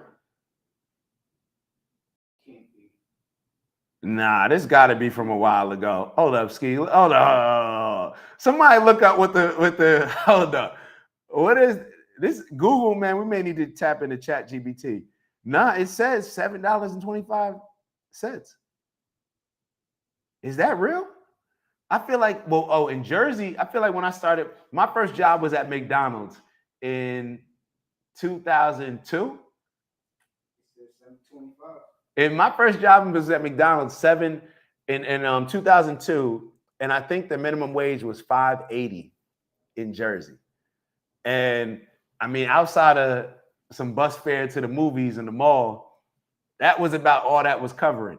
Nah, this got to be from a while ago. Hold up, Ski. Hold on. Somebody look up hold up. What is this? Google, man, we may need to tap into ChatGPT. Nah, it says $7.25. Is that real? I feel in Jersey, I feel when I started, my first job was at McDonald's in 2002. And my first job was at McDonald's in 2002, and I think the minimum wage was $5.80 in Jersey. And I mean, outside of some bus fare to the movies and the mall, that was about all that was covering.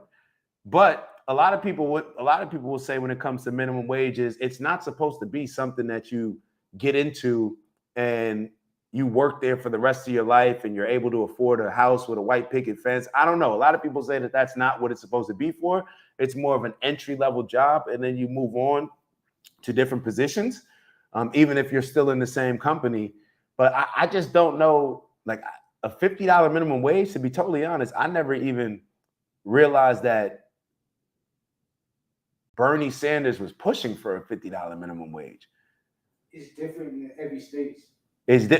But a lot of people will say when it comes to minimum wages, it's not supposed to be something that you get into and you work there for the rest of your life and you're able to afford a house with a white picket fence. I don't know. A lot of people say that that's not what it's supposed to be for. it's more of an entry level job, and then you move on to different positions, even if you're still in the same company. But I just don't know, like a $50 minimum wage, to be totally honest, I never even realized that Bernie Sanders was pushing for a $50 minimum wage. It's different in every state.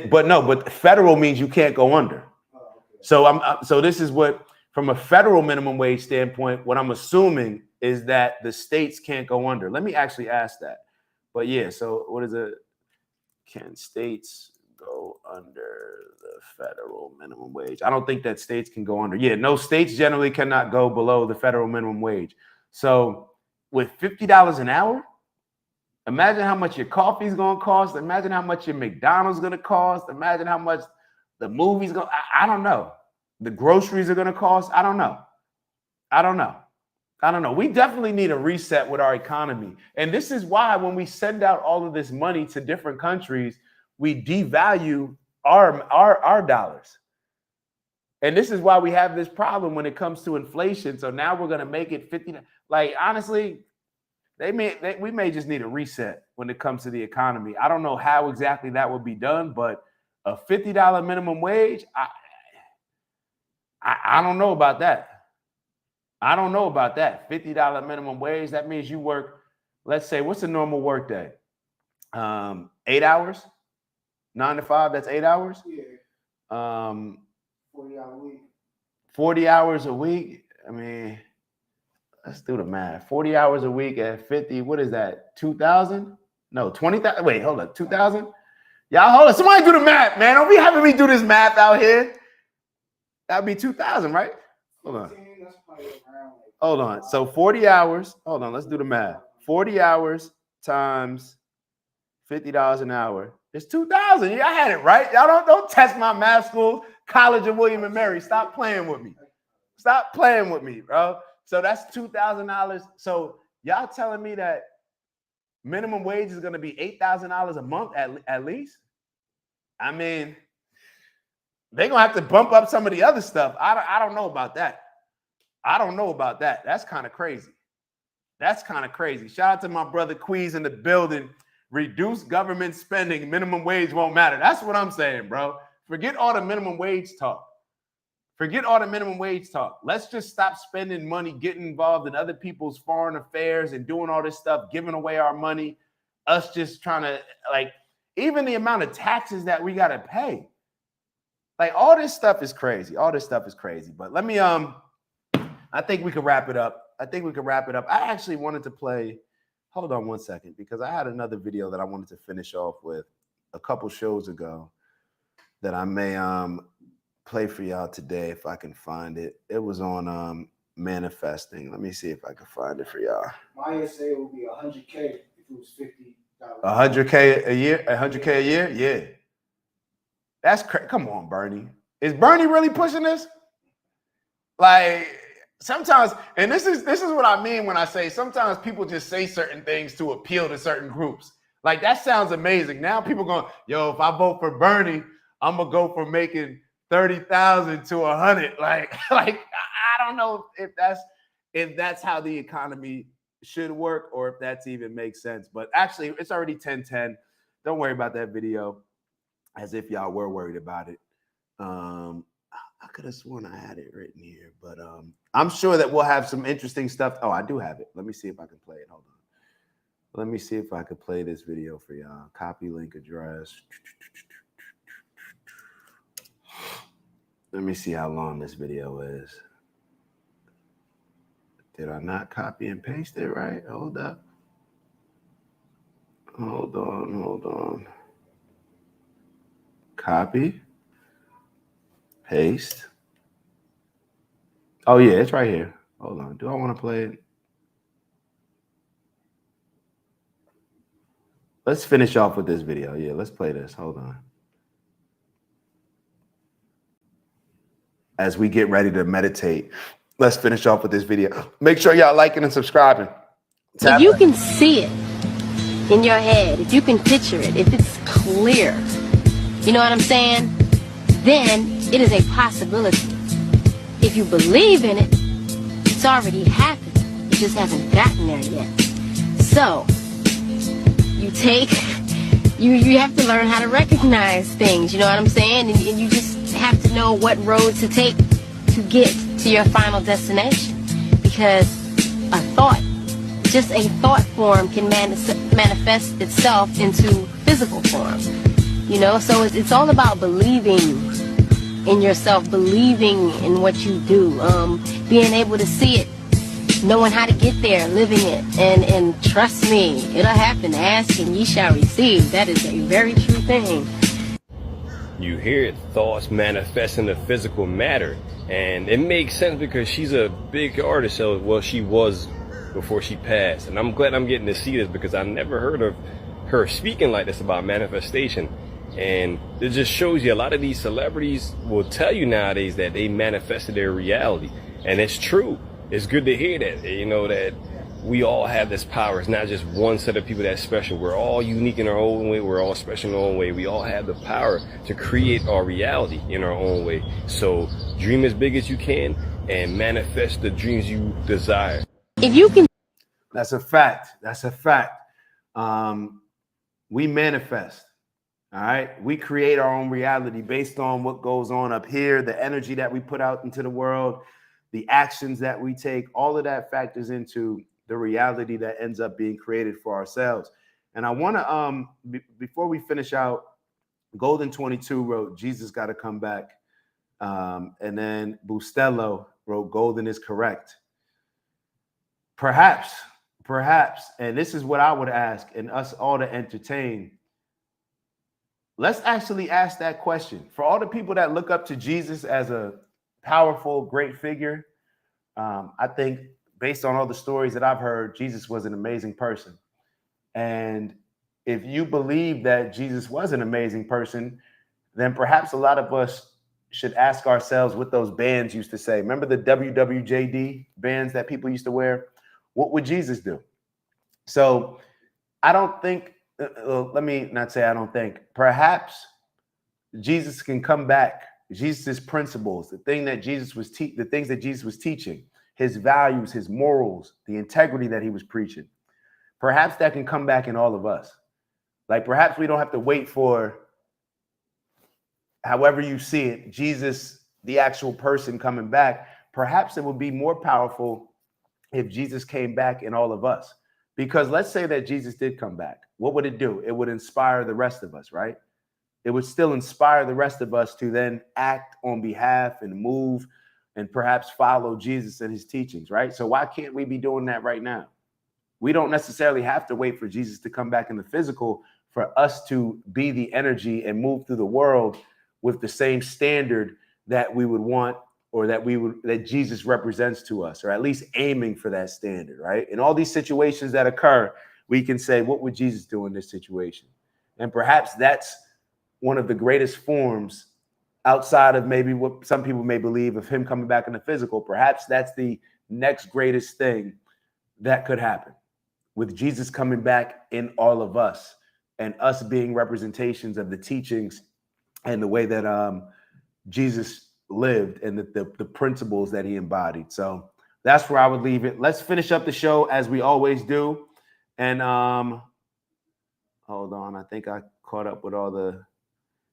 But federal means you can't go under. So so this is what, from a federal minimum wage standpoint, what I'm assuming is that the states can't go under. Let me actually ask that. But yeah, so what is it? Can states go under the federal minimum wage? I don't think that states can go under. Yeah, no, states generally cannot go below the federal minimum wage. So with $50 an hour, imagine how much your coffee's gonna cost. Imagine how much your McDonald's gonna cost. Imagine how much the movie's gonna, I don't know. The groceries are gonna cost. I don't know. We definitely need a reset with our economy. And this is why when we send out all of this money to different countries, we devalue our dollars. And this is why we have this problem when it comes to inflation. So now we're gonna make it 50. Like honestly, we may just need a reset when it comes to the economy. I don't know how exactly that would be done, but a $50 minimum wage, I don't know about that. I don't know about that. $50 minimum wage, that means you work, let's say, what's a normal work day? 8 hours? 9 to 5, that's 8 hours? Yeah. 40-hour week. 40 hours a week? I mean, let's do the math. 40 hours a week at 50, what is that? 2,000? No, 20,000. Wait, hold on. 2,000? Y'all hold on. Somebody do the math, man. Don't be having me do this math out here. That'd be 2,000, right? Hold on. Hold on. So 40 hours. Hold on. Let's do the math. 40 hours times $50 an hour. It's 2,000. Yeah, I had it right. Y'all don't test my math school, College of William and Mary. Stop playing with me. Stop playing with me, bro. So that's $2,000. So y'all telling me that minimum wage is going to be $8,000 a month at least? I mean, they're going to have to bump up some of the other stuff. I don't know about that. I don't know about that. That's kind of crazy. That's kind of crazy. Shout out to my brother Queez in the building. Reduce government spending. Minimum wage won't matter. That's what I'm saying, bro. Forget all the minimum wage talk. Forget all the minimum wage talk. Let's just stop spending money, getting involved in other people's foreign affairs and doing all this stuff, giving away our money. Us just trying to, like, even the amount of taxes that we got to pay. Like, all this stuff is crazy. All this stuff is crazy. But let me, I think we could wrap it up. I actually wanted to play, hold on one second, because I had another video that I wanted to finish off with a couple shows ago that I may play for y'all today if I can find it. It was on manifesting. Let me see if I can find it for y'all. My essay would be $100K if it was $50. $100K a year? $100K a year? Yeah. That's crazy. Come on, Bernie. Is Bernie really pushing this? Like, sometimes, and this is what I mean when I say sometimes people just say certain things to appeal to certain groups. Like, that sounds amazing. Now people going, yo, if I vote for Bernie, I'm gonna go from making 30,000 to 100. Like I don't know if that's how the economy should work or if that's even makes sense. But actually, it's already 10:10. Don't worry about that video, as if y'all were worried about it. I could have sworn I had it written here, but I'm sure that we'll have some interesting stuff. Oh, I do have it. Let me see if I can play it. Hold on. Let me see if I could play this video for y'all. Copy link address. Let me see how long this video is. Did I not copy and paste it right? Hold up. Hold on. Copy. Paste. Oh, yeah, it's right here. Hold on. Do I want to play it? Let's finish off with this video. Yeah, let's play this. Hold on. As we get ready to meditate, let's finish off with this video. Make sure y'all liking and subscribing. If you can see it in your head, if you can picture it, if it's clear, you know what I'm saying? Then it is a possibility. If you believe in it, it's already happened. It's just haven't gotten there yet. So, you have to learn how to recognize things, you know what I'm saying? And you just have to know what road to take to get to your final destination. Because just a thought form can manifest itself into physical form. You know, so it's all about believing in yourself, believing in what you do, being able to see it, knowing how to get there, living it, and trust me, it'll happen. Ask and ye shall receive. That is a very true thing. You hear it, thoughts manifest into physical matter, and it makes sense because she's a big artist. So, well, she was before she passed, and I'm glad I'm getting to see this because I never heard of her speaking like this about manifestation. And it just shows you a lot of these celebrities will tell you nowadays that they manifested their reality, and it's true. It's good to hear that, you know, that we all have this power. It's not just one set of people that's special. We're all unique in our own way. We're all special in our own way. We all have the power to create our reality in our own way. So dream as big as you can and manifest the dreams you desire. If you can. That's a fact. That's a fact. We manifest. All right. We create our own reality based on what goes on up here, the energy that we put out into the world, the actions that we take. All of that factors into the reality that ends up being created for ourselves. And I want to, before we finish out, Golden 22 wrote, Jesus got to come back. And then Bustelo wrote, Golden is correct. Perhaps, and this is what I would ask and us all to entertain. Let's actually ask that question. For all the people that look up to Jesus as a powerful, great figure, I think based on all the stories that I've heard, Jesus was an amazing person. And if you believe that Jesus was an amazing person, then perhaps a lot of us should ask ourselves what those bands used to say. Remember the WWJD bands that people used to wear? What would Jesus do? So I don't think, let me not say I don't think, perhaps Jesus can come back. Jesus' principles, the things that Jesus was teaching, his values, his morals, the integrity that he was preaching. Perhaps that can come back in all of us. Like perhaps we don't have to wait for, however you see it, Jesus, the actual person coming back. Perhaps it would be more powerful if Jesus came back in all of us. Because let's say that Jesus did come back. What would it do? It would inspire the rest of us, right? It would still inspire the rest of us to then act on behalf and move and perhaps follow Jesus and his teachings, right? So why can't we be doing that right now? We don't necessarily have to wait for Jesus to come back in the physical for us to be the energy and move through the world with the same standard that we would want, or that Jesus represents to us, or at least aiming for that standard, right? In all these situations that occur, we can say, what would Jesus do in this situation? And perhaps that's one of the greatest forms outside of maybe what some people may believe of him coming back in the physical. Perhaps that's the next greatest thing that could happen, with Jesus coming back in all of us and us being representations of the teachings and the way that Jesus lived and the principles that he embodied. So that's where I would leave it. Let's finish up the show as we always do. And hold on, I think I caught up with all the,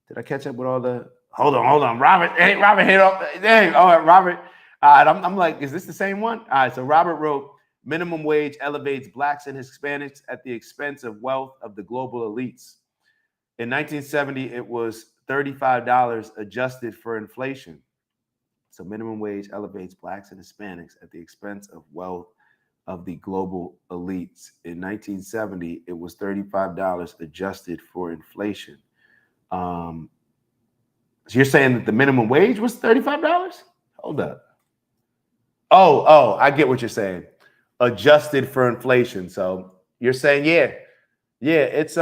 did I catch up with all the, hold on, Robert. Hey, Robert hit up. Hey, all right, Robert. All right, I'm like, is this the same one? All right, so Robert wrote, minimum wage elevates blacks and Hispanics at the expense of wealth of the global elites. In 1970, it was $35 adjusted for inflation. So minimum wage elevates blacks and Hispanics at the expense of wealth of the global elites. In 1970, it was $35 adjusted for inflation. So you're saying that the minimum wage was $35? Hold up. Oh, I get what you're saying. Adjusted for inflation. So you're saying, yeah, it's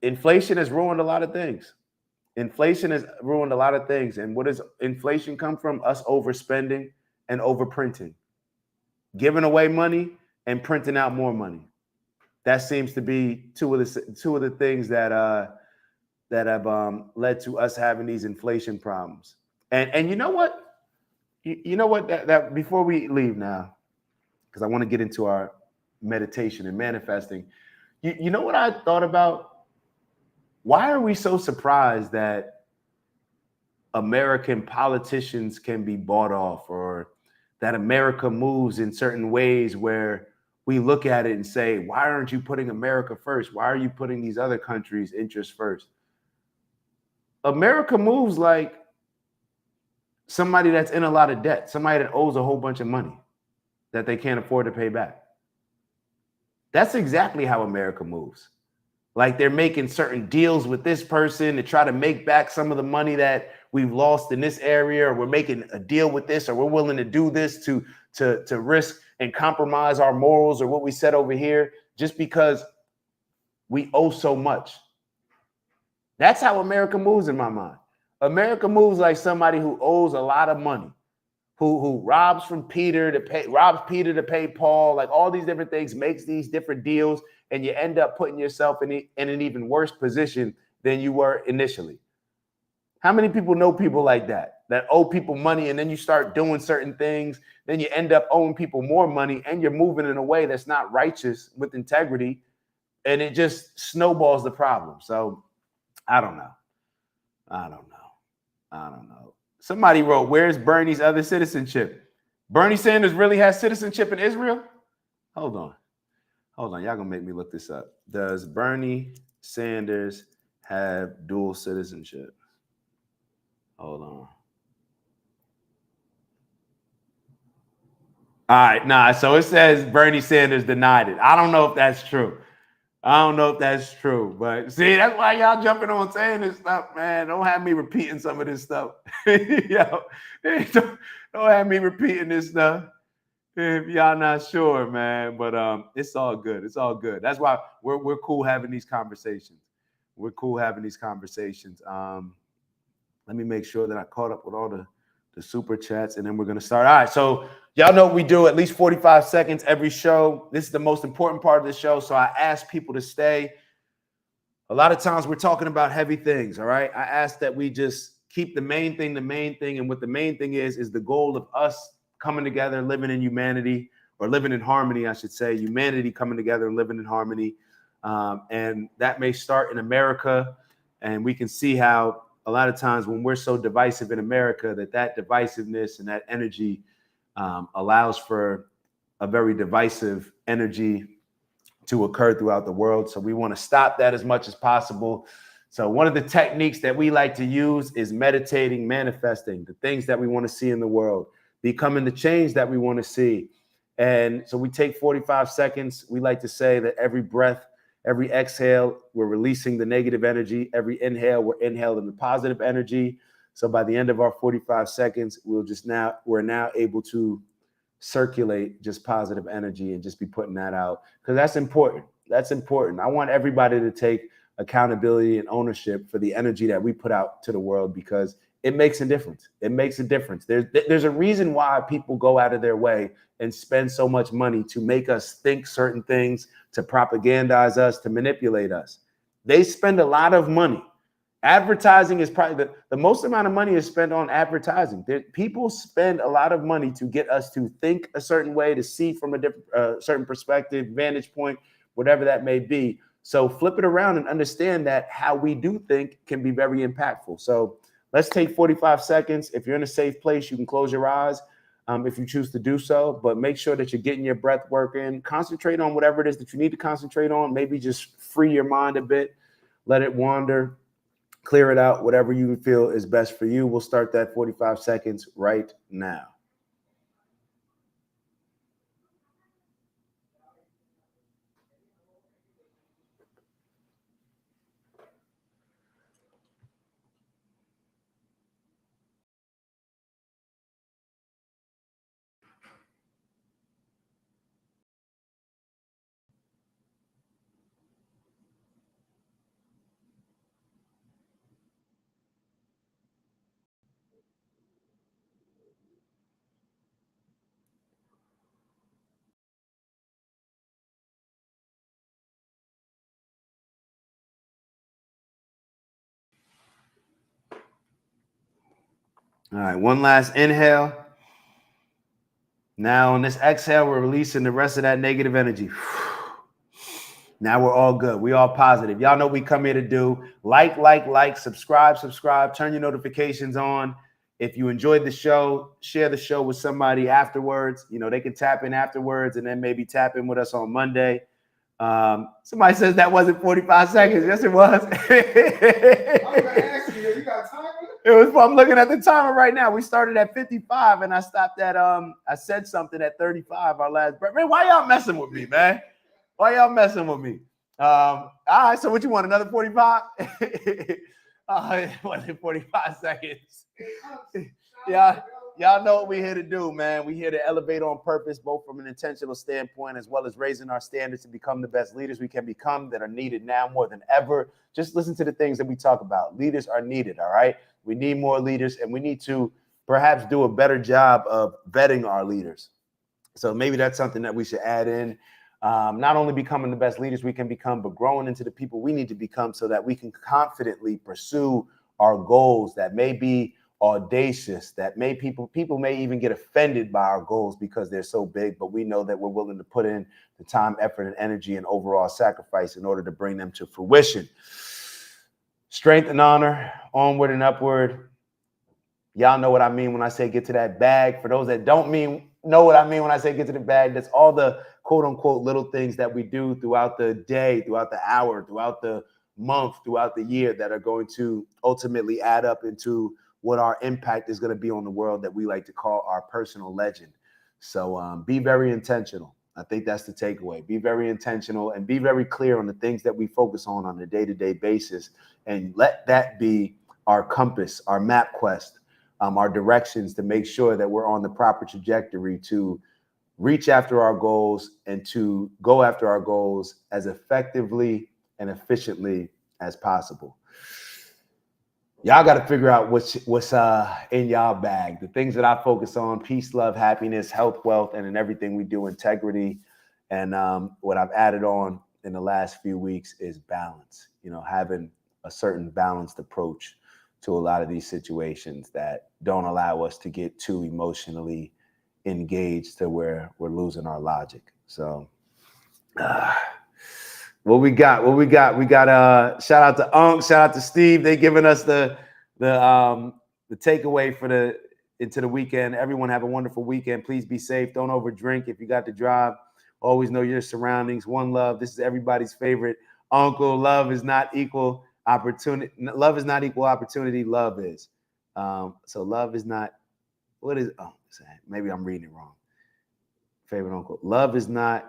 inflation has ruined a lot of things. Inflation has ruined a lot of things. And what does inflation come from? Us overspending and overprinting, giving away money and printing out more money. That seems to be two of the things that have led to us having these inflation problems. And you know what? You know what? That before we leave now, because I want to get into our meditation and manifesting. You know what I thought about? Why are we so surprised that American politicians can be bought off, or that America moves in certain ways where we look at it and say, why aren't you putting America first? Why are you putting these other countries' interests first? America moves like somebody that's in a lot of debt, somebody that owes a whole bunch of money that they can't afford to pay back. That's exactly how America moves. Like they're making certain deals with this person to try to make back some of the money that we've lost in this area, or we're making a deal with this, or we're willing to do this to risk and compromise our morals or what we said over here just because we owe so much. That's how America moves in my mind. America moves like somebody who owes a lot of money, who robs Peter to pay Paul, like all these different things, makes these different deals, and you end up putting yourself in an even worse position than you were initially. How many people know people like that owe people money, and then you start doing certain things, then you end up owing people more money, and you're moving in a way that's not righteous with integrity, and it just snowballs the problem. So I don't know. Somebody wrote, where's Bernie's other citizenship? Bernie Sanders really has citizenship in Israel? Hold on. Y'all gonna make me look this up. Does Bernie Sanders have dual citizenship? Hold on. All right, nah. So it says Bernie Sanders denied it. I don't know if that's true. But see, that's why y'all jumping on saying this stuff, man. Don't have me repeating some of this stuff. Yo, don't have me repeating this stuff if y'all not sure, man. But it's all good. That's why we're cool having these conversations. Let me make sure that I caught up with all the super chats, and then we're gonna start. All right, so y'all know we do at least 45 seconds every show. This is the most important part of the show, so I ask people to stay. A lot of times we're talking about heavy things, all right? I ask that we just keep the main thing, and what the main thing is the goal of us coming together and living in humanity, or living in harmony, I should say, humanity coming together and living in harmony. And that may start in America, and we can see how a lot of times when we're so divisive in America, that divisiveness and that energy allows for a very divisive energy to occur throughout the world. So we want to stop that as much as possible. So one of the techniques that we like to use is meditating, manifesting the things that we want to see in the world, becoming the change that we want to see. And so we take 45 seconds. We like to say that every breath, every exhale, we're releasing the negative energy. Every inhale, we're inhaling the positive energy. So by the end of our 45 seconds, we're now able to circulate just positive energy and just be putting that out, because that's important. I want everybody to take accountability and ownership for the energy that we put out to the world, because it makes a difference. There's a reason why people go out of their way and spend so much money to make us think certain things, to propagandize us, to manipulate us. They spend a lot of money. Advertising is probably the most amount of money is spent on advertising. People spend a lot of money to get us to think a certain way, to see from a different, certain perspective, vantage point, whatever that may be. So flip it around and understand that how we do think can be very impactful. So let's take 45 seconds. If you're in a safe place, you can close your eyes if you choose to do so, but make sure that you're getting your breath work in. Concentrate on whatever it is that you need to concentrate on. Maybe just free your mind a bit, let it wander. Clear it out, whatever you feel is best for you. We'll start that 45 seconds right now. All right, one last inhale. Now on this exhale, we're releasing the rest of that negative energy. Now we're all good. We all positive. Y'all know what we come here to do. Like, subscribe, turn your notifications on. If you enjoyed the show, share the show with somebody afterwards. You know, they can tap in afterwards and then maybe tap in with us on Monday. Somebody says that wasn't 45 seconds. Yes, it was. I'm gonna ask you, you got time? It was. I'm looking at the timer right now. We started at 55 and I stopped at I said something at 35 our last break. Man, why y'all messing with me, man? Why y'all messing with me? All right, so what you want, another 45? It wasn't 45 seconds. Y'all know what we're here to do, man. We're here to elevate on purpose, both from an intentional standpoint as well as raising our standards to become the best leaders we can become that are needed now more than ever. Just listen to the things that we talk about. Leaders are needed, all right? We need more leaders, and we need to perhaps do a better job of vetting our leaders. So maybe that's something that we should add in. Not only becoming the best leaders we can become, but growing into the people we need to become so that we can confidently pursue our goals that may be audacious, that people may even get offended by our goals because they're so big, but we know that we're willing to put in the time, effort, and energy and overall sacrifice in order to bring them to fruition. Strength and honor, onward and upward. Y'all know what I mean when I say get to that bag. For those that don't know what I mean when I say get to the bag, that's all the quote unquote little things that we do throughout the day, throughout the hour, throughout the month, throughout the year that are going to ultimately add up into what our impact is going to be on the world that we like to call our personal legend. So be very intentional. I think that's the takeaway. Be very intentional and be very clear on the things that we focus on a day-to-day basis, and let that be our compass, our map quest, our directions to make sure that we're on the proper trajectory to reach after our goals and to go after our goals as effectively and efficiently as possible. Y'all got to figure out what's in y'all bag. The things that I focus on: peace, love, happiness, health, wealth, and in everything we do, integrity. And what I've added on in the last few weeks is balance. You know, having a certain balanced approach to a lot of these situations that don't allow us to get too emotionally engaged to where we're losing our logic. So what we got? We got shout out to Unc, shout out to Steve. They giving us the takeaway for into the weekend. Everyone have a wonderful weekend. Please be safe. Don't overdrink if you got to drive. Always know your surroundings. One love. This is everybody's favorite uncle. Love is not equal opportunity. Love is not equal opportunity. Love is. So love is not. What is? Oh, maybe I'm reading it wrong. Favorite uncle. Love is not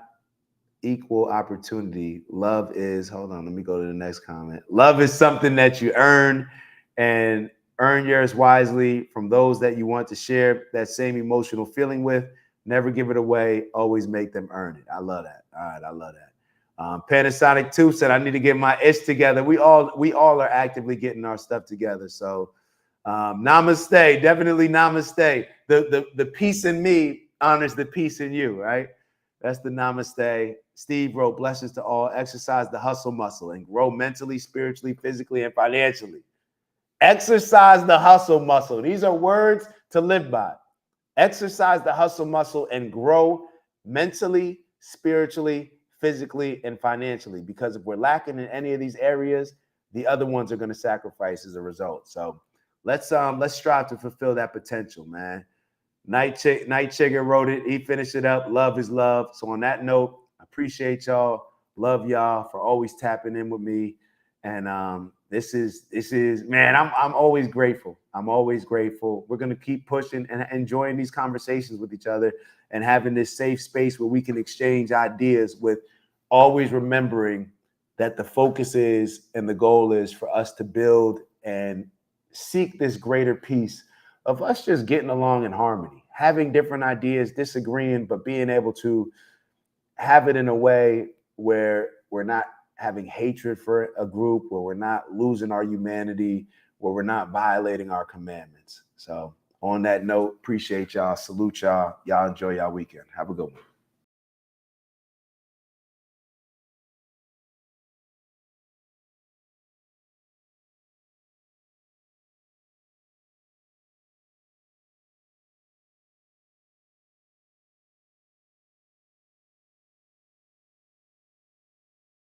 equal opportunity. Love is, hold on, let me go to the next comment. Love is something that you earn, and earn yours wisely from those that you want to share that same emotional feeling with. Never give it away. Always make them earn it. I love that. All right, I love that. Panasonic 2 said, I need to get my ish together. We all are actively getting our stuff together. So namaste, definitely namaste. The peace in me honors the peace in you, right? That's the namaste. Steve wrote, blessings to all. Exercise the hustle muscle and grow mentally, spiritually, physically, and financially. Exercise the hustle muscle. These are words to live by. Exercise the hustle muscle and grow mentally, spiritually, physically, and financially. Because if we're lacking in any of these areas, the other ones are going to sacrifice as a result. So let's strive to fulfill that potential, man. Night Chigger wrote it. He finished it up. Love is love. So on that note, I appreciate y'all. Love y'all for always tapping in with me. And this is man, I'm always grateful. I'm always grateful. We're gonna keep pushing and enjoying these conversations with each other and having this safe space where we can exchange ideas, with always remembering that the focus is and the goal is for us to build and seek this greater peace of us just getting along in harmony, having different ideas, disagreeing, but being able to have it in a way where we're not having hatred for a group, where we're not losing our humanity, where we're not violating our commandments. So on that note, appreciate y'all. Salute y'all. Y'all enjoy y'all weekend. Have a good one.